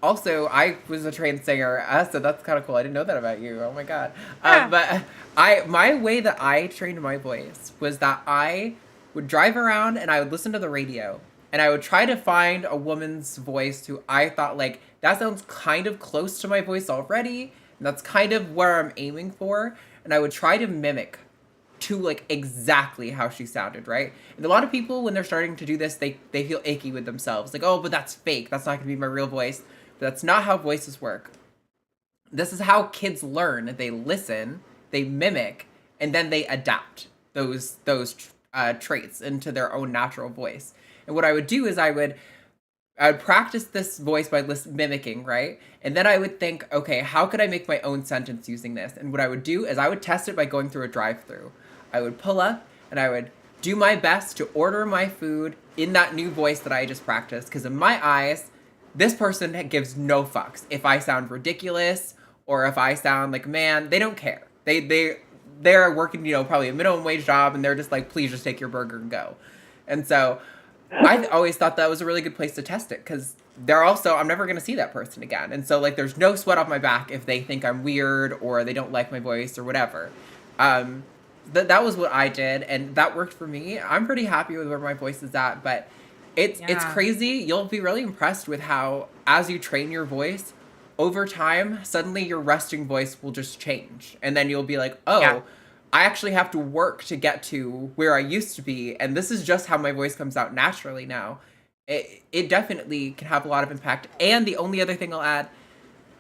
Also, I was a trained singer, so that's kind of cool. I didn't know that about you. Oh my god. But my way that I trained my voice was that I would drive around and I would listen to the radio, and I would try to find a woman's voice who I thought, like, that sounds kind of close to my voice already, and that's kind of where I'm aiming for, and I would try to mimic to, like, exactly how she sounded, right? And a lot of people, when they're starting to do this, they feel icky with themselves. Like, oh, but that's fake. That's not going to be my real voice. But that's not how voices work. This is how kids learn. They listen, they mimic, and then they adapt those traits into their own natural voice. And what I would do is I would practice this voice by mimicking, right? And then I would think, okay, how could I make my own sentence using this? And what I would do is I would test it by going through a drive-thru. I would pull up and I would do my best to order my food in that new voice that I just practiced. Because in my eyes, this person gives no fucks. If I sound ridiculous or if I sound like a man, they don't care. They're working, probably a minimum wage job, and they're just like, please just take your burger and go. And so I always thought that was a really good place to test it, because I'm never going to see that person again. And so, like, there's no sweat off my back if they think I'm weird or they don't like my voice or whatever. That was what I did, and that worked for me. I'm pretty happy with where my voice is at, but it's crazy. You'll be really impressed with how, as you train your voice, over time, suddenly your resting voice will just change. And then you'll be like, I actually have to work to get to where I used to be, and this is just how my voice comes out naturally now. It definitely can have a lot of impact. And the only other thing I'll add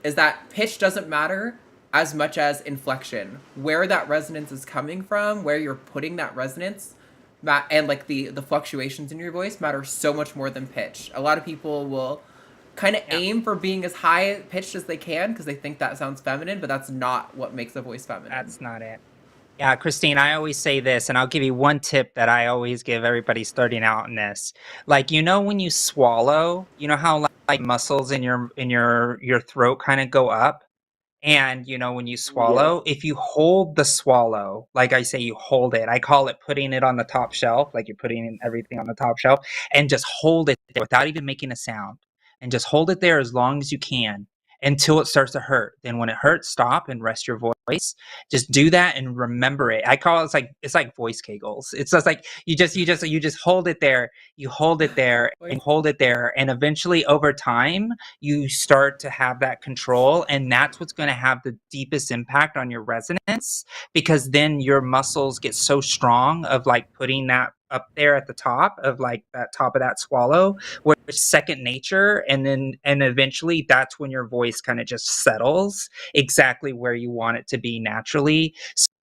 is that pitch doesn't matter as much as inflection. Where that resonance is coming from, where you're putting that resonance, and like the fluctuations in your voice matter so much more than pitch. A lot of people will kind of aim for being as high pitched as they can because they think that sounds feminine, but that's not what makes a voice feminine. That's not it. Yeah, Christine, I always say this, and I'll give you one tip that I always give everybody starting out in this. Like, when you swallow, how like muscles in your throat kind of go up? And, when you swallow, if you hold the swallow, like I say, you hold it. I call it putting it on the top shelf, like you're putting everything on the top shelf, and just hold it there without even making a sound. And just hold it there as long as you can until it starts to hurt. Then when it hurts, stop and rest your voice. Just do that and remember it. I call it, it's like voice kegels. It's just like you just hold it there. You hold it there and hold it there, and eventually over time you start to have that control, and that's what's going to have the deepest impact on your resonance, because then your muscles get so strong of like putting that up there at the top of like that top of that swallow, where it's second nature, and eventually that's when your voice kind of just settles exactly where you want it to be naturally.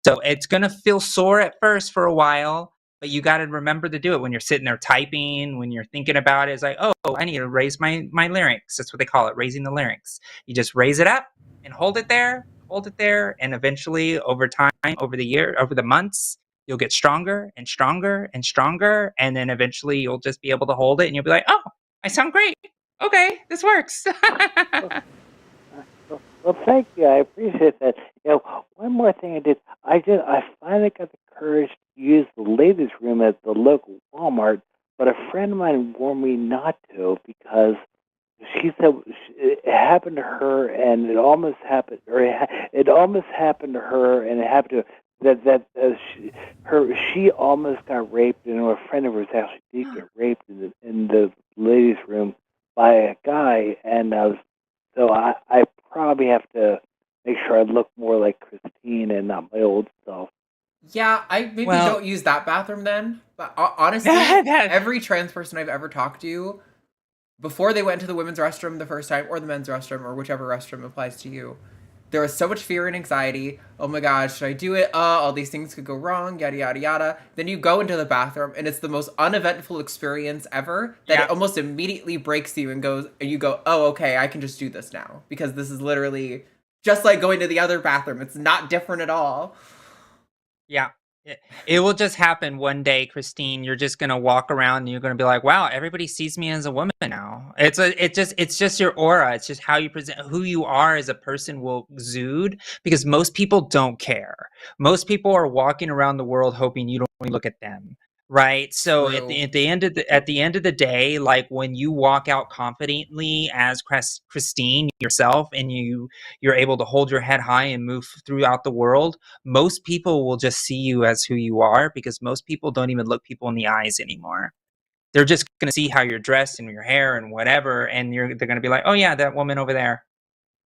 So it's gonna feel sore at first for a while, but you got to remember to do it when you're sitting there typing, when you're thinking about it. It's like, oh, I need to raise my larynx. That's what they call it, raising the larynx. You just raise it up and hold it there, hold it there, and eventually, over time, over the months, you'll get stronger and stronger and stronger, and then eventually you'll just be able to hold it, and you'll be like, "Oh, I sound great. Okay, this works." Well, thank you. I appreciate that. One more thing I did. I finally got the courage to use the ladies' room at the local Walmart, but a friend of mine warned me not to because she said it happened to her, and it almost happened, or it almost happened to her, and it happened to she almost got raped, and a friend of hers actually did get raped in the ladies' room by a guy, and so I probably have to make sure I look more like Christine and not my old self. Yeah, I maybe don't use that bathroom then. But honestly, every trans person I've ever talked to, before they went into the women's restroom the first time, or the men's restroom, or whichever restroom applies to you, there was so much fear and anxiety. Oh my God, should I do it? All these things could go wrong, yada, yada, yada. Then you go into the bathroom, and it's the most uneventful experience ever that it almost immediately breaks you and you go, oh, okay, I can just do this now. Because this is literally just like going to the other bathroom. It's not different at all. Yeah. It will just happen one day, Christine. You're just gonna walk around and you're gonna be like, "Wow, everybody sees me as a woman now." It's just your aura. It's just how you present, who you are as a person will exude. Because most people don't care. Most people are walking around the world hoping you don't look at them, right? So at the end of the day, like when you walk out confidently as Christine yourself, and you're able to hold your head high and move throughout the world, most people will just see you as who you are, because most people don't even look people in the eyes anymore. They're just going to see how you're dressed and your hair and whatever, and they're going to be like, "Oh yeah, that woman over there,"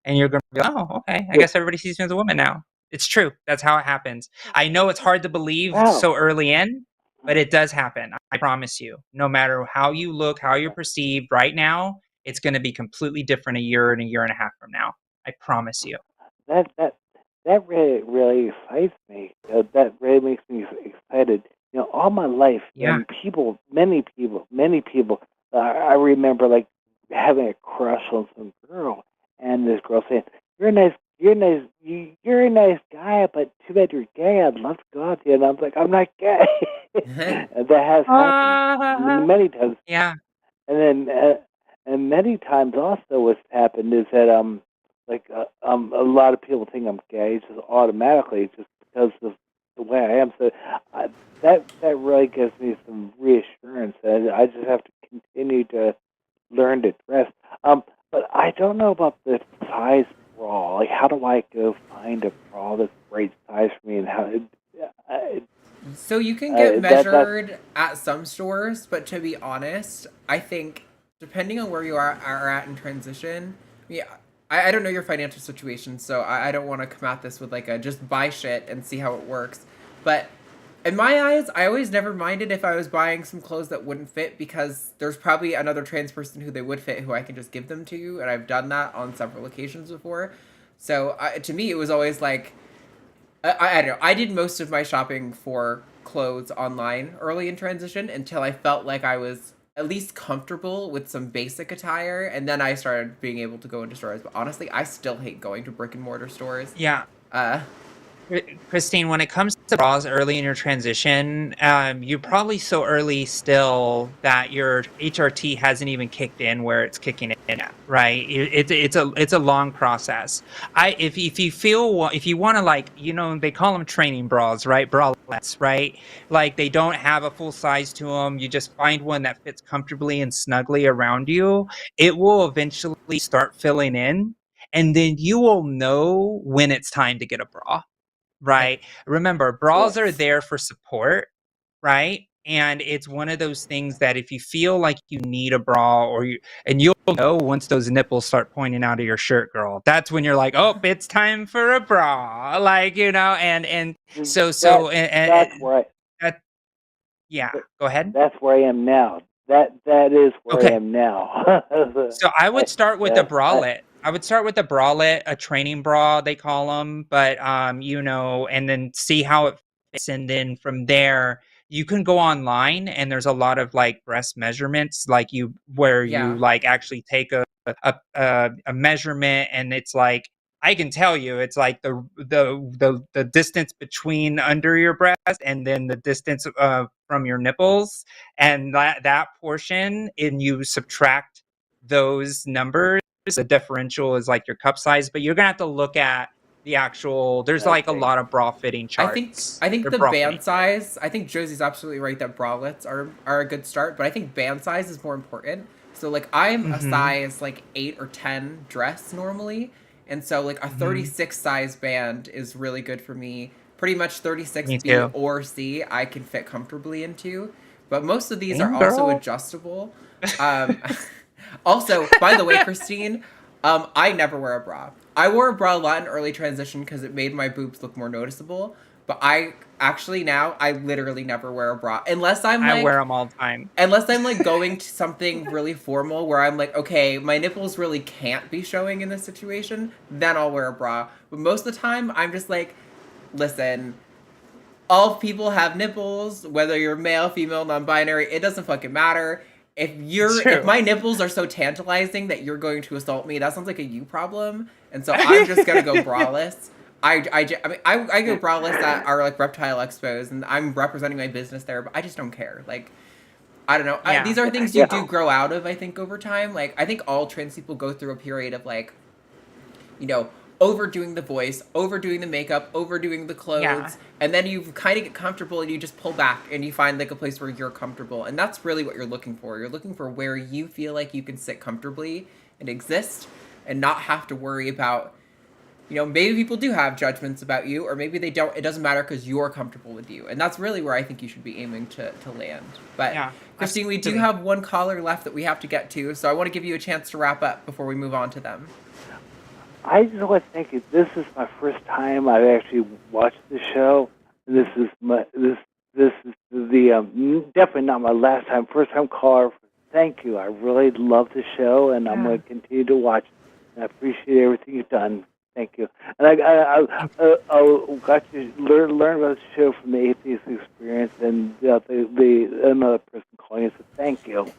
and you're going to be like, "Oh, okay, I guess everybody sees me as a woman now." It's true. That's how it happens. I know it's hard to believe so early in, but it does happen. I promise you. No matter how you look, how you're perceived right now, it's going to be completely different a year and a half from now. I promise you. That really excites me. That really makes me excited. All my life, many people. I remember like having a crush on some girl, and this girl saying, "You're a nice guy, but too bad you're gay. I'd love to go out to you." And I'm like, "I'm not gay." And that has happened many times. Yeah. And then, and many times also what's happened is that a lot of people think I'm gay just automatically just because of the way I am. So that really gives me some reassurance, and I just have to continue to learn to dress. But I don't know about the size bra. Like, how do I go find a bra that's the right size for me, and how? So you can get measured at some stores, but to be honest, I think depending on where you are at in transition, I don't know your financial situation, so I don't want to come at this with like a just buy shit and see how it works. But in my eyes, I always never minded if I was buying some clothes that wouldn't fit, because there's probably another trans person who they would fit who I can just give them to you, and I've done that on several occasions before. So to me, it was always like, I don't know. I did most of my shopping for clothes online early in transition until I felt like I was at least comfortable with some basic attire, and then I started being able to go into stores. But honestly, I still hate going to brick and mortar stores. Yeah. Christine, when it comes to bras early in your transition, you're probably so early still that your HRT hasn't even kicked in where it's kicking in at, right? It's a long process. If you want to, like, they call them training bras, right? Bralettes, right? Like, they don't have a full size to them. You just find one that fits comfortably and snugly around you. It will eventually start filling in, and then you will know when it's time to get a bra. Right. Remember, bras are there for support, right? And it's one of those things that if you feel like you need a bra, you'll know once those nipples start pointing out of your shirt, girl. That's when you're like, "Oh, it's time for a bra." Like, and so that's where go ahead. That's where I am now. That is where I am now. So I would start with a bralette. I would start with a bralette, a training bra, they call them, but and then see how it fits, and then from there you can go online, and there's a lot of like breast measurements, like you like actually take a measurement, and it's like I can tell you, it's like the distance between under your breast and then the distance from your nipples, and that portion, and you subtract those numbers, the differential is like your cup size. But you're gonna have to look at the actual. There's like a lot of bra fitting charts. I think They're the bra band fitting. size. I think Josie's absolutely right that bralettes are a good start, but I think band size is more important. So like I'm a size like 8 or 10 dress normally, and so like a 36 size band is really good for me. Pretty much 36B or C I can fit comfortably into, but most of these are also adjustable. Also, by the way, Christine, I never wear a bra. I wore a bra a lot in early transition because it made my boobs look more noticeable. But I actually now, I literally never wear a bra. Unless I'm like... I wear them all the time. Unless I'm like going to something really formal where I'm like, okay, my nipples really can't be showing in this situation, then I'll wear a bra. But most of the time, I'm just like, listen, all people have nipples, whether you're male, female, non-binary, it doesn't fucking matter. If my nipples are so tantalizing that you're going to assault me, that sounds like a you problem. And so I'm just gonna go braless. I go braless at our like reptile expos, and I'm representing my business there, but I just don't care. Like, I don't know. These are things you do grow out of, I think, over time. Like, I think all trans people go through a period of like, you know, overdoing the voice, overdoing the makeup, overdoing the clothes, and then you kind of get comfortable and you just pull back and you find like a place where you're comfortable. And that's really what you're looking for. You're looking for where you feel like you can sit comfortably and exist and not have to worry about, you know, maybe people do have judgments about you, or maybe they don't. It doesn't matter because you're comfortable with you. And that's really where I think you should be aiming to land. But Christine, we do have one caller left that we have to get to, so I want to give you a chance to wrap up before we move on to them. I just want to thank you. This is my first time I've actually watched the show. This is definitely not my last time. First time caller. Thank you. I really love the show, and I'm going to continue to watch it. And I appreciate everything you've done. Thank you. And I got to learn about the show from the atheist experience and another person calling it. So thank you.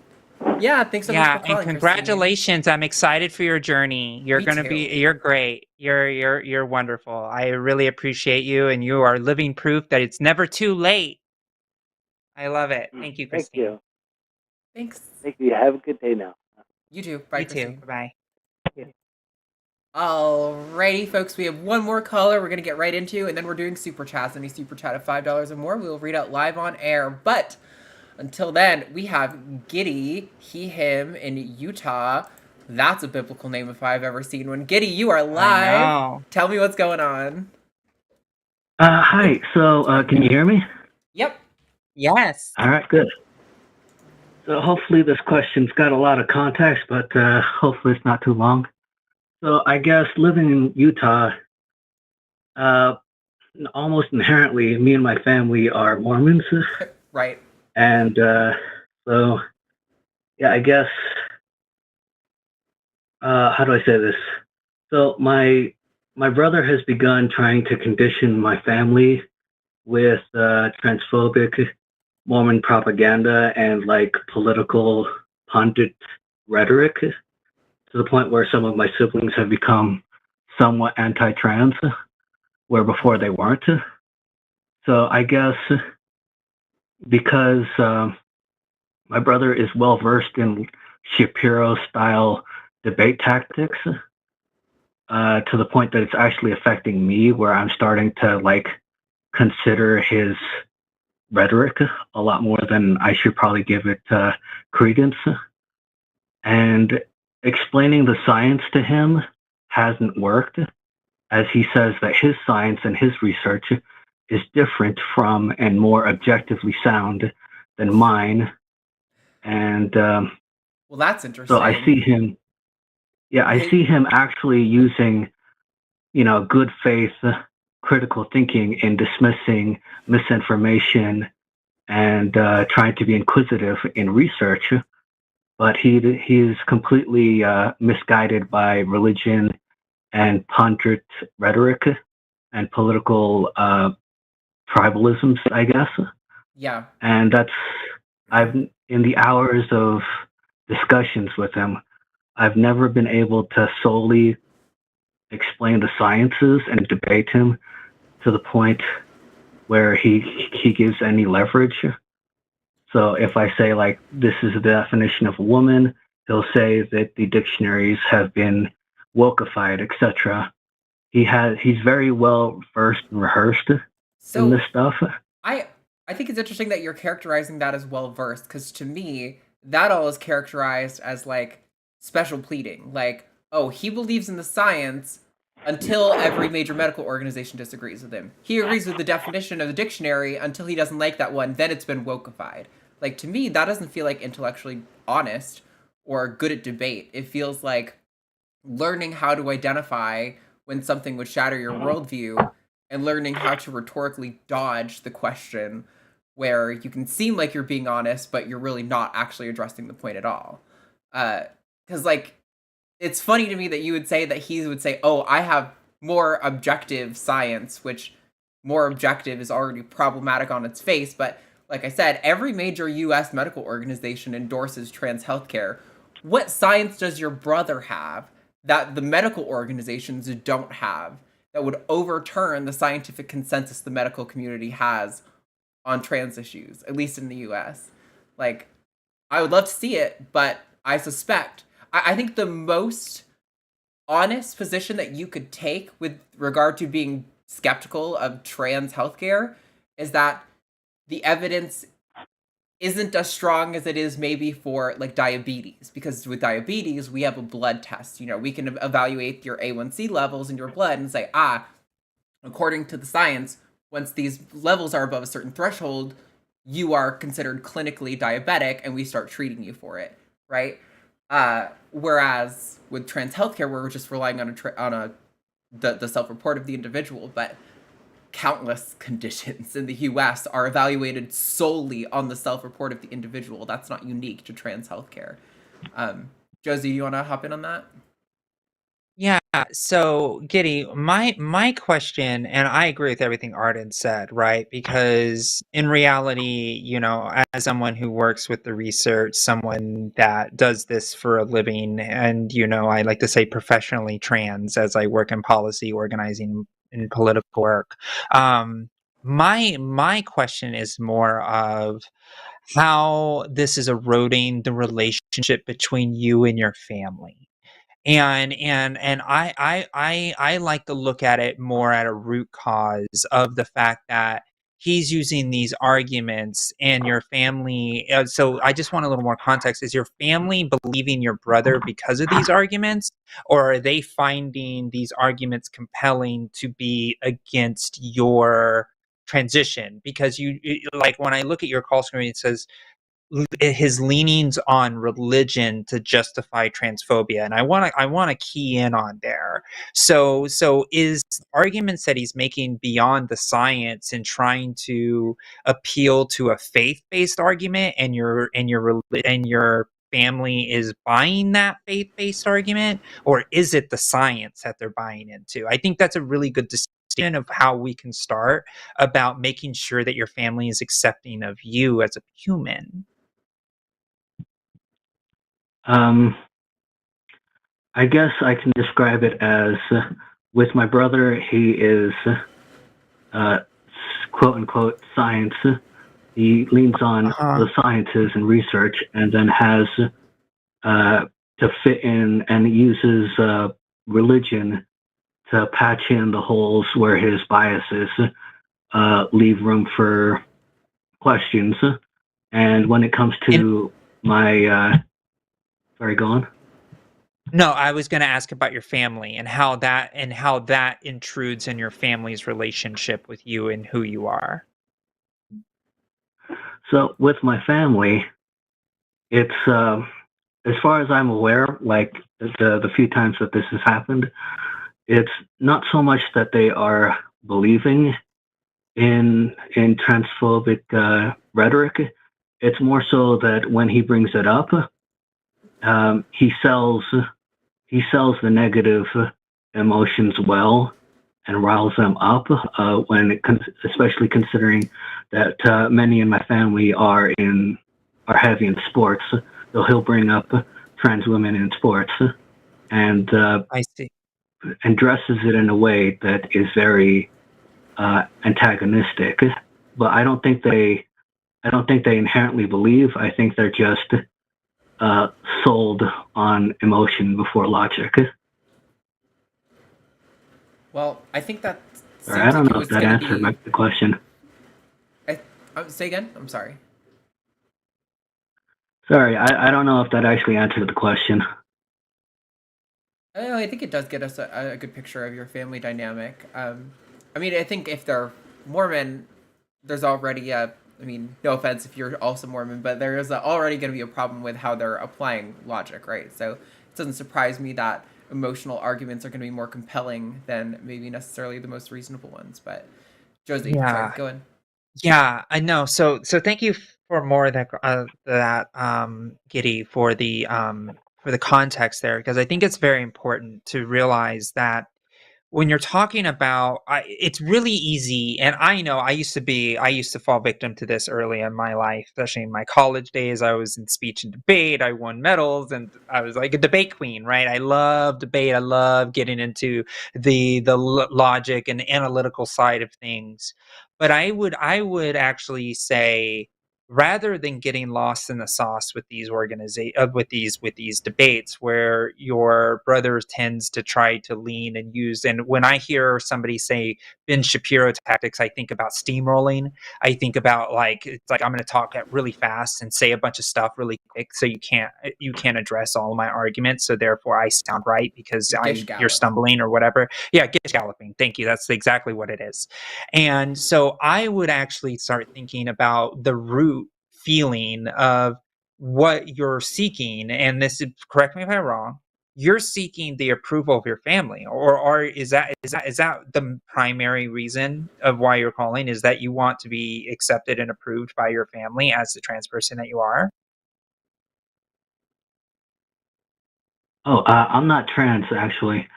Yeah, thanks so much for calling, and congratulations. Christine. I'm excited for your journey. You're you're great. You're wonderful. I really appreciate you, and you are living proof that it's never too late. I love it. Thank you, Christine. Thank you. Thanks. Thank you. Have a good day now. You too. Bye, Christine. You too. Bye. Alrighty, folks, we have one more caller we're going to get right into, and then we're doing Super Chats. Any Super Chat of $5 or more, we will read out live on air. But until then, we have Giddy, he, him, in Utah. That's a biblical name if I've ever seen one. Giddy, you are live. Tell me what's going on. Hi. So, can you hear me? Yep. Yes. All right, good. So hopefully this question's got a lot of context, but hopefully it's not too long. So I guess living in Utah, almost inherently, me and my family are Mormons. Right. And so, yeah, I guess, how do I say this? So my brother has begun trying to condition my family with transphobic Mormon propaganda and like political pundit rhetoric, to the point where some of my siblings have become somewhat anti-trans, where before they weren't. So I guess because my brother is well versed in Shapiro-style debate tactics, to the point that it's actually affecting me, where I'm starting to like consider his rhetoric a lot more than I should probably give it credence. And explaining the science to him hasn't worked, as he says that his science and his research is different from and more objectively sound than mine. And well, that's interesting. So I see him, I see him actually using, you know, good faith critical thinking in dismissing misinformation and trying to be inquisitive in research. But he is completely misguided by religion and pundit rhetoric and political tribalisms, I guess. Yeah. And in the hours of discussions with him, I've never been able to solely explain the sciences and debate him to the point where he gives any leverage. So if I say, like, this is the definition of a woman, he'll say that the dictionaries have been wokeified, etc. He's very well versed and rehearsed in this stuff. I think it's interesting that you're characterizing that as well versed, because to me, that all is characterized as like special pleading. Like, oh, he believes in the science until every major medical organization disagrees with him. He agrees with the definition of the dictionary until he doesn't like that one, then it's been wokeified. Like, to me, that doesn't feel like intellectually honest or good at debate. It feels like learning how to identify when something would shatter your worldview and learning how to rhetorically dodge the question where you can seem like you're being honest, but you're really not actually addressing the point at all. Because, like, it's funny to me that you would say that he would say, oh, I have more objective science, which more objective is already problematic on its face. But like I said, every major U.S. medical organization endorses trans healthcare. What science does your brother have that the medical organizations don't have that would overturn the scientific consensus the medical community has on trans issues, at least in the US? Like, I would love to see it, but I suspect, I think the most honest position that you could take with regard to being skeptical of trans healthcare is that the evidence isn't as strong as it is maybe for like diabetes, because with diabetes we have a blood test. You know, we can evaluate your A1C levels in your blood and say, according to the science, once these levels are above a certain threshold, you are considered clinically diabetic and we start treating you for it, right? Whereas with trans healthcare, we're just relying on the self-report of the individual, but countless conditions in the US are evaluated solely on the self-report of the individual. That's not unique to trans healthcare. Josie, you want to hop in on that? Yeah, so Giddy, my question, and I agree with everything Arden said, right? Because in reality, you know, as someone who works with the research, someone that does this for a living, and you know, I like to say professionally trans as I work in policy, organizing, and political work. My question is more of how this is eroding the relationship between you and your family. And I like to look at it more at a root cause of the fact that he's using these arguments and your family. So I just want a little more context. Is your family believing your brother because of these arguments, or are they finding these arguments compelling to be against your transition? Because like when I look at your call screen, it says his leanings on religion to justify transphobia, and I want to key in on there. So is arguments that he's making beyond the science and trying to appeal to a faith-based argument, and your family is buying that faith-based argument, or is it the science that they're buying into? I think that's a really good distinction of how we can start about making sure that your family is accepting of you as a human. I guess I can describe it as with my brother, he is quote unquote science. He leans on the sciences and research, and then has to fit in and uses religion to patch in the holes where his biases leave room for questions. And when it comes to my sorry, go on. No, I was going to ask about your family and how that intrudes in your family's relationship with you and who you are. So with my family, it's as far as I'm aware, like the few times that this has happened, it's not so much that they are believing in transphobic rhetoric. It's more so that when he brings it up, he sells the negative emotions well and riles them up especially considering that many in my family are heavy in sports. So he'll bring up trans women in sports, and I see. addresses it in a way that is very antagonistic. But I don't think they inherently believe. I think they're just sold on emotion before logic. Well, I think that seems I don't like know it if was that going to answered be. the question. Say again. I'm sorry. Sorry, I don't know if that actually answered the question. Oh, I think it does get us a good picture of your family dynamic. I mean, I think if they're Mormon, there's already a. I mean, no offense if you're also Mormon, but there is already going to be a problem with how they're applying logic, right? So it doesn't surprise me that emotional arguments are going to be more compelling than maybe necessarily the most reasonable ones. But Josie, sorry, Yeah. go ahead. Yeah, I know. So thank you for more of that Giddy for the context there, because I think it's very important to realize that when you're talking about it's really easy, and I know I used to fall victim to this early in my life, especially in my college days. I was in speech and debate. I won medals, and I was like a debate queen, right? I love debate. I love getting into the logic and analytical side of things. But I would actually say, rather than getting lost in the sauce with these with these debates where your brother tends to try to lean and use, and when I hear somebody say Ben Shapiro tactics, I think about steamrolling. I think about, like, it's like I'm going to talk at really fast and say a bunch of stuff really quick, so you can't address all of my arguments, so therefore I sound right because You're gish you're gallop. stumbling or whatever. Yeah, gish galloping. Thank you. That's exactly what it is. And so I would actually start thinking about the root feeling of what you're seeking. And this is, correct me if I'm wrong, you're seeking the approval of your family, or is that the primary reason of why you're calling? Is that you want to be accepted and approved by your family as the trans person that you are? Oh, I'm not trans actually,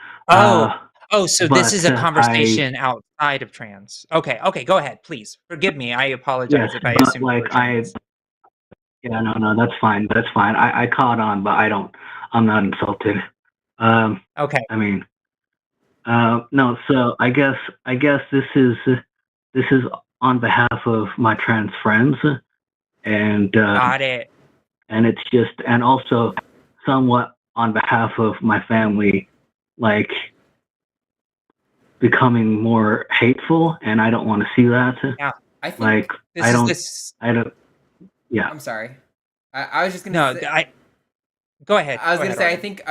Oh, so this but is a I conversation outside of trans. Okay, go ahead, please. Forgive me. I yes, apologize if I but assumed you like were trans. yeah, no, that's fine, that's fine. I caught on, but I'm not insulted. Okay. I mean, no. So I guess this is on behalf of my trans friends, and Got it. it's just, and also somewhat on behalf of my family, like becoming more hateful, and I don't want to see that. Yeah. I think. Like This is this. I don't, yeah. I'm sorry. I was just gonna No, say. go ahead. I was Go gonna ahead, say. I Arden. think.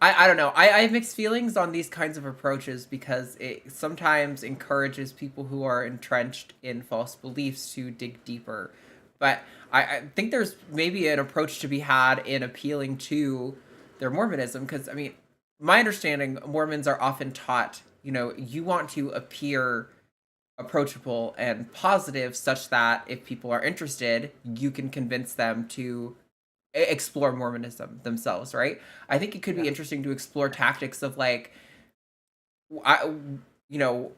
I don't know. I have mixed feelings on these kinds of approaches because it sometimes encourages people who are entrenched in false beliefs to dig deeper. But I think there's maybe an approach to be had in appealing to their Mormonism because, I mean, my understanding, Mormons are often taught, you want to appear approachable and positive such that if people are interested, you can convince them to explore Mormonism themselves, right? I think it could be interesting to explore tactics of like, I, you know,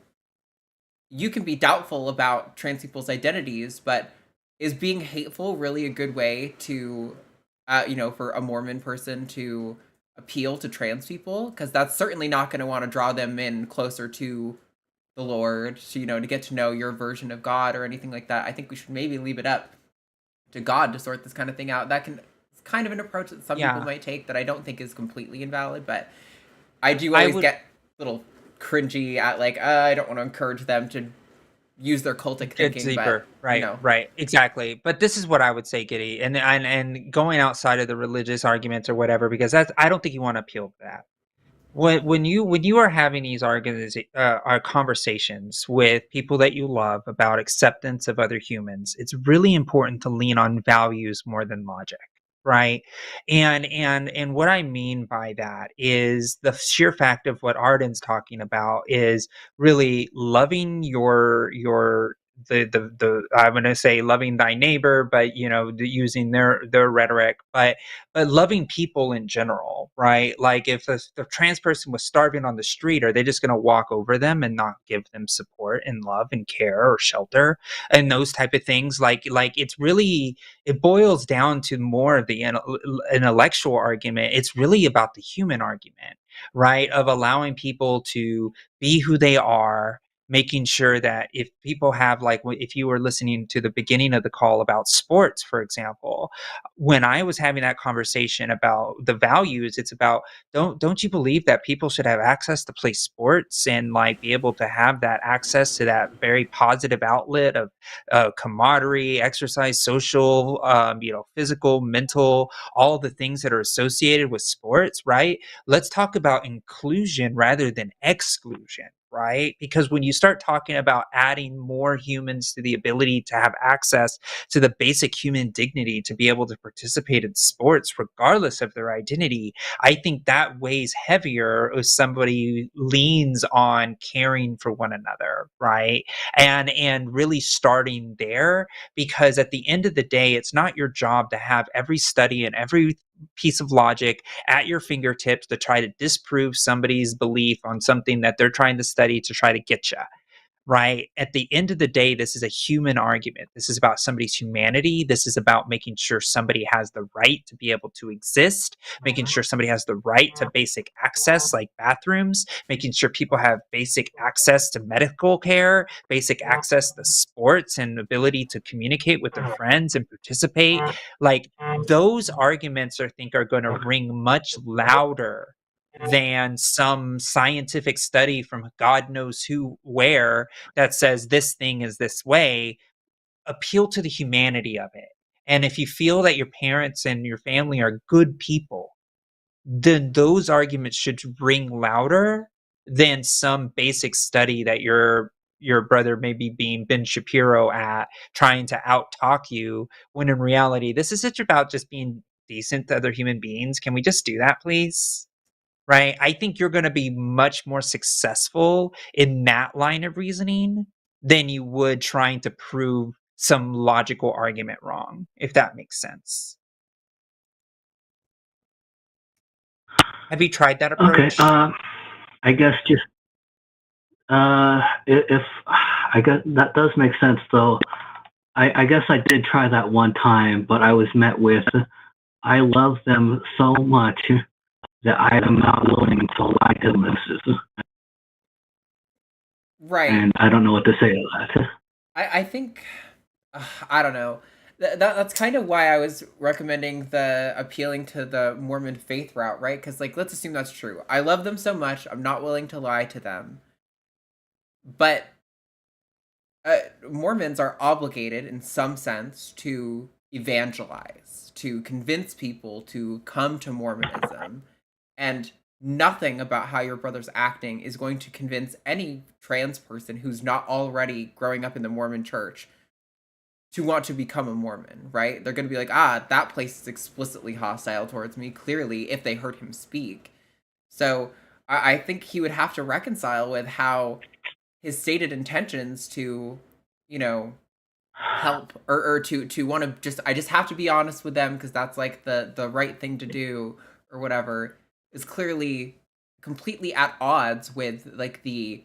you can be doubtful about trans people's identities, but is being hateful really a good way to, for a Mormon person to appeal to trans people? Because that's certainly not going to want to draw them in closer to the Lord, to, to get to know your version of God or anything like that. I think we should maybe leave it up to God to sort this kind of thing out. That can It's kind of an approach that some people Yeah. might take that I don't think is completely invalid, but I do I always would get a little cringy at like I don't want to encourage them to use their cultic get thinking, but deeper. Right. Exactly. But this is what I would say, Giddy, and going outside of the religious arguments or whatever, because I don't think you want to appeal to that. When you are having these conversations with people that you love about acceptance of other humans, it's really important to lean on values more than logic, right? And what I mean by that is the sheer fact of what Arden's talking about is really loving your the I'm going to say loving thy neighbor, but using their rhetoric, but loving people in general, right? Like if the trans person was starving on the street, are they just going to walk over them and not give them support and love and care or shelter and those type of things? Like it's really, it boils down to more of the intellectual argument. It's really about the human argument. right? Of allowing people to be who they are, making sure that if people have, like, if you were listening to the beginning of the call about sports, for example, when I was having that conversation about the values, it's about, don't you believe that people should have access to play sports and like be able to have that access to that very positive outlet of camaraderie, exercise, social, physical, mental, all the things that are associated with sports, right? Let's talk about inclusion rather than exclusion, right? Because when you start talking about adding more humans to the ability to have access to the basic human dignity to be able to participate in sports regardless of their identity, I think that weighs heavier if somebody leans on caring for one another, right? And really starting there, because at the end of the day, it's not your job to have every study and every piece of logic at your fingertips to try to disprove somebody's belief on something that they're trying to study to try to get you. Right? At the end of the day, this is a human argument. This is about somebody's humanity. This is about making sure somebody has the right to be able to exist, making sure somebody has the right to basic access like bathrooms, making sure people have basic access to medical care, basic access to sports and ability to communicate with their friends and participate. Like, those arguments, I think, are going to ring much louder than some scientific study from God knows who where that says this thing is this way. Appeal to the humanity of it. And if you feel that your parents and your family are good people, then those arguments should ring louder than some basic study that your brother may be being Ben Shapiro at, trying to out talk you, when in reality this is just about just being decent to other human beings. Can we just do that, please? Right? I think you're going to be much more successful in that line of reasoning than you would trying to prove some logical argument wrong, if that makes sense. Have you tried that approach? Okay. I guess just if I guess that does make sense, though. I guess I did try that one time, but I was met with, I love them so much that I am not willing to lie to them. Right. And I don't know what to say to that. I think, I don't know. That's kind of why I was recommending the appealing to the Mormon faith route, right? Because, like, let's assume that's true. I love them so much, I'm not willing to lie to them. But Mormons are obligated, in some sense, to evangelize, to convince people to come to Mormonism. And nothing about how your brother's acting is going to convince any trans person who's not already growing up in the Mormon church to want to become a Mormon, right? They're going to be like, that place is explicitly hostile towards me, clearly, if they heard him speak. So I think he would have to reconcile with how his stated intentions to, help or to want to I just have to be honest with them because that's like the right thing to do or whatever, is clearly completely at odds with like the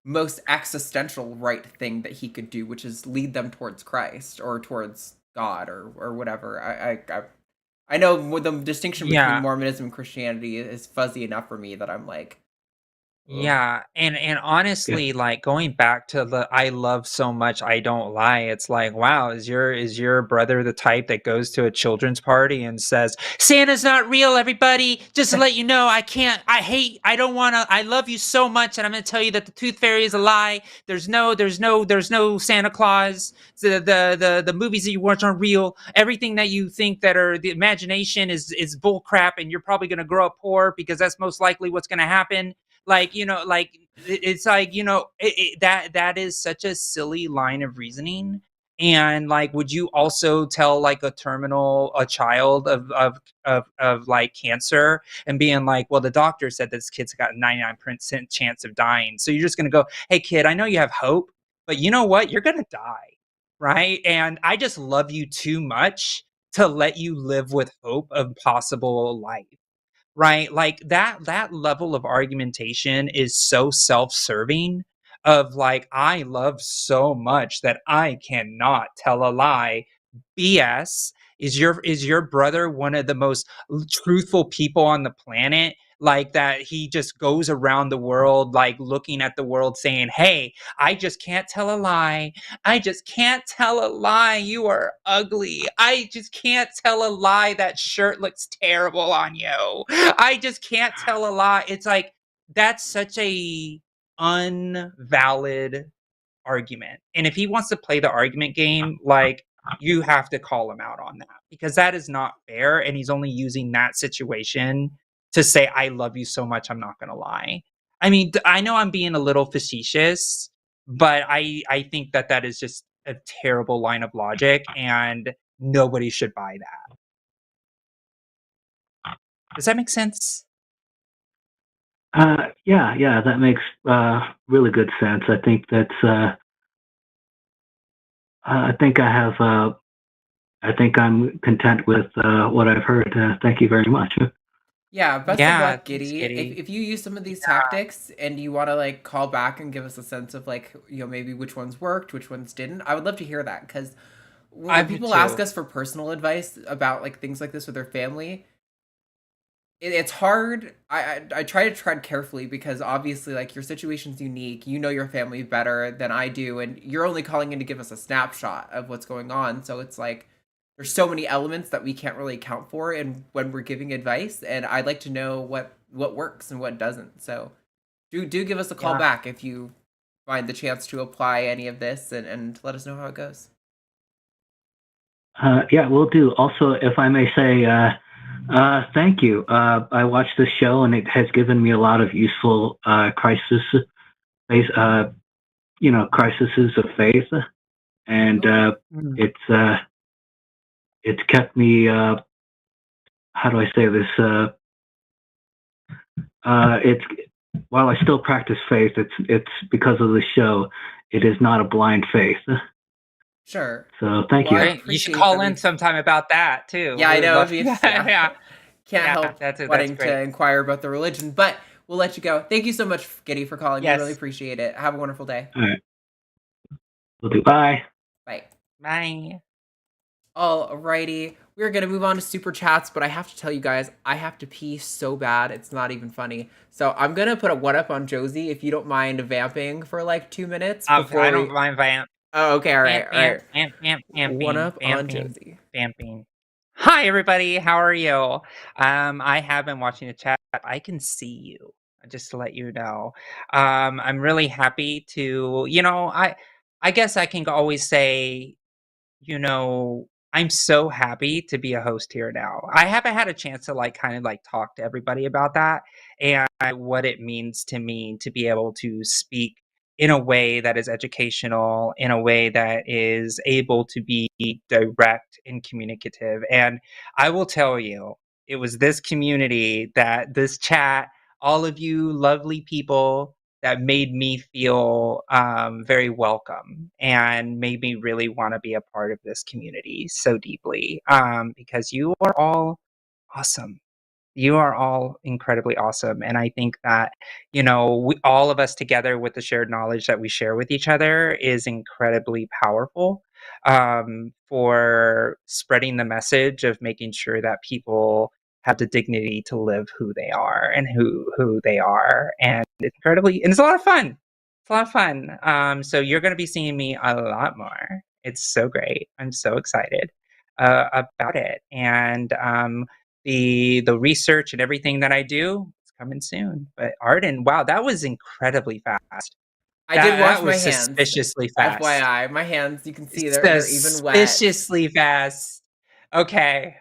most existential right thing that he could do, which is lead them towards Christ or towards God or whatever. I know the distinction between Mormonism and Christianity is fuzzy enough for me that I'm like, yeah, and honestly, like, going back to the I love so much I don't lie, it's like, wow, is your brother the type that goes to a children's party and says, Santa's not real, everybody, just to let you know, I love you so much, and I'm gonna tell you that the tooth fairy is a lie. There's no Santa Claus. The movies that you watch aren't real. Everything that you think that are the imagination is bull crap, and you're probably gonna grow up poor because that's most likely what's gonna happen. Like, it's like, that is such a silly line of reasoning. And like, would you also tell like a child of like cancer and being like, well, the doctor said this kid's got a 99% chance of dying. So you're just going to go, hey kid, I know you have hope, but you know what? You're going to die. Right. And I just love you too much to let you live with hope of possible life. Right? Like that level of argumentation is so self-serving, of like, I love so much that I cannot tell a lie. BS. Is your brother one of the most truthful people on the planet? like that he just goes around the world, like looking at the world saying, hey, I just can't tell a lie. I just can't tell a lie. You are ugly. I just can't tell a lie. That shirt looks terrible on you. I just can't tell a lie. It's like, that's such a unvalid argument. And if he wants to play the argument game, like, you have to call him out on that, because that is not fair. And he's only using that situation to say, I love you so much, I'm not going to lie. I mean, I know I'm being a little facetious, but I think that that is just a terrible line of logic, and nobody should buy that. Does that make sense? Yeah, that makes really good sense. I think that's. I think I'm content with what I've heard. Thank you very much. Yeah, best of Yeah, luck, thanks, Giddy. Giddy. If you use some of these tactics and you want to like call back and give us a sense of like, you know, maybe which ones worked, which ones didn't, I would love to hear that, because when I do people ask too. us for personal advice about like things like this with their family, it's hard. I try to tread carefully, because obviously like your situation's unique. You know your family better than I do, and you're only calling in to give us a snapshot of what's going on. So it's like there's so many elements that we can't really account for and when we're giving advice, and I'd like to know what works and what doesn't. So do give us a call Yeah. back if you find the chance to apply any of this, and let us know how it goes. Yeah, we'll do. Also, if I may say, thank you. I watched this show, and it has given me a lot of useful crises of faith, and it's kept me. How do I say this? It's while I still practice faith, it's because of the show. It is not a blind faith. Sure. So thank Well, I you. Great. You should appreciate call that in we've- sometime about that too. Yeah, I We would know. love It'd be to- interesting. yeah. Can't Yeah, help that's wanting to great. inquire about the religion, but we'll let you go. Thank you so much, Giddy, for calling. We really Yes. appreciate it. Have a wonderful day. All right. We'll do. Bye. Bye. Bye. Alrighty. We're gonna move on to super chats, but I have to tell you guys, I have to pee so bad, it's not even funny. So I'm gonna put a one up on Josie if you don't mind vamping for like 2 minutes before I don't mind vamp. Oh, okay, alright. Vamping. One up on vamping, Josie. Vamping. Hi everybody, how are you? I have been watching the chat. I can see you, just to let you know. I'm really happy to, I guess I can always say, I'm so happy to be a host here now. I haven't had a chance to kind of talk to everybody about that and what it means to me to be able to speak in a way that is educational, in a way that is able to be direct and communicative. And I will tell you, it was this community, this chat, all of you lovely people, that made me feel very welcome and made me really want to be a part of this community so deeply, because you are all awesome. You are all incredibly awesome. And I think that, all of us together with the shared knowledge that we share with each other is incredibly powerful, for spreading the message of making sure that people have the dignity to live who they are and who they are. And it's a lot of fun. It's a lot of fun. So you're going to be seeing me a lot more. It's so great. I'm so excited about it. And the research and everything that I do is coming soon. But Arden, wow, that was incredibly fast. I did wash That my was hands. suspiciously fast. FYI, my hands, you can see they're even wet. Suspiciously fast. Okay.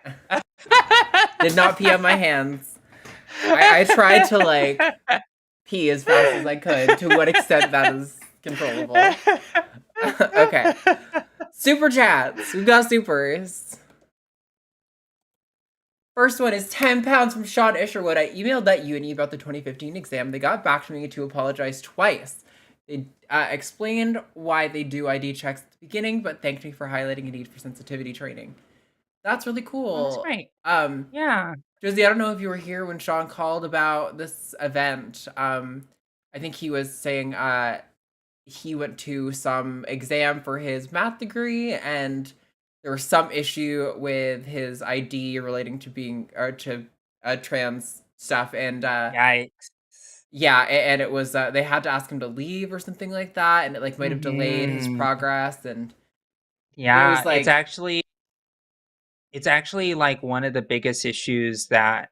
Did not pee on my hands. I tried to pee as fast as I could. To what extent that is controllable. Okay. Super chats. We've got supers. First one is 10 pounds from Sean Isherwood. I emailed that uni about the 2015 exam. They got back to me to apologize twice. They explained why they do ID checks at the beginning, but thanked me for highlighting a need for sensitivity training. That's really cool. That's great. Yeah. Josie, I don't know if you were here when Sean called about this event. I think he was saying he went to some exam for his math degree, and there was some issue with his ID relating to being to a trans stuff, and Yikes. yeah, and it was they had to ask him to leave or something like that, and it like might have delayed his progress, and it Yeah, was like it's actually like one of the biggest issues that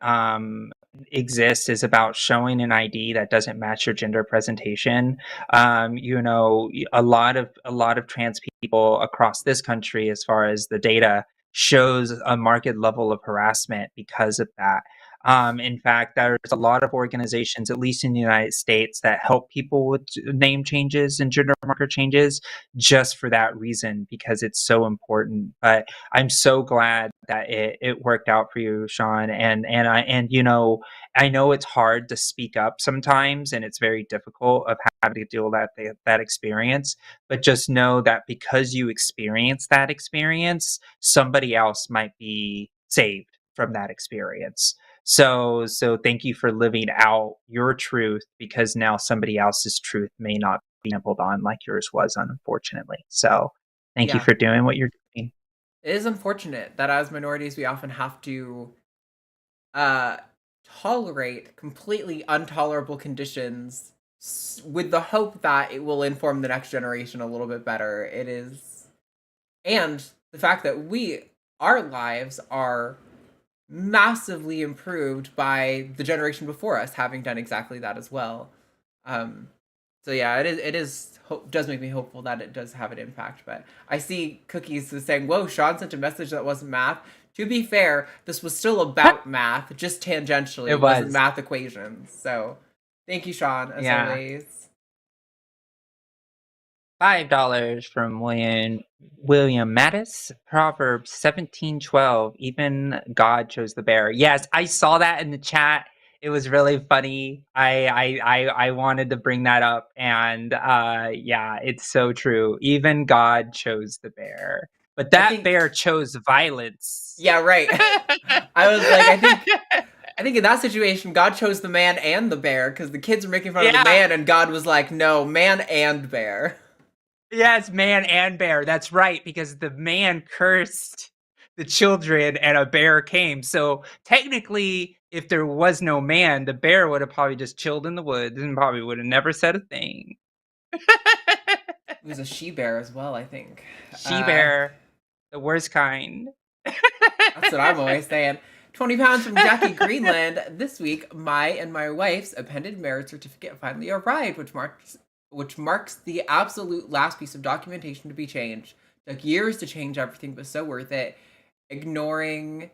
exists is about showing an ID that doesn't match your gender presentation. You know, a lot of trans people across this country, as far as the data shows, a marked level of harassment because of that. In fact, there's a lot of organizations, at least in the United States, that help people with name changes and gender marker changes just for that reason, because it's so important. But I'm so glad that it worked out for you, Sean. And you know, I know it's hard to speak up sometimes, and it's very difficult of having to deal with that experience. But just know that because you experienced that experience, somebody else might be saved from that experience. So thank you for living out your truth, because now somebody else's truth may not be trampled on like yours was, unfortunately. So thank you yeah. for doing what you're doing. It is unfortunate that as minorities we often have to tolerate completely intolerable conditions with the hope that it will inform the next generation a little bit better. It is, and the fact that our lives are massively improved by the generation before us having done exactly that as well. So yeah, it does make me hopeful that it does have an impact. But I see Cookies is saying, "Whoa, Sean sent a message that wasn't math." To be fair, this was still about math, just tangentially. It wasn't math equations. So thank you, Sean, as always. $5 from William Mattis. Proverbs 17:12. Even God chose the bear. Yes, I saw that in the chat. It was really funny. I wanted to bring that up, and yeah, it's so true. Even God chose the bear, but that bear chose violence. Yeah, right. I was like, I think in that situation, God chose the man and the bear, because the kids were making fun of the man, and God was like, "No, man and bear." Yes, man and bear. That's right, because the man cursed the children and a bear came. So technically, if there was no man, the bear would have probably just chilled in the woods and probably would have never said a thing. It was a she-bear as well, I think. She-bear, the worst kind. That's what I'm always saying. 20 pounds from Jackie Greenland. This week, my and my wife's appended marriage certificate finally arrived, which marks the absolute last piece of documentation to be changed. Took years to change everything, but so worth it. Ignoring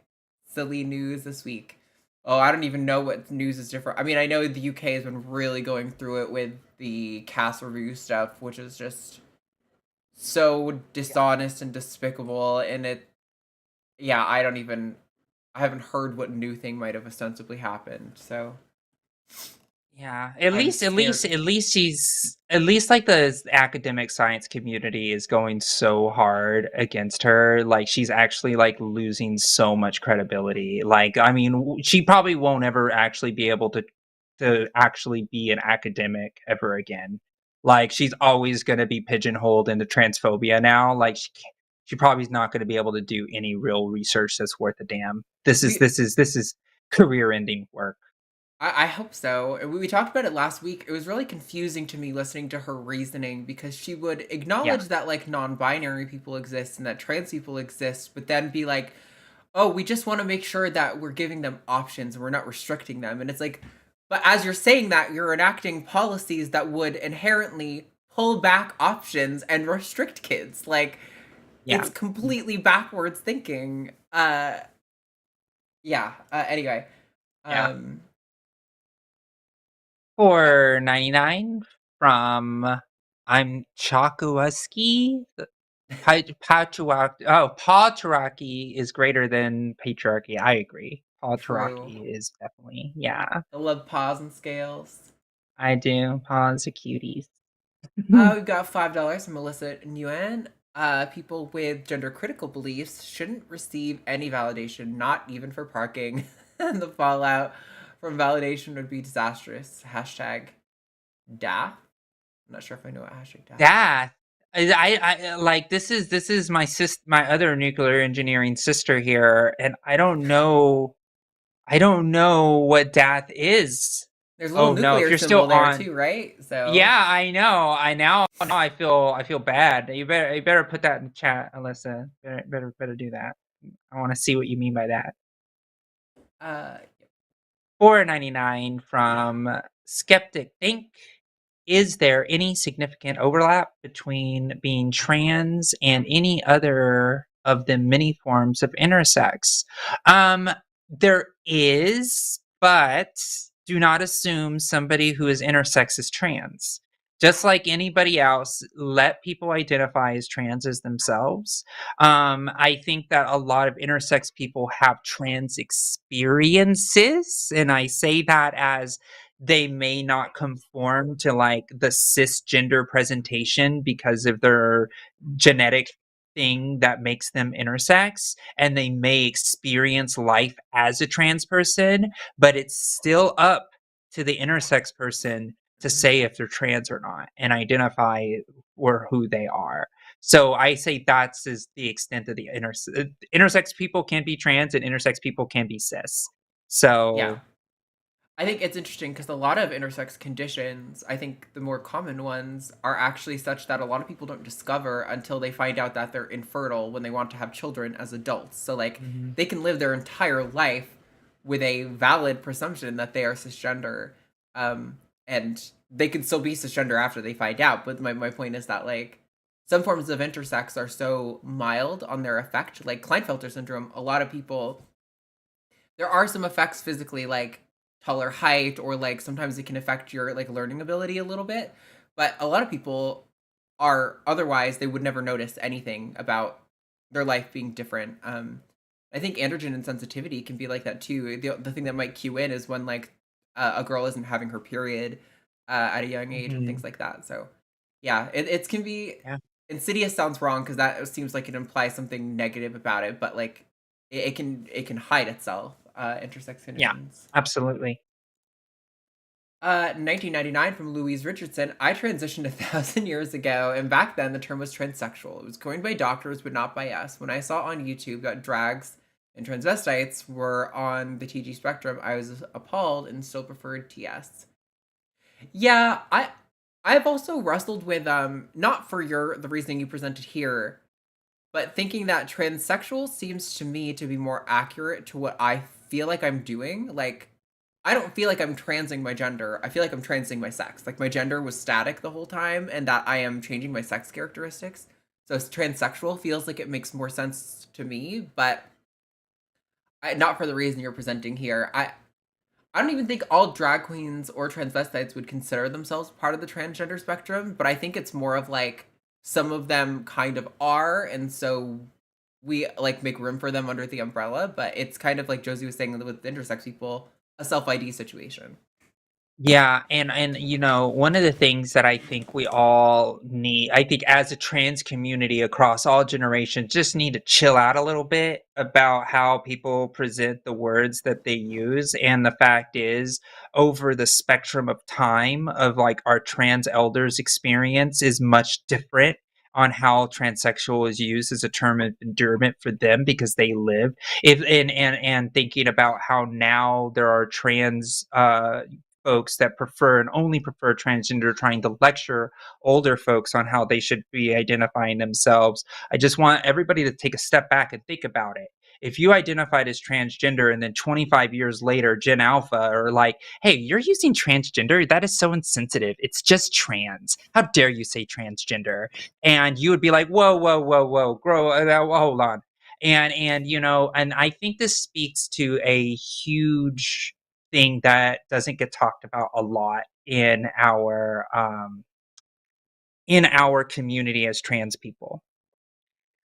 silly news this week. Oh, I don't even know what news is different. I mean, I know the UK has been really going through it with the cast review stuff, which is just so dishonest and despicable. And I haven't heard what new thing might have ostensibly happened. So yeah, at least like the academic science community is going so hard against her. Like, she's actually like losing so much credibility. Like, I mean, she probably won't ever actually be able to actually be an academic ever again. Like, she's always going to be pigeonholed into transphobia now. Like, she probably is not going to be able to do any real research that's worth a damn. This is career-ending work. I hope so. We talked about it last week. It was really confusing to me listening to her reasoning, because she would acknowledge that like non-binary people exist and that trans people exist, but then be like, "Oh, we just want to make sure that we're giving them options and we're not restricting them." And it's like, but as you're saying that, you're enacting policies that would inherently pull back options and restrict kids. Like, it's completely backwards thinking. Anyway. $4.99 from I'm Chakuaski. Patriarchy is greater than patriarchy. I agree. Patriarchy is definitely, I love paws and scales. I do. Paws are cuties. We've got $5 from Alyssa Nguyen. People with gender critical beliefs shouldn't receive any validation, not even for parking. And the fallout from validation would be disastrous. Hashtag DAF. I'm not sure if I know what hashtag DAF. DAF. I like, this is my other nuclear engineering sister here, and I don't know I don't know what death is. There's a little no, if nuclear you're symbol still there on. too, right? So Yeah, I know. Now I feel bad. You better put that in the chat, Alyssa. Better do that. I want to see what you mean by that. uh, $4.99 from Skeptic Think. Is there any significant overlap between being trans and any other of the many forms of intersex? There is, but do not assume somebody who is intersex is trans. Just like anybody else, let people identify as trans as themselves. I think that a lot of intersex people have trans experiences, and I say that as they may not conform to like the cisgender presentation because of their genetic thing that makes them intersex, and they may experience life as a trans person, but it's still up to the intersex person to say if they're trans or not and identify or who they are. So I say that's is the extent of the intersex people can be trans and intersex people can be cis. So yeah. I think it's interesting because a lot of intersex conditions, I think the more common ones are actually such that a lot of people don't discover until they find out that they're infertile when they want to have children as adults. So, like, they can live their entire life with a valid presumption that they are cisgender, and they can still be cisgender after they find out. But my point is that, like, some forms of intersex are so mild on their effect, like Klinefelter syndrome, a lot of people, there are some effects physically, like taller height, or like sometimes it can affect your like learning ability a little bit, but a lot of people are otherwise they would never notice anything about their life being different. I think androgen insensitivity can be like that too. The thing that might cue in is when like a girl isn't having her period at a young age and things like that. So yeah, it can be insidious. Sounds wrong because that seems like it implies something negative about it, but like it can hide itself. Intersex conditions. Yeah, absolutely. 1999 from Louise Richardson. I transitioned 1,000 years ago, and back then the term was transsexual. It was coined by doctors, but not by us. When I saw on YouTube that drags and transvestites were on the TG spectrum, I was appalled and still preferred TS. Yeah, I've also wrestled with not for the reasoning you presented here, but thinking that transsexual seems to me to be more accurate to what I feel like I'm doing. Like, I don't feel like I'm transing my gender. I feel like I'm transing my sex. Like, my gender was static the whole time, and that I am changing my sex characteristics. So transsexual feels like it makes more sense to me, but not for the reason you're presenting here. I don't even think all drag queens or transvestites would consider themselves part of the transgender spectrum, but I think it's more of like some of them kind of are, and so we like make room for them under the umbrella, but it's kind of like Josie was saying with intersex people, a self-ID situation. Yeah, and you know, one of the things that I think we all need, I think as a trans community across all generations, just need to chill out a little bit about how people present the words that they use. And the fact is, over the spectrum of time of like our trans elders' experience is much different on how transsexual is used as a term of endearment for them because they live if and thinking about how now there are trans folks that prefer and only prefer transgender trying to lecture older folks on how they should be identifying themselves. I just want everybody to take a step back and think about it. If you identified as transgender and then 25 years later, Gen Alpha are like, hey, you're using transgender? That is so insensitive. It's just trans. How dare you say transgender? And you would be like, whoa, whoa, whoa, whoa, hold on. And you know, and I think this speaks to a huge thing that doesn't get talked about a lot in our community as trans people.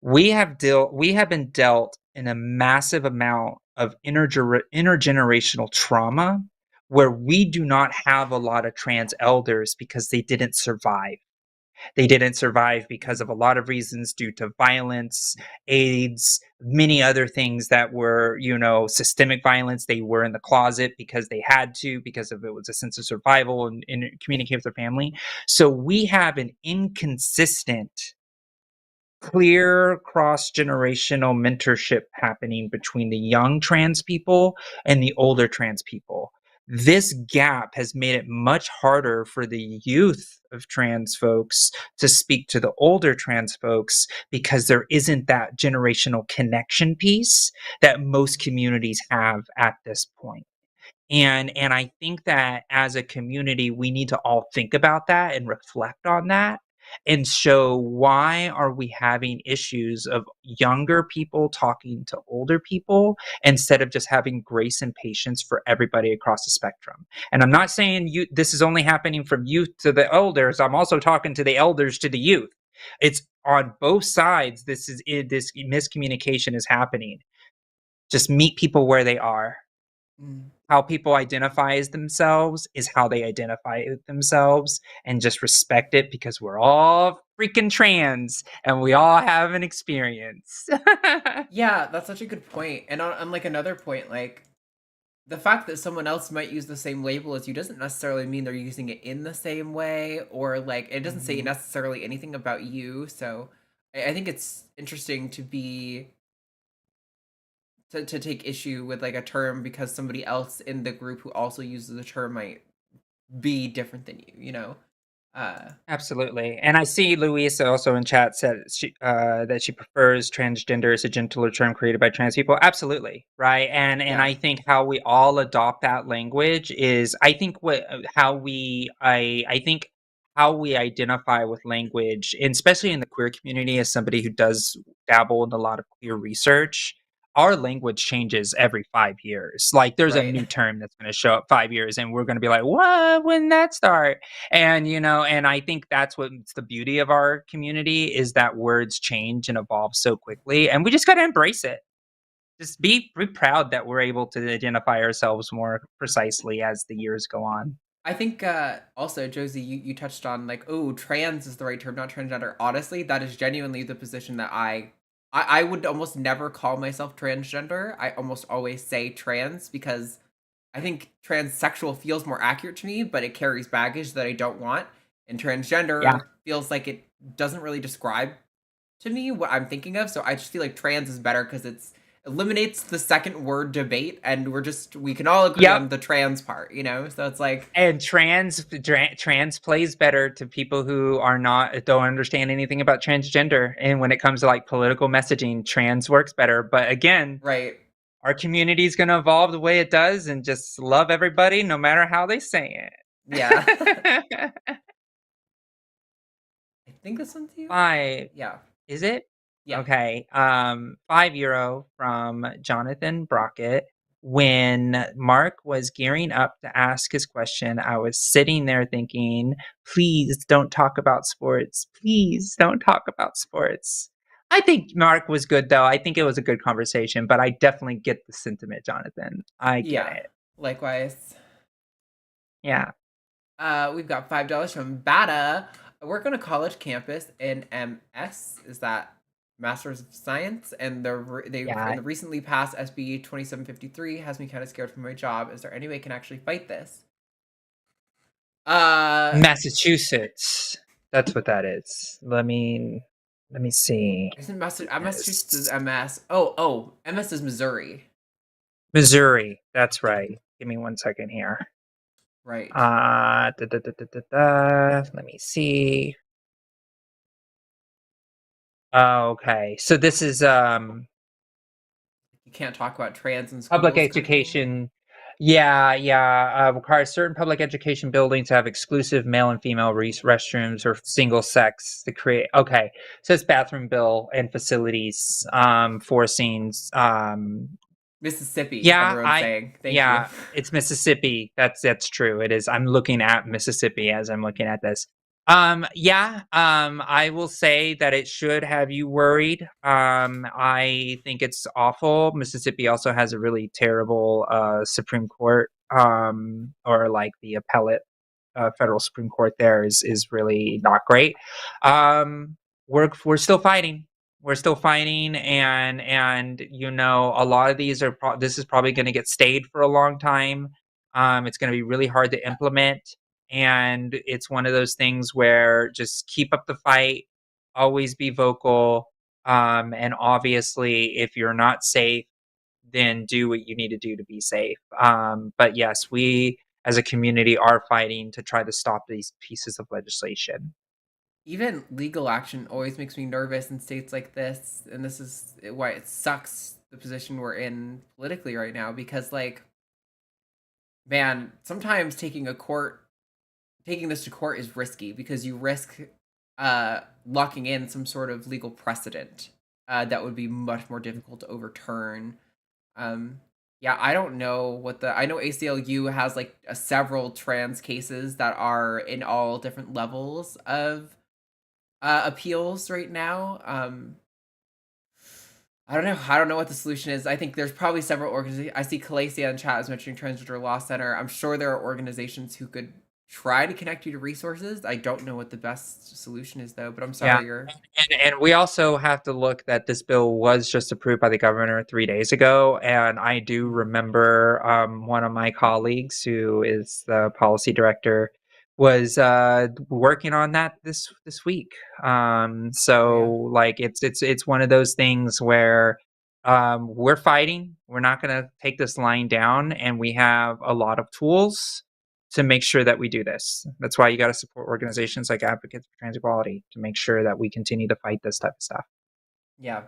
We have been dealt in a massive amount of intergenerational trauma where we do not have a lot of trans elders because they didn't survive. They didn't survive because of a lot of reasons due to violence, AIDS, many other things that were, you know, systemic violence. They were in the closet because they had to, because of it was a sense of survival and communicate with their family. So we have an inconsistent clear cross-generational mentorship happening between the young trans people and the older trans people. This gap has made it much harder for the youth of trans folks to speak to the older trans folks because there isn't that generational connection piece that most communities have at this point. And I think that as a community, we need to all think about that and reflect on that and show why are we having issues of younger people talking to older people instead of just having grace and patience for everybody across the spectrum. And I'm not saying this is only happening from youth to the elders. I'm also talking to the elders to the youth. It's on both sides. This miscommunication is happening. Just meet people where they are. How people identify as themselves is how they identify themselves, and just respect it because we're all freaking trans and we all have an experience. Yeah, that's such a good point. And on like another point, like the fact that someone else might use the same label as you doesn't necessarily mean they're using it in the same way, or like it doesn't say necessarily anything about you. So I think it's interesting to be to take issue with like a term because somebody else in the group who also uses the term might be different than you, you know? Absolutely. And I see Louisa also in chat said that she prefers transgender as a gentler term created by trans people. Absolutely. Right. And Yeah. I think how we all adopt that language is, I think how we identify with language, and especially in the queer community, as somebody who does dabble in a lot of queer research, our language changes every 5 years. Like there's a Right. new term that's going to show up 5 years and we're going to be like, what, when did that start? And and I think that's what's the beauty of our community, is that words change and evolve so quickly, and we just got to embrace it. Just be proud that we're able to identify ourselves more precisely as the years go on. I think also, Josie, you touched on like, oh, trans is the right term, not transgender. Honestly, that is genuinely the position that I would almost never call myself transgender. I almost always say trans because I think transsexual feels more accurate to me, but it carries baggage that I don't want. And transgender feels like it doesn't really describe to me what I'm thinking of. So I just feel like trans is better because it eliminates the second word debate, and we can all agree on the trans part, you know? So it's like, and trans plays better to people who don't understand anything about transgender. And when it comes to like political messaging, trans works better. But again, right, our community is going to evolve the way it does, and just love everybody no matter how they say it. Yeah. I think this one's you. 5. Yeah. Is it? Yeah. Okay. €5 from Jonathan Brockett. When Mark was gearing up to ask his question, I was sitting there thinking, please don't talk about sports. Please don't talk about sports. I think Mark was good, though. I think it was a good conversation, but I definitely get the sentiment, Jonathan. I get it. Likewise. Yeah. We've got $5 from Bada. I work on a college campus in MS. Is that Masters of Science? And the recently passed SB 2753 has me kind of scared for my job. Is there any way I can actually fight this? Massachusetts. That's what that is. Let me see. Isn't Massachusetts is MS? Oh, MS is Missouri. Missouri. That's right. Give me 1 second here. Right. Let me see. Okay. So this is you can't talk about trans in schools. Public education. Yeah. Requires certain public education buildings to have exclusive male and female restrooms or single sex to create. Okay. So it's bathroom bill and facilities forcing Mississippi. Everyone's saying. Thank you. It's Mississippi. That's true. It is. I'm looking at Mississippi as I'm looking at this. I will say that it should have you worried. I think it's awful. Mississippi also has a really terrible Supreme Court, or like the appellate federal Supreme Court there is really not great. We're still fighting. We're still fighting, and a lot of these this is probably going to get stayed for a long time. It's going to be really hard to implement, and it's one of those things where just keep up the fight, always be vocal, And obviously, if you're not safe, then do what you need to do to be safe. But yes, we as a community are fighting to try to stop these pieces of legislation. Even legal action always makes me nervous in states like this, and this is why it sucks the position we're in politically right now, because like, man, sometimes taking this to court is risky because you risk locking in some sort of legal precedent that would be much more difficult to overturn. Yeah, I don't know I know ACLU has like several trans cases that are in all different levels of appeals right now. I don't know. I don't know what the solution is. I think there's probably several organizations. I see Calacia in chat is mentioning Transgender Law Center. I'm sure there are organizations who could try to connect you to resources. I don't know what the best solution is though, but I'm sorry you're. And we also have to look that this bill was just approved by the governor 3 days ago, and I do remember one of my colleagues who is the policy director was working on that this week. So like it's one of those things where we're fighting. We're not going to take this line down, and we have a lot of tools to make sure that we do this. That's why you got to support organizations like Advocates for Trans Equality to make sure that we continue to fight this type of stuff. Yeah.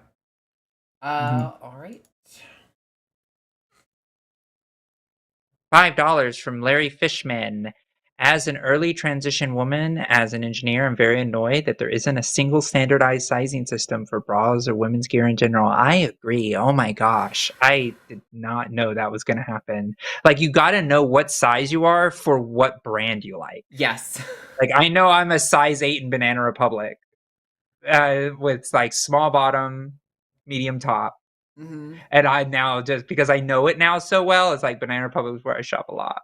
All right. $5 from Larry Fishman. As an early transition woman, as an engineer, I'm very annoyed that there isn't a single standardized sizing system for bras or women's gear in general. I agree. Oh my gosh. I did not know that was going to happen. Like, you got to know what size you are for what brand you like. Yes. Like, I know I'm a size 8 in Banana Republic with like small bottom, medium top. Mm-hmm. And I now, just because I know it now so well, it's like Banana Republic is where I shop a lot.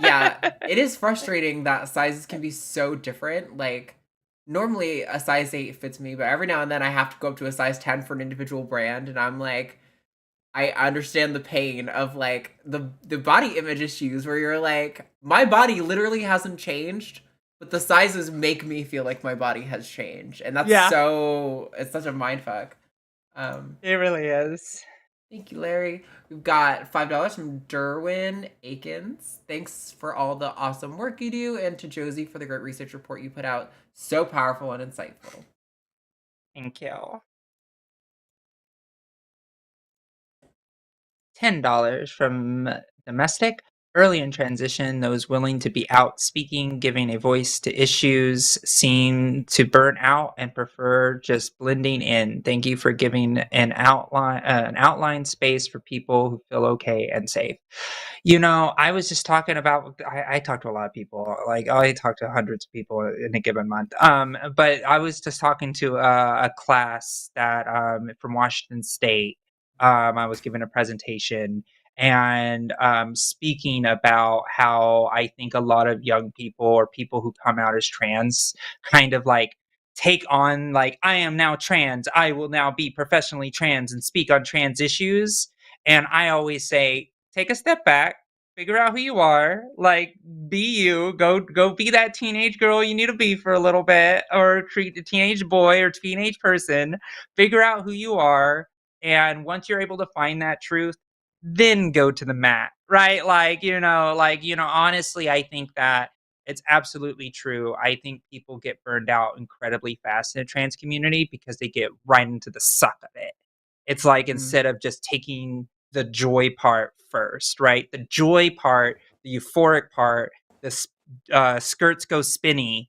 Yeah, it is frustrating that sizes can be so different. Like, normally a size 8 fits me, but every now and then I have to go up to a size 10 for an individual brand, and I'm like, I understand the pain of like the body image issues where you're like, my body literally hasn't changed, but the sizes make me feel like my body has changed, and that's it's such a mindfuck. It really is. Thank you, Larry. We've got $5 from Derwin Akins. Thanks for all the awesome work you do, and to Josie for the great research report you put out. So powerful and insightful. Thank you. $10 from Domestic. Early in transition, those willing to be out speaking, giving a voice to issues, seem to burn out and prefer just blending in. Thank you for giving an outline space for people who feel okay and safe. You know, I was just talking about. I talk to a lot of people. Like, I talk to hundreds of people in a given month. But I was just talking to a class that from Washington State. I was given a presentation and speaking about how I think a lot of young people or people who come out as trans kind of like take on like, I am now trans, I will now be professionally trans and speak on trans issues. And I always say, take a step back, figure out who you are, like, be you, go be that teenage girl you need to be for a little bit, or treat a teenage boy or teenage person, figure out who you are. And once you're able to find that truth, then go to the mat, right? Like, honestly, I think that it's absolutely true. I think people get burned out incredibly fast in the trans community because they get right into the suck of it. It's like, instead of just taking the joy part first, right? The joy part, the euphoric part, the skirts go spinny,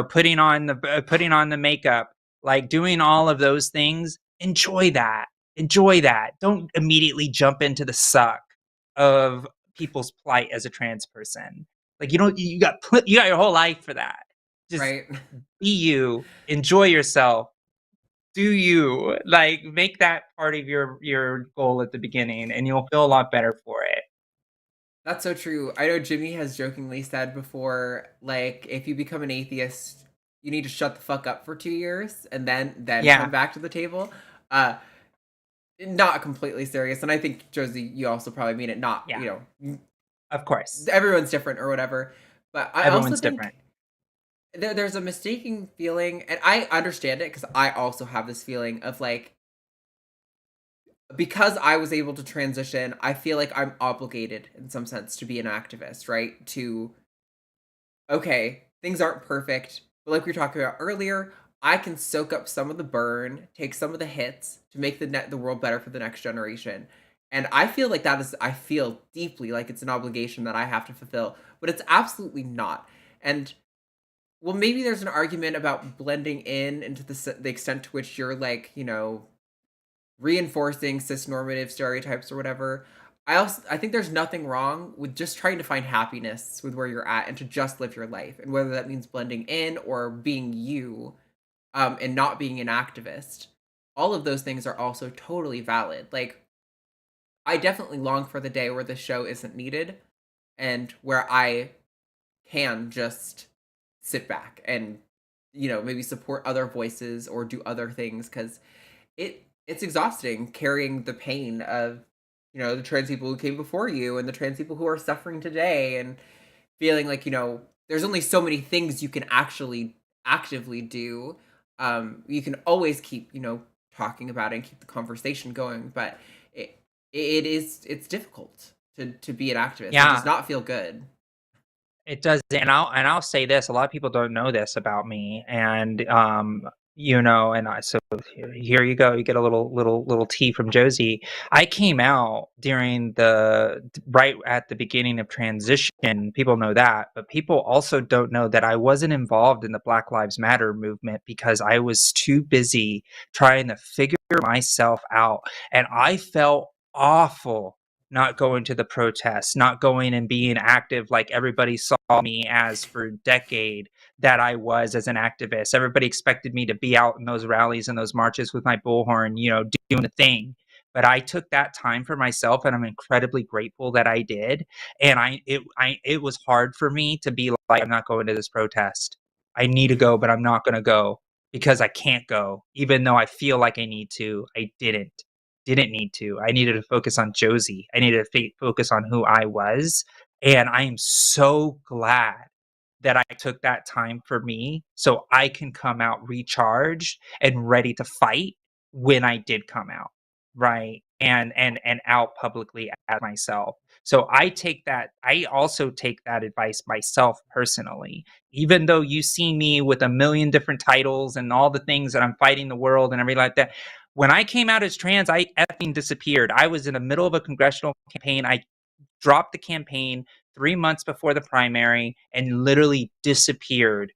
putting on the makeup, like doing all of those things. Enjoy that. Don't immediately jump into the suck of people's plight as a trans person. Like, you got your whole life for that. Just be you, enjoy yourself, do you, like, make that part of your goal at the beginning, and you'll feel a lot better for it. That's so true. I know Jimmy has jokingly said before, like, if you become an atheist, you need to shut the fuck up for 2 years and then come back to the table. Not completely serious, and I think, Josie, you also probably mean it not, of course. Everyone's different or whatever. But I Everyone's also think different. there's a mistaking feeling, and I understand it because I also have this feeling of like, because I was able to transition, I feel like I'm obligated in some sense to be an activist, right? To, okay, things aren't perfect, but like we were talking about earlier, I can soak up some of the burn, take some of the hits to make the world better for the next generation. And I feel like I feel deeply like it's an obligation that I have to fulfill, but it's absolutely not. And well, maybe there's an argument about blending in into the extent to which you're like, reinforcing cis-normative stereotypes or whatever. I think there's nothing wrong with just trying to find happiness with where you're at and to just live your life, and whether that means blending in or being you, and not being an activist. All of those things are also totally valid. Like, I definitely long for the day where the show isn't needed and where I can just sit back and maybe support other voices or do other things, because it's exhausting carrying the pain of the trans people who came before you and the trans people who are suffering today, and feeling like there's only so many things you can actually actively do. You can always keep talking about it and keep the conversation going, but it's difficult to be an activist. It does not feel good. It does, and I'll say this: a lot of people don't know this about me, and so here you go. You get a little tea from Josie. I came out during right at the beginning of transition. People know that, but people also don't know that I wasn't involved in the Black Lives Matter movement because I was too busy trying to figure myself out, and I felt awful not going to the protests, not going and being active like everybody saw me as for a decade that I was as an activist. Everybody expected me to be out in those rallies and those marches with my bullhorn, doing the thing. But I took that time for myself, and I'm incredibly grateful that I did. And it was hard for me to be like, I'm not going to this protest. I need to go, but I'm not going to go because I can't go, even though I feel like I need to. I didn't need to. I needed to focus on Josie. I needed to focus on who I was. And I am so glad that I took that time for me so I can come out recharged and ready to fight when I did come out, right? And out publicly as myself. So I also take that advice myself personally. Even though you see me with a million different titles and all the things that I'm fighting the world and everything like that, when I came out as trans, I effing disappeared. I was in the middle of a congressional campaign. I dropped the campaign 3 months before the primary and literally disappeared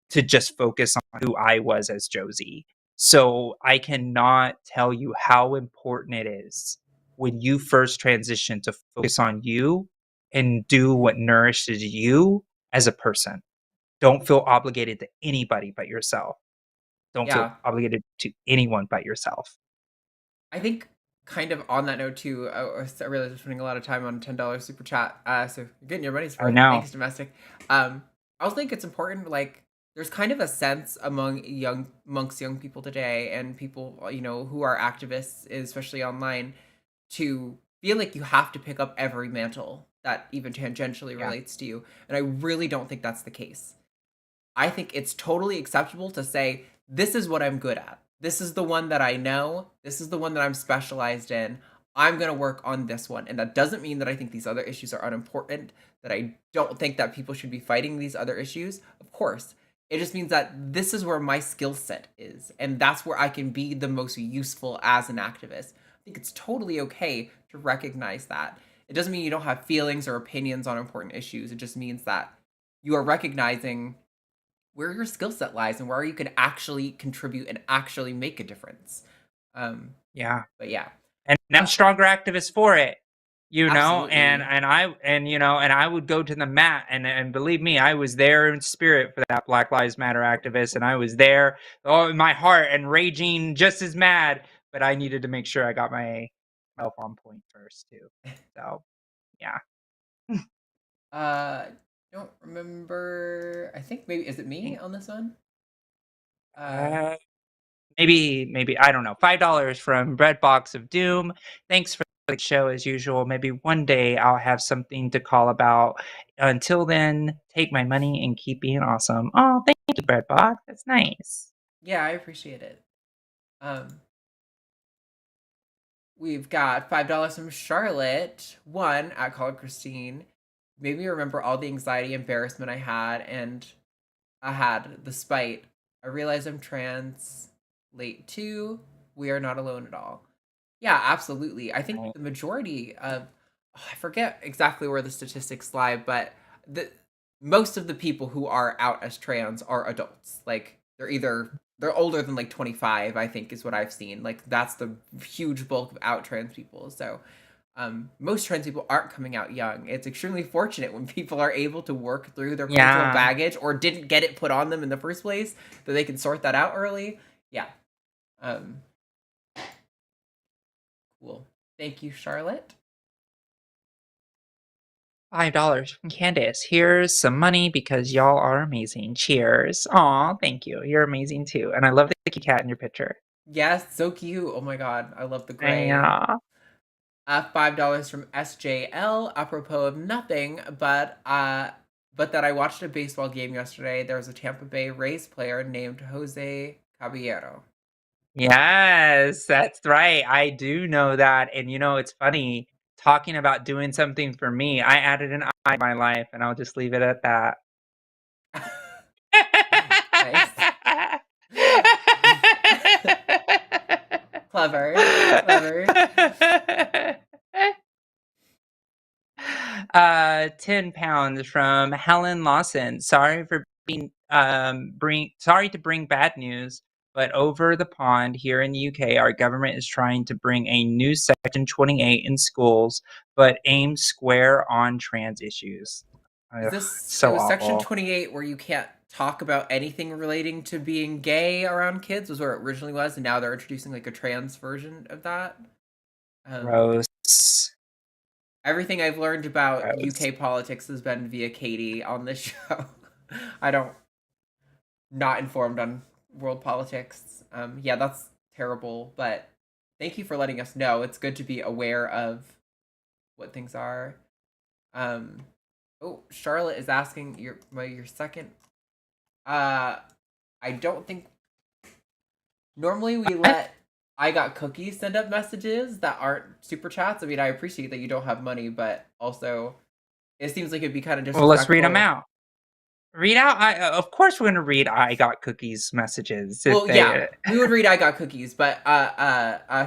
to just focus on who I was as Josie. So I cannot tell you how important it is when you first transition to focus on you and do what nourishes you as a person. Don't feel obligated to anybody but yourself. Don't feel obligated to anyone but yourself. I think, kind of on that note too, I realize we're spending a lot of time on $10 super chat. So you're getting your money's worth. Thanks, domestic. I also think it's important. Like, there's kind of a sense amongst young people today, and people who are activists, especially online, to feel like you have to pick up every mantle that even tangentially relates to you. And I really don't think that's the case. I think it's totally acceptable to say, this is what I'm good at. This is the one that I know. This is the one that I'm specialized in. I'm going to work on this one. And that doesn't mean that I think these other issues are unimportant, that I don't think that people should be fighting these other issues. Of course. It just means that this is where my skill set is. And that's where I can be the most useful as an activist. I think it's totally okay to recognize that. It doesn't mean you don't have feelings or opinions on important issues. It just means that you are recognizing where your skill set lies and where you can actually contribute and actually make a difference. But yeah. And I'm stronger activist for it, Absolutely. and I would go to the mat, and believe me, I was there in spirit for that Black Lives Matter activist, and I was there in my heart and raging just as mad, but I needed to make sure I got myself on point first too. So yeah. Don't remember. I think maybe, is it me on this one? Maybe I don't know. $5 from Breadbox of Doom. Thanks for the show as usual. Maybe one day I'll have something to call about. Until then, take my money and keep being awesome. Oh, thank you, Breadbox. That's nice. Yeah, I appreciate it. We've got $5 from Charlotte. One at Call Christine. Made me remember all the anxiety, embarrassment I had, and I had the spite. I realize I'm trans. Late too. We are not alone at all. Yeah, absolutely. I think the majority of I forget exactly where the statistics lie, but most of the people who are out as trans are adults. Like they're older than like 25, I think is what I've seen. Like that's the huge bulk of out trans people. So most trans people aren't coming out young. It's extremely fortunate when people are able to work through their cultural baggage or didn't get it put on them in the first place, that they can sort that out early. Yeah. Cool. Thank you, Charlotte. $5 from Candace. Here's some money because y'all are amazing. Cheers. Aw, thank you. You're amazing too. And I love the kitty cat in your picture. Yes, so cute. Oh my god, I love the gray. Yeah. $5 from SJL, apropos of nothing, but that I watched a baseball game yesterday. There was a Tampa Bay Rays player named Josie Caballero. Yes, that's right. I do know that. And it's funny, talking about doing something for me, I added an I in my life, and I'll just leave it at that. Clever. 10 pounds from Helen Lawson. Sorry to bring bad news, but over the pond here in the UK, our government is trying to bring a new Section 28 in schools, but aimed square on trans issues. Is this Section 28 where you can't talk about anything relating to being gay around kids? Was where it originally was, and now they're introducing like a trans version of that? Gross. Everything I've learned about UK politics has been via Katy on this show. Not informed on world politics. Yeah, that's terrible, but thank you for letting us know. It's good to be aware of what things are. Charlotte is asking your second. I don't think normally we let I Got Cookies send up messages that aren't super chats. I mean, I appreciate that you don't have money, but also it seems like it'd be kind of disrespectful. Well, let's read them out. Read out. Of course, we're gonna read I Got Cookies messages. Well, yeah, we would read I Got Cookies, but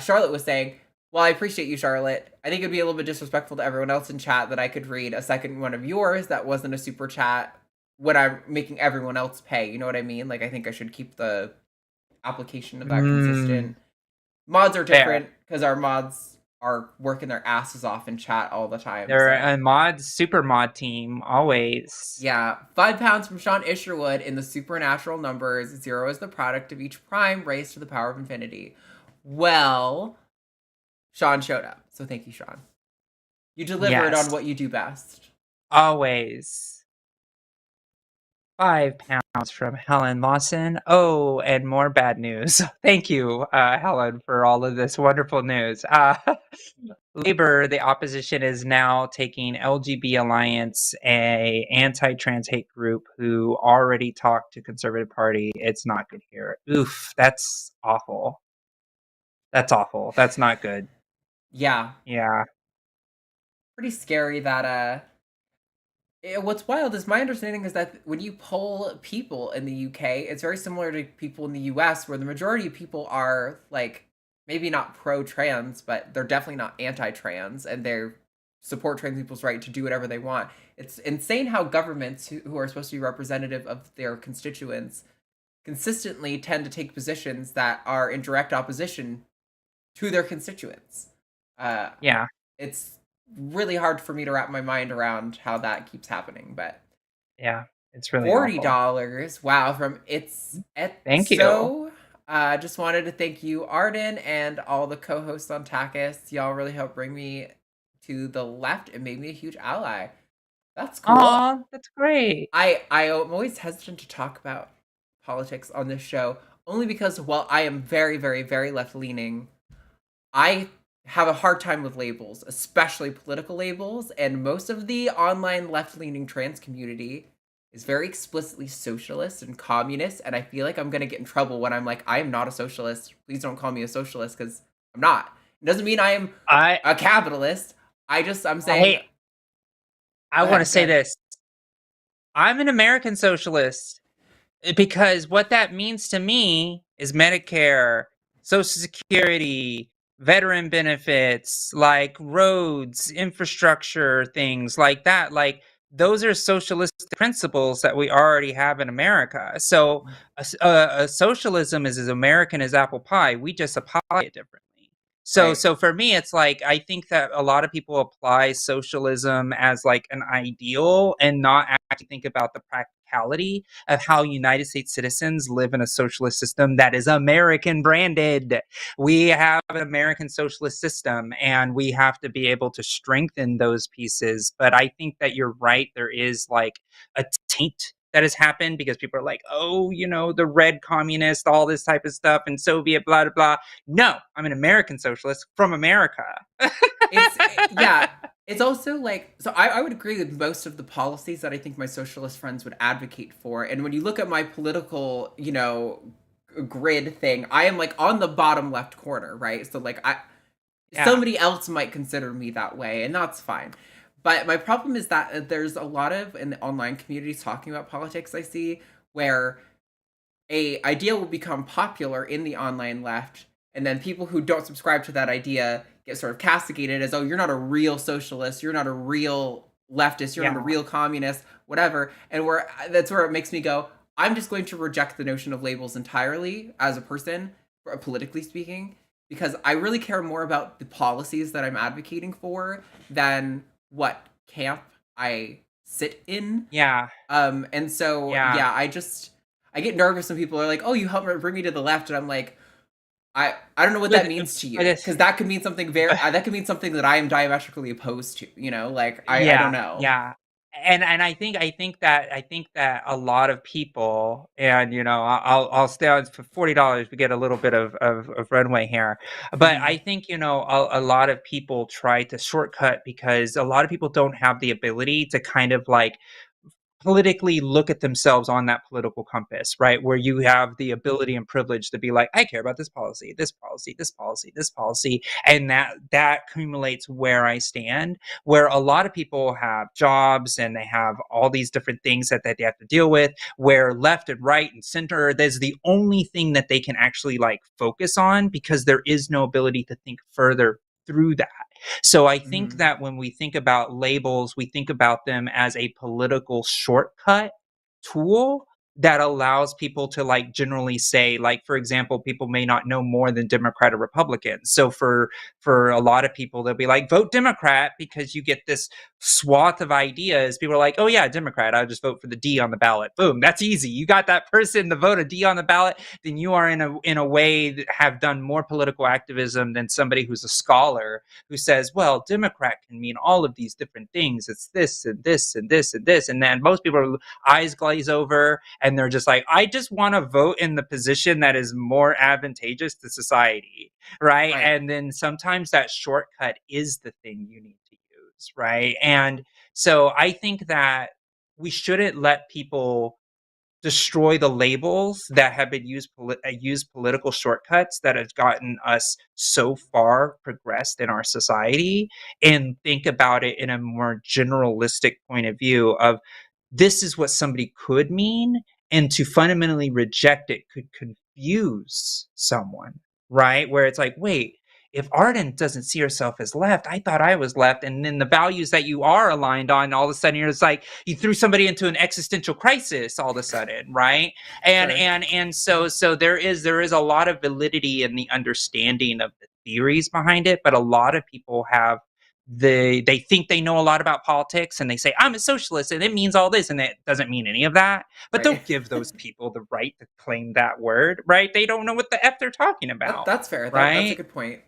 Charlotte was saying, well, I appreciate you, Charlotte. I think it'd be a little bit disrespectful to everyone else in chat that I could read a second one of yours that wasn't a super chat when I'm making everyone else pay. You know what I mean? Like, I think I should keep the application of that consistent. Mods are different because our mods are working their asses off in chat all the time. They're a super mod team, always. Yeah. £5 from Sean Isherwood in the supernatural numbers. 0 is the product of each prime raised to the power of infinity. Well, Sean showed up. So thank you, Sean. You delivered on what you do best. Always. £5 from Helen Lawson. Oh, and more bad news. Thank you, Helen, for all of this wonderful news. Labor, the opposition, is now taking LGB Alliance, a anti-trans hate group who already talked to Conservative Party. It's not good here. Oof, that's awful. That's awful. That's not good. Yeah. Yeah. Pretty scary that what's wild is my understanding is that when you poll people in the UK, it's very similar to people in the US, where the majority of people are like maybe not pro-trans, but they're definitely not anti-trans, and they support trans people's right to do whatever they want. It's insane how governments who are supposed to be representative of their constituents consistently tend to take positions that are in direct opposition to their constituents. Yeah. It's really hard for me to wrap my mind around how that keeps happening, but yeah, it's really $40. Awful. Wow, from Thank you. Just wanted to thank you, Arden, and all the co-hosts on Takis. Y'all really helped bring me to the left and made me a huge ally. That's cool. Aw, that's great. I'm always hesitant to talk about politics on this show, only because while I am very, very, very left-leaning, I have a hard time with labels, especially political labels, and most of the online left-leaning trans community is very explicitly socialist and communist, and I feel like I'm going to get in trouble when I'm like, I am not a socialist. Please don't call me a socialist, because I'm not. It doesn't mean I am a capitalist. I'm saying... I want to say this. I'm an American socialist, because what that means to me is Medicare, Social Security, veteran benefits, like roads, infrastructure, things like that. Like, those are socialistic principles that we already have in America. So a socialism is as American as apple pie. We just apply it differently. So Right. so for me, it's like, I think that a lot of people apply socialism as like an ideal and not actually think about the practicality of how United States citizens live in a socialist system that is American branded. We have an American socialist system, and we have to be able to strengthen those pieces. But I think that you're right. There is like a taint that has happened, because people are like, oh, the red communist, all this type of stuff, and Soviet, blah, blah, blah. No, I'm an American socialist from America. It's also like, so I would agree with most of the policies that I think my socialist friends would advocate for. And when you look at my political, grid thing, I am like on the bottom left corner, right? So like somebody else might consider me that way, and that's fine. But my problem is that there's a lot of, in the online communities talking about politics, I see, where a idea will become popular in the online left, and then people who don't subscribe to that idea get sort of castigated as, oh, you're not a real socialist, you're not a real leftist, you're not a real communist, whatever. And that's where it makes me go, I'm just going to reject the notion of labels entirely as a person, politically speaking, because I really care more about the policies that I'm advocating for than what camp I sit in. And so I get nervous when people are like, oh, you helped bring me to the left, and I'm like, I don't know what that means to you, because that could mean something that could mean something that I am diametrically opposed to, I don't know. And I think that a lot of people, and I'll stay on for $40. We get a little bit of runway here, but I think a lot of people try to shortcut, because a lot of people don't have the ability to kind of like politically look at themselves on that political compass, right? Where you have the ability and privilege to be like, I care about this policy, this policy, this policy, this policy. And that accumulates where I stand, where a lot of people have jobs and they have all these different things that they have to deal with, where left and right and center, there's the only thing that they can actually like focus on, because there is no ability to think further through that. So I think that when we think about labels, we think about them as a political shortcut tool that allows people to like generally say, like, for example, people may not know more than Democrat or Republican. So for a lot of people, they'll be like, vote Democrat, because you get this swath of ideas. People are like, oh yeah, Democrat, I'll just vote for the D on the ballot. Boom, that's easy. You got that person to vote a D on the ballot, then you are in a way that have done more political activism than somebody who's a scholar who says, well, Democrat can mean all of these different things. It's this and this and this and this. And then most people eyes glaze over, and they're just like, I just want to vote in the position that is more advantageous to society, right? And then sometimes that shortcut is the thing you need to use, right? And so I think that we shouldn't let people destroy the labels that have been used political shortcuts that have gotten us so far progressed in our society, and think about it in a more generalistic point of view of, this is what somebody could mean, and to fundamentally reject it could confuse someone, right? Where it's like, wait, if Arden doesn't see herself as left, I thought I was left. And then the values that you are aligned on, all of a sudden you're just like, you threw somebody into an existential crisis all of a sudden, right? And so there is a lot of validity in the understanding of the theories behind it, but a lot of people have they think they know a lot about politics, and they say, I'm a socialist and it means all this, and it doesn't mean any of that. But don't give those people the right to claim that word, right? They don't know what the F they're talking about. That's fair. Right? That's a good point.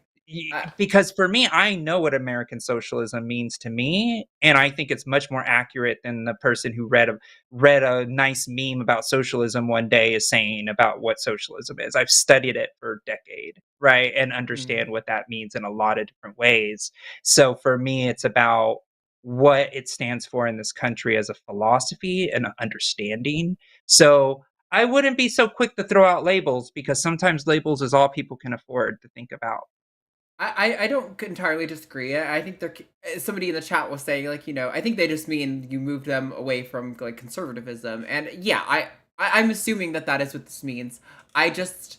because for me, I know what American socialism means to me, and I think it's much more accurate than the person who read a nice meme about socialism one day is saying about what socialism is. I've studied it for a decade, right, and understand what that means in a lot of different ways. So for me, it's about what it stands for in this country as a philosophy and understanding. So I wouldn't be so quick to throw out labels, because sometimes labels is all people can afford to think about. I don't entirely disagree. I think somebody in the chat was saying, like, I think they just mean you move them away from, like, conservatism. And yeah, I'm assuming that is what this means. I just,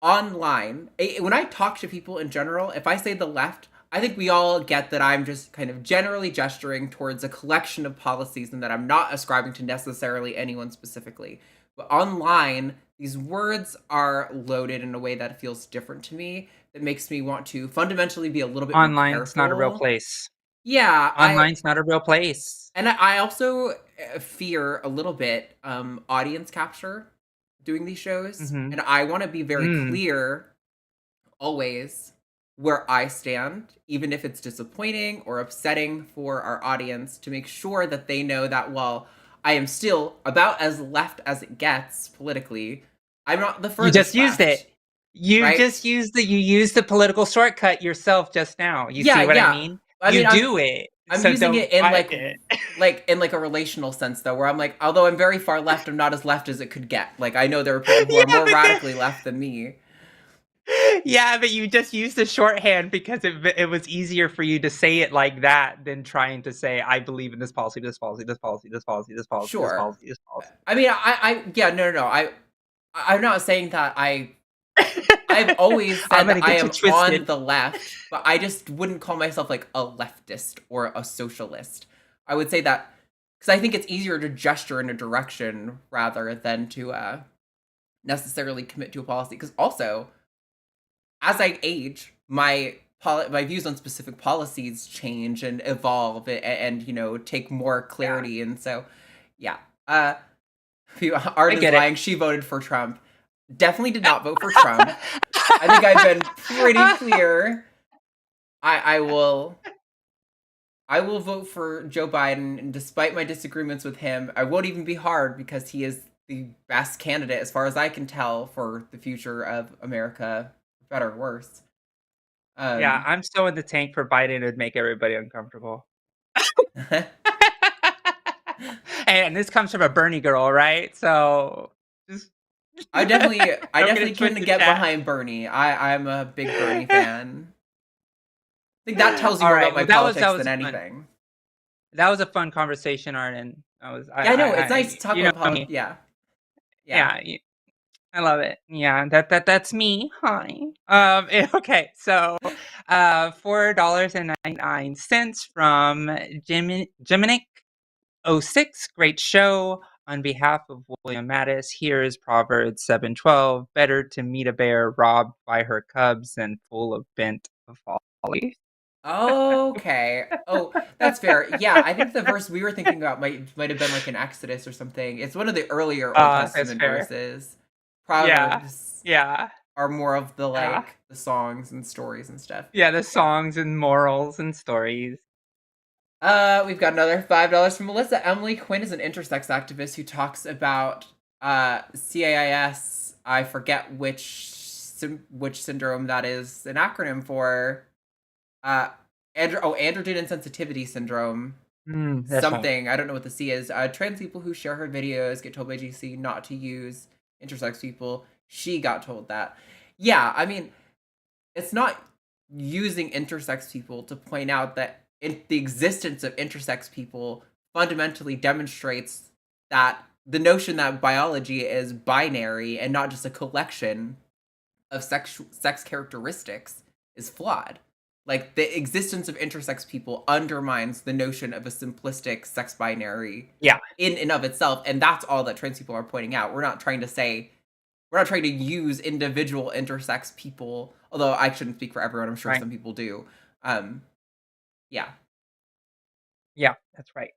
online, when I talk to people in general, if I say the left, I think we all get that I'm just kind of generally gesturing towards a collection of policies and that I'm not ascribing to necessarily anyone specifically. But online, these words are loaded in a way that feels different to me, that makes me want to fundamentally be a little bit more careful. Online's not a real place. Yeah. Online's not a real place. And I also fear a little bit audience capture doing these shows. And I want to be very clear always where I stand, even if it's disappointing or upsetting for our audience, to make sure that they know that while I am still about as left as it gets politically, I'm not the furthest You just left, used it. You right? just used the political shortcut yourself just now. You see what I mean? Do it. I'm so using don't it in fight in a relational sense, though, where I'm like, although I'm very far left, I'm not as left as it could get. Like, I know there are people who are more radically left than me. Yeah, but you just used the shorthand because it was easier for you to say it like that than trying to say, I believe in this policy, this policy, this policy, this policy, this policy, Sure. this policy, this policy. I mean, no. I'm not saying that I've always said that I am on the left, but I just wouldn't call myself, like, a leftist or a socialist. I would say that because I think it's easier to gesture in a direction rather than to necessarily commit to a policy. Because also, as I age, my views on specific policies change and evolve and take more clarity. And so, yeah. Arden is lying. She voted for Trump. Definitely did not vote for Trump. I think I've been pretty clear. I will vote for Joe Biden, and despite my disagreements with him, I won't even be hard because he is the best candidate, as far as I can tell, for the future of America, better or worse. Yeah, I'm so in the tank for Biden. It would make everybody uncomfortable. And this comes from a Bernie girl, right? So I definitely can get behind Bernie. I'm a big Bernie fan. I think that tells you more about my politics than anything. That was a fun conversation, Arden. I know it's nice to talk about politics. Yeah. I love it. Yeah, that's me. Hi. Okay, so $4.99 from Jiminic06. Great show. On behalf of William Mattis, here is Proverbs 7:12. Better to meet a bear robbed by her cubs than full of bent folly. Okay. Oh, that's fair. Yeah, I think the verse we were thinking about might have been like in Exodus or something. It's one of the earlier Old Testament verses. Proverbs are more of the the songs and stories and stuff. Yeah, the songs and morals and stories. We've got another $5 from Melissa. Emily Quinn is an intersex activist who talks about CAIS. I forget which syndrome that is an acronym for. Androgen insensitivity syndrome. Something. I don't know what the C is. Trans people who share her videos get told by GC not to use intersex people. She got told that. Yeah, I mean, it's not using intersex people to point out that the existence of intersex people fundamentally demonstrates that the notion that biology is binary and not just a collection of sex characteristics is flawed. Like, the existence of intersex people undermines the notion of a simplistic sex binary in and of itself, and that's all that trans people are pointing out. We're not trying to use individual intersex people, although I shouldn't speak for everyone. I'm sure some people do. Yeah, that's right.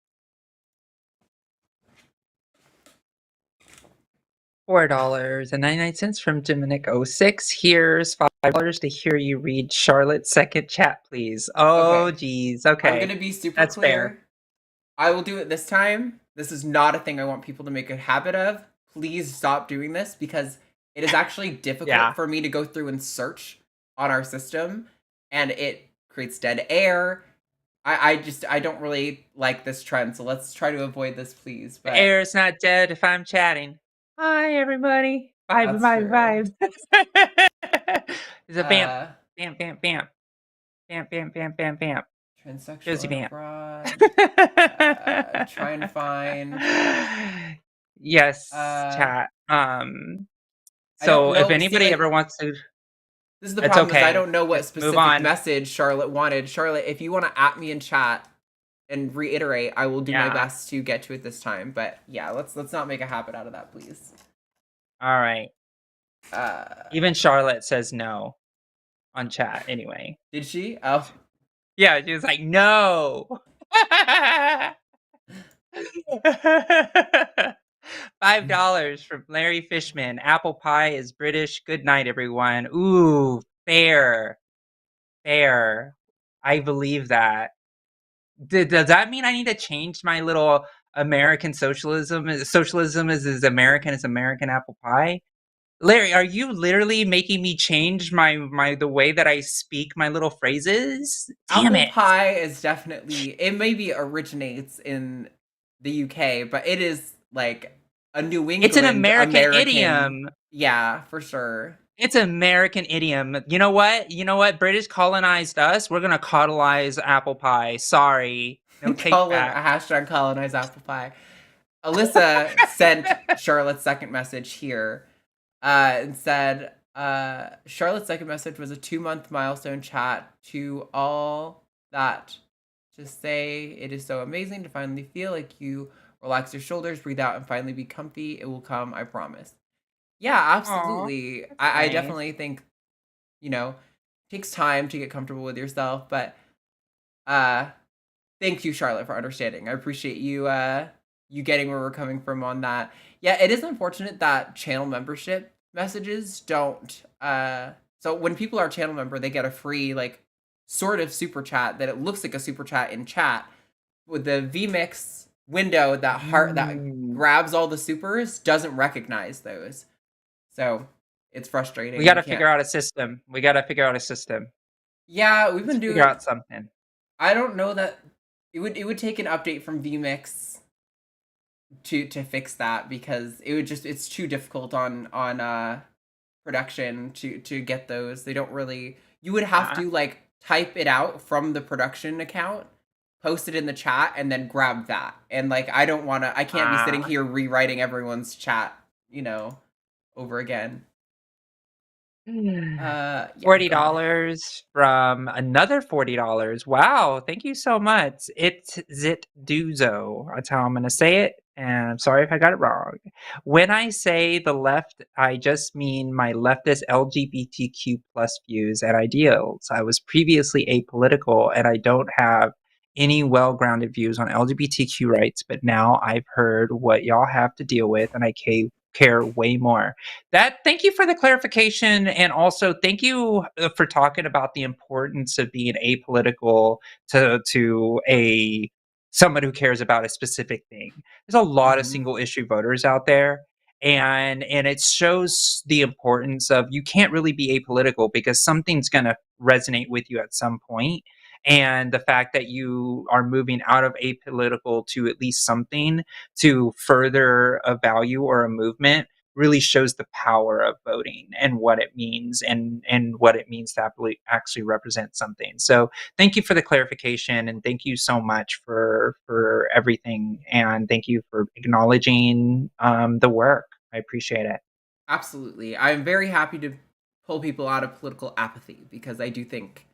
$4.99 from Dominic06. Here's $5 to hear you read Charlotte's second chat, please. Oh, Okay. geez. I'm Okay. gonna be super That's clear. fair. I will do it this time. This is not a thing I want people to make a habit of. Please stop doing this because it is actually difficult for me to go through and search on our system, and it creates dead air. I don't really like this trend, so let's try to avoid this, please. But The air is not dead if I'm chatting. Hi, everybody. Vibe, That's vibe, true. vibe. There's a vamp. Vamp, vamp, vamp. Vamp, vamp, vamp, vamp, vamp. Transsexual Josie and vamp. abroad. Try and find. Yes, chat. I So don't if know. anybody See, like, ever wants to, this is the it's problem. Is I okay. don't know what Just move specific on. message Charlotte wanted. Charlotte, if you want to at me in chat and reiterate, I will do my best to get to it this time. But yeah, let's not make a habit out of that, please. All right. Even Charlotte says no on chat anyway. Did she? Oh. Yeah, she was like, no. $5 from Larry Fishman. Apple pie is British. Good night, everyone. Ooh, fair. Fair. I believe that. Does that mean I need to change my little American socialism? Socialism is as American apple pie? Larry, are you literally making me change the way that I speak my little phrases? Damn Apple it. pie is definitely, it maybe originates in the UK, but it is like a New England It's an American idiom. Yeah, for sure. It's an American idiom. You know what? British colonized us. We're going to colonize apple pie. Sorry. No take back. Hashtag colonize apple pie. Alyssa sent Charlotte's second message here and said, Charlotte's second message was a 2-month milestone chat to all that. Just say it is so amazing to finally feel like you relax your shoulders, breathe out, and finally be comfy. It will come, I promise. Yeah, absolutely. I definitely think, it takes time to get comfortable with yourself, but thank you, Charlotte, for understanding. I appreciate you you getting where we're coming from on that. Yeah, it is unfortunate that channel membership messages don't so when people are channel member, they get a free like sort of super chat that it looks like a super chat in chat with the vmix window that grabs all the supers doesn't recognize those. So it's frustrating. We got to figure out a system. Yeah, we've been doing figure out something. I don't know that it would take an update from vmix to fix that because it's too difficult on production to get those. They don't really, you would have to like type it out from the production account, post it in the chat, and then grab that. And like I can't be sitting here rewriting everyone's chat, over again. $40 from another $40. Wow, thank you so much. It's Zit Duzo. That's how I'm gonna say it. And I'm sorry if I got it wrong. When I say the left, I just mean my leftist LGBTQ plus views and ideals. I was previously apolitical and I don't have any well-grounded views on LGBTQ rights, but now I've heard what y'all have to deal with and I care way more. Thank you for the clarification, and also thank you for talking about the importance of being apolitical to someone who cares about a specific thing. There's a lot of single issue voters out there, and it shows the importance of you can't really be apolitical because something's going to resonate with you at some point. And the fact that you are moving out of apolitical to at least something to further a value or a movement really shows the power of voting and what it means and what it means to actually represent something. So thank you for the clarification and thank you so much for everything. And thank you for acknowledging the work. I appreciate it. Absolutely. I'm very happy to pull people out of political apathy because I do think,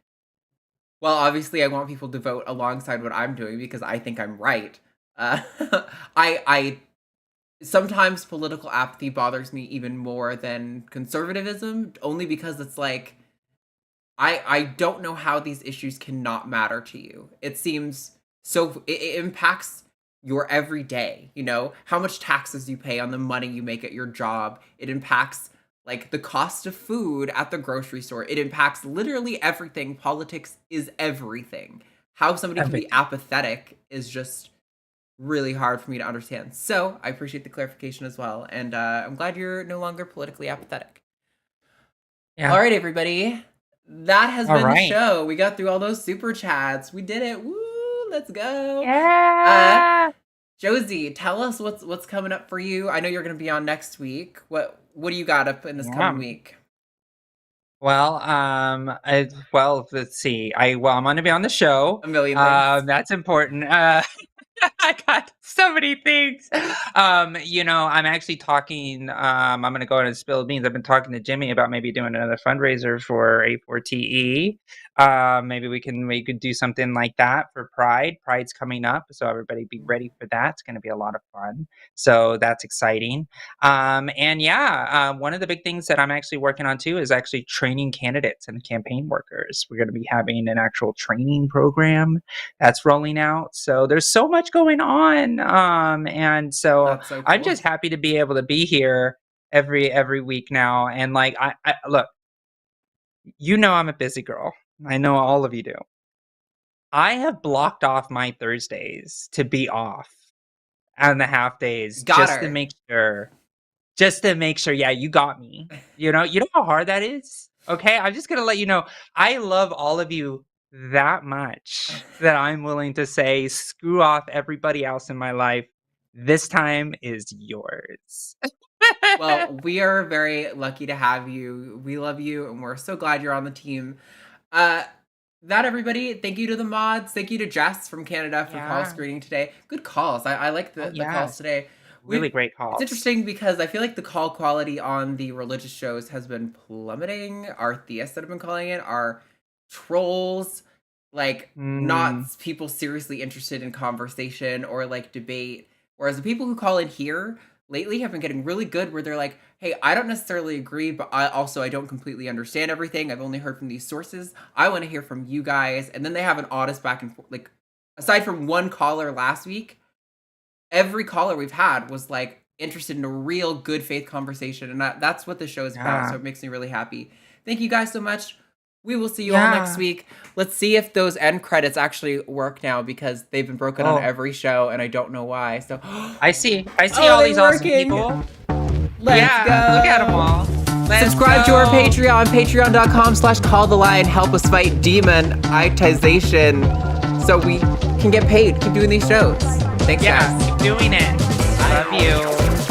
well, obviously I want people to vote alongside what I'm doing because I think I'm right. I sometimes political apathy bothers me even more than conservatism, only because it's like, I don't know how these issues cannot matter to you. It seems so, it impacts your everyday, you know, how much taxes you pay on the money you make at your job. It impacts like the cost of food at the grocery store. It impacts literally everything. Politics is everything. How somebody can be apathetic is just really hard for me to understand. So I appreciate the clarification as well. And I'm glad you're no longer politically apathetic. Yeah. All right, everybody. That has been the show. We got through all those super chats. We did it. Woo! Let's go. Yeah. Josie, tell us what's coming up for you. I know you're going to be on next week. What do you got up in this coming week? Well, let's see. I'm going to be on the show. A million things. That's important. I got so many things. You know, I'm actually talking, I'm going to go ahead and spill the beans. I've been talking to Jimmy about maybe doing another fundraiser for A4TE. Maybe we could do something like that for Pride. Pride's coming up, so everybody be ready for that. It's going to be a lot of fun. So that's exciting. And yeah, one of the big things that I'm actually working on too is actually training candidates and campaign workers. We're going to be having an actual training program that's rolling out. So there's so much going on. And so, so cool. I'm just happy to be able to be here every week now. And like, I look, you know, I'm a busy girl. I know all of you do. I have blocked off my Thursdays to be off and the half days to make sure. Just to make sure, yeah, you got me. You know how hard that is? Okay, I'm just going to let you know, I love all of you that much that I'm willing to say, screw off everybody else in my life. This time is yours. Well, we are very lucky to have you. We love you, and we're so glad you're on the team. Everybody, thank you to the mods. Thank you to Jess from Canada for call screening today. Good calls. I like the calls today. Really great calls. It's interesting because I feel like the call quality on the religious shows has been plummeting. Our theists that have been calling it are trolls, like not people seriously interested in conversation or like debate. Whereas the people who call in here lately have been getting really good where they're like, hey, I don't necessarily agree, but I don't completely understand everything. I've only heard from these sources. I want to hear from you guys. And then they have an honest back and forth. Like, aside from one caller last week, every caller we've had was like interested in a real good faith conversation. And that's what the show is about. So it makes me really happy. Thank you guys so much. We will see you all next week. Let's see if those end credits actually work now because they've been broken on every show and I don't know why. So I see all these awesome people. Let's go. Look at them all. Subscribe to our Patreon, patreon.com/calltheline. Help us fight demonetization so we can get paid. Keep doing these shows. Thanks, guys. Keep doing it. Love you.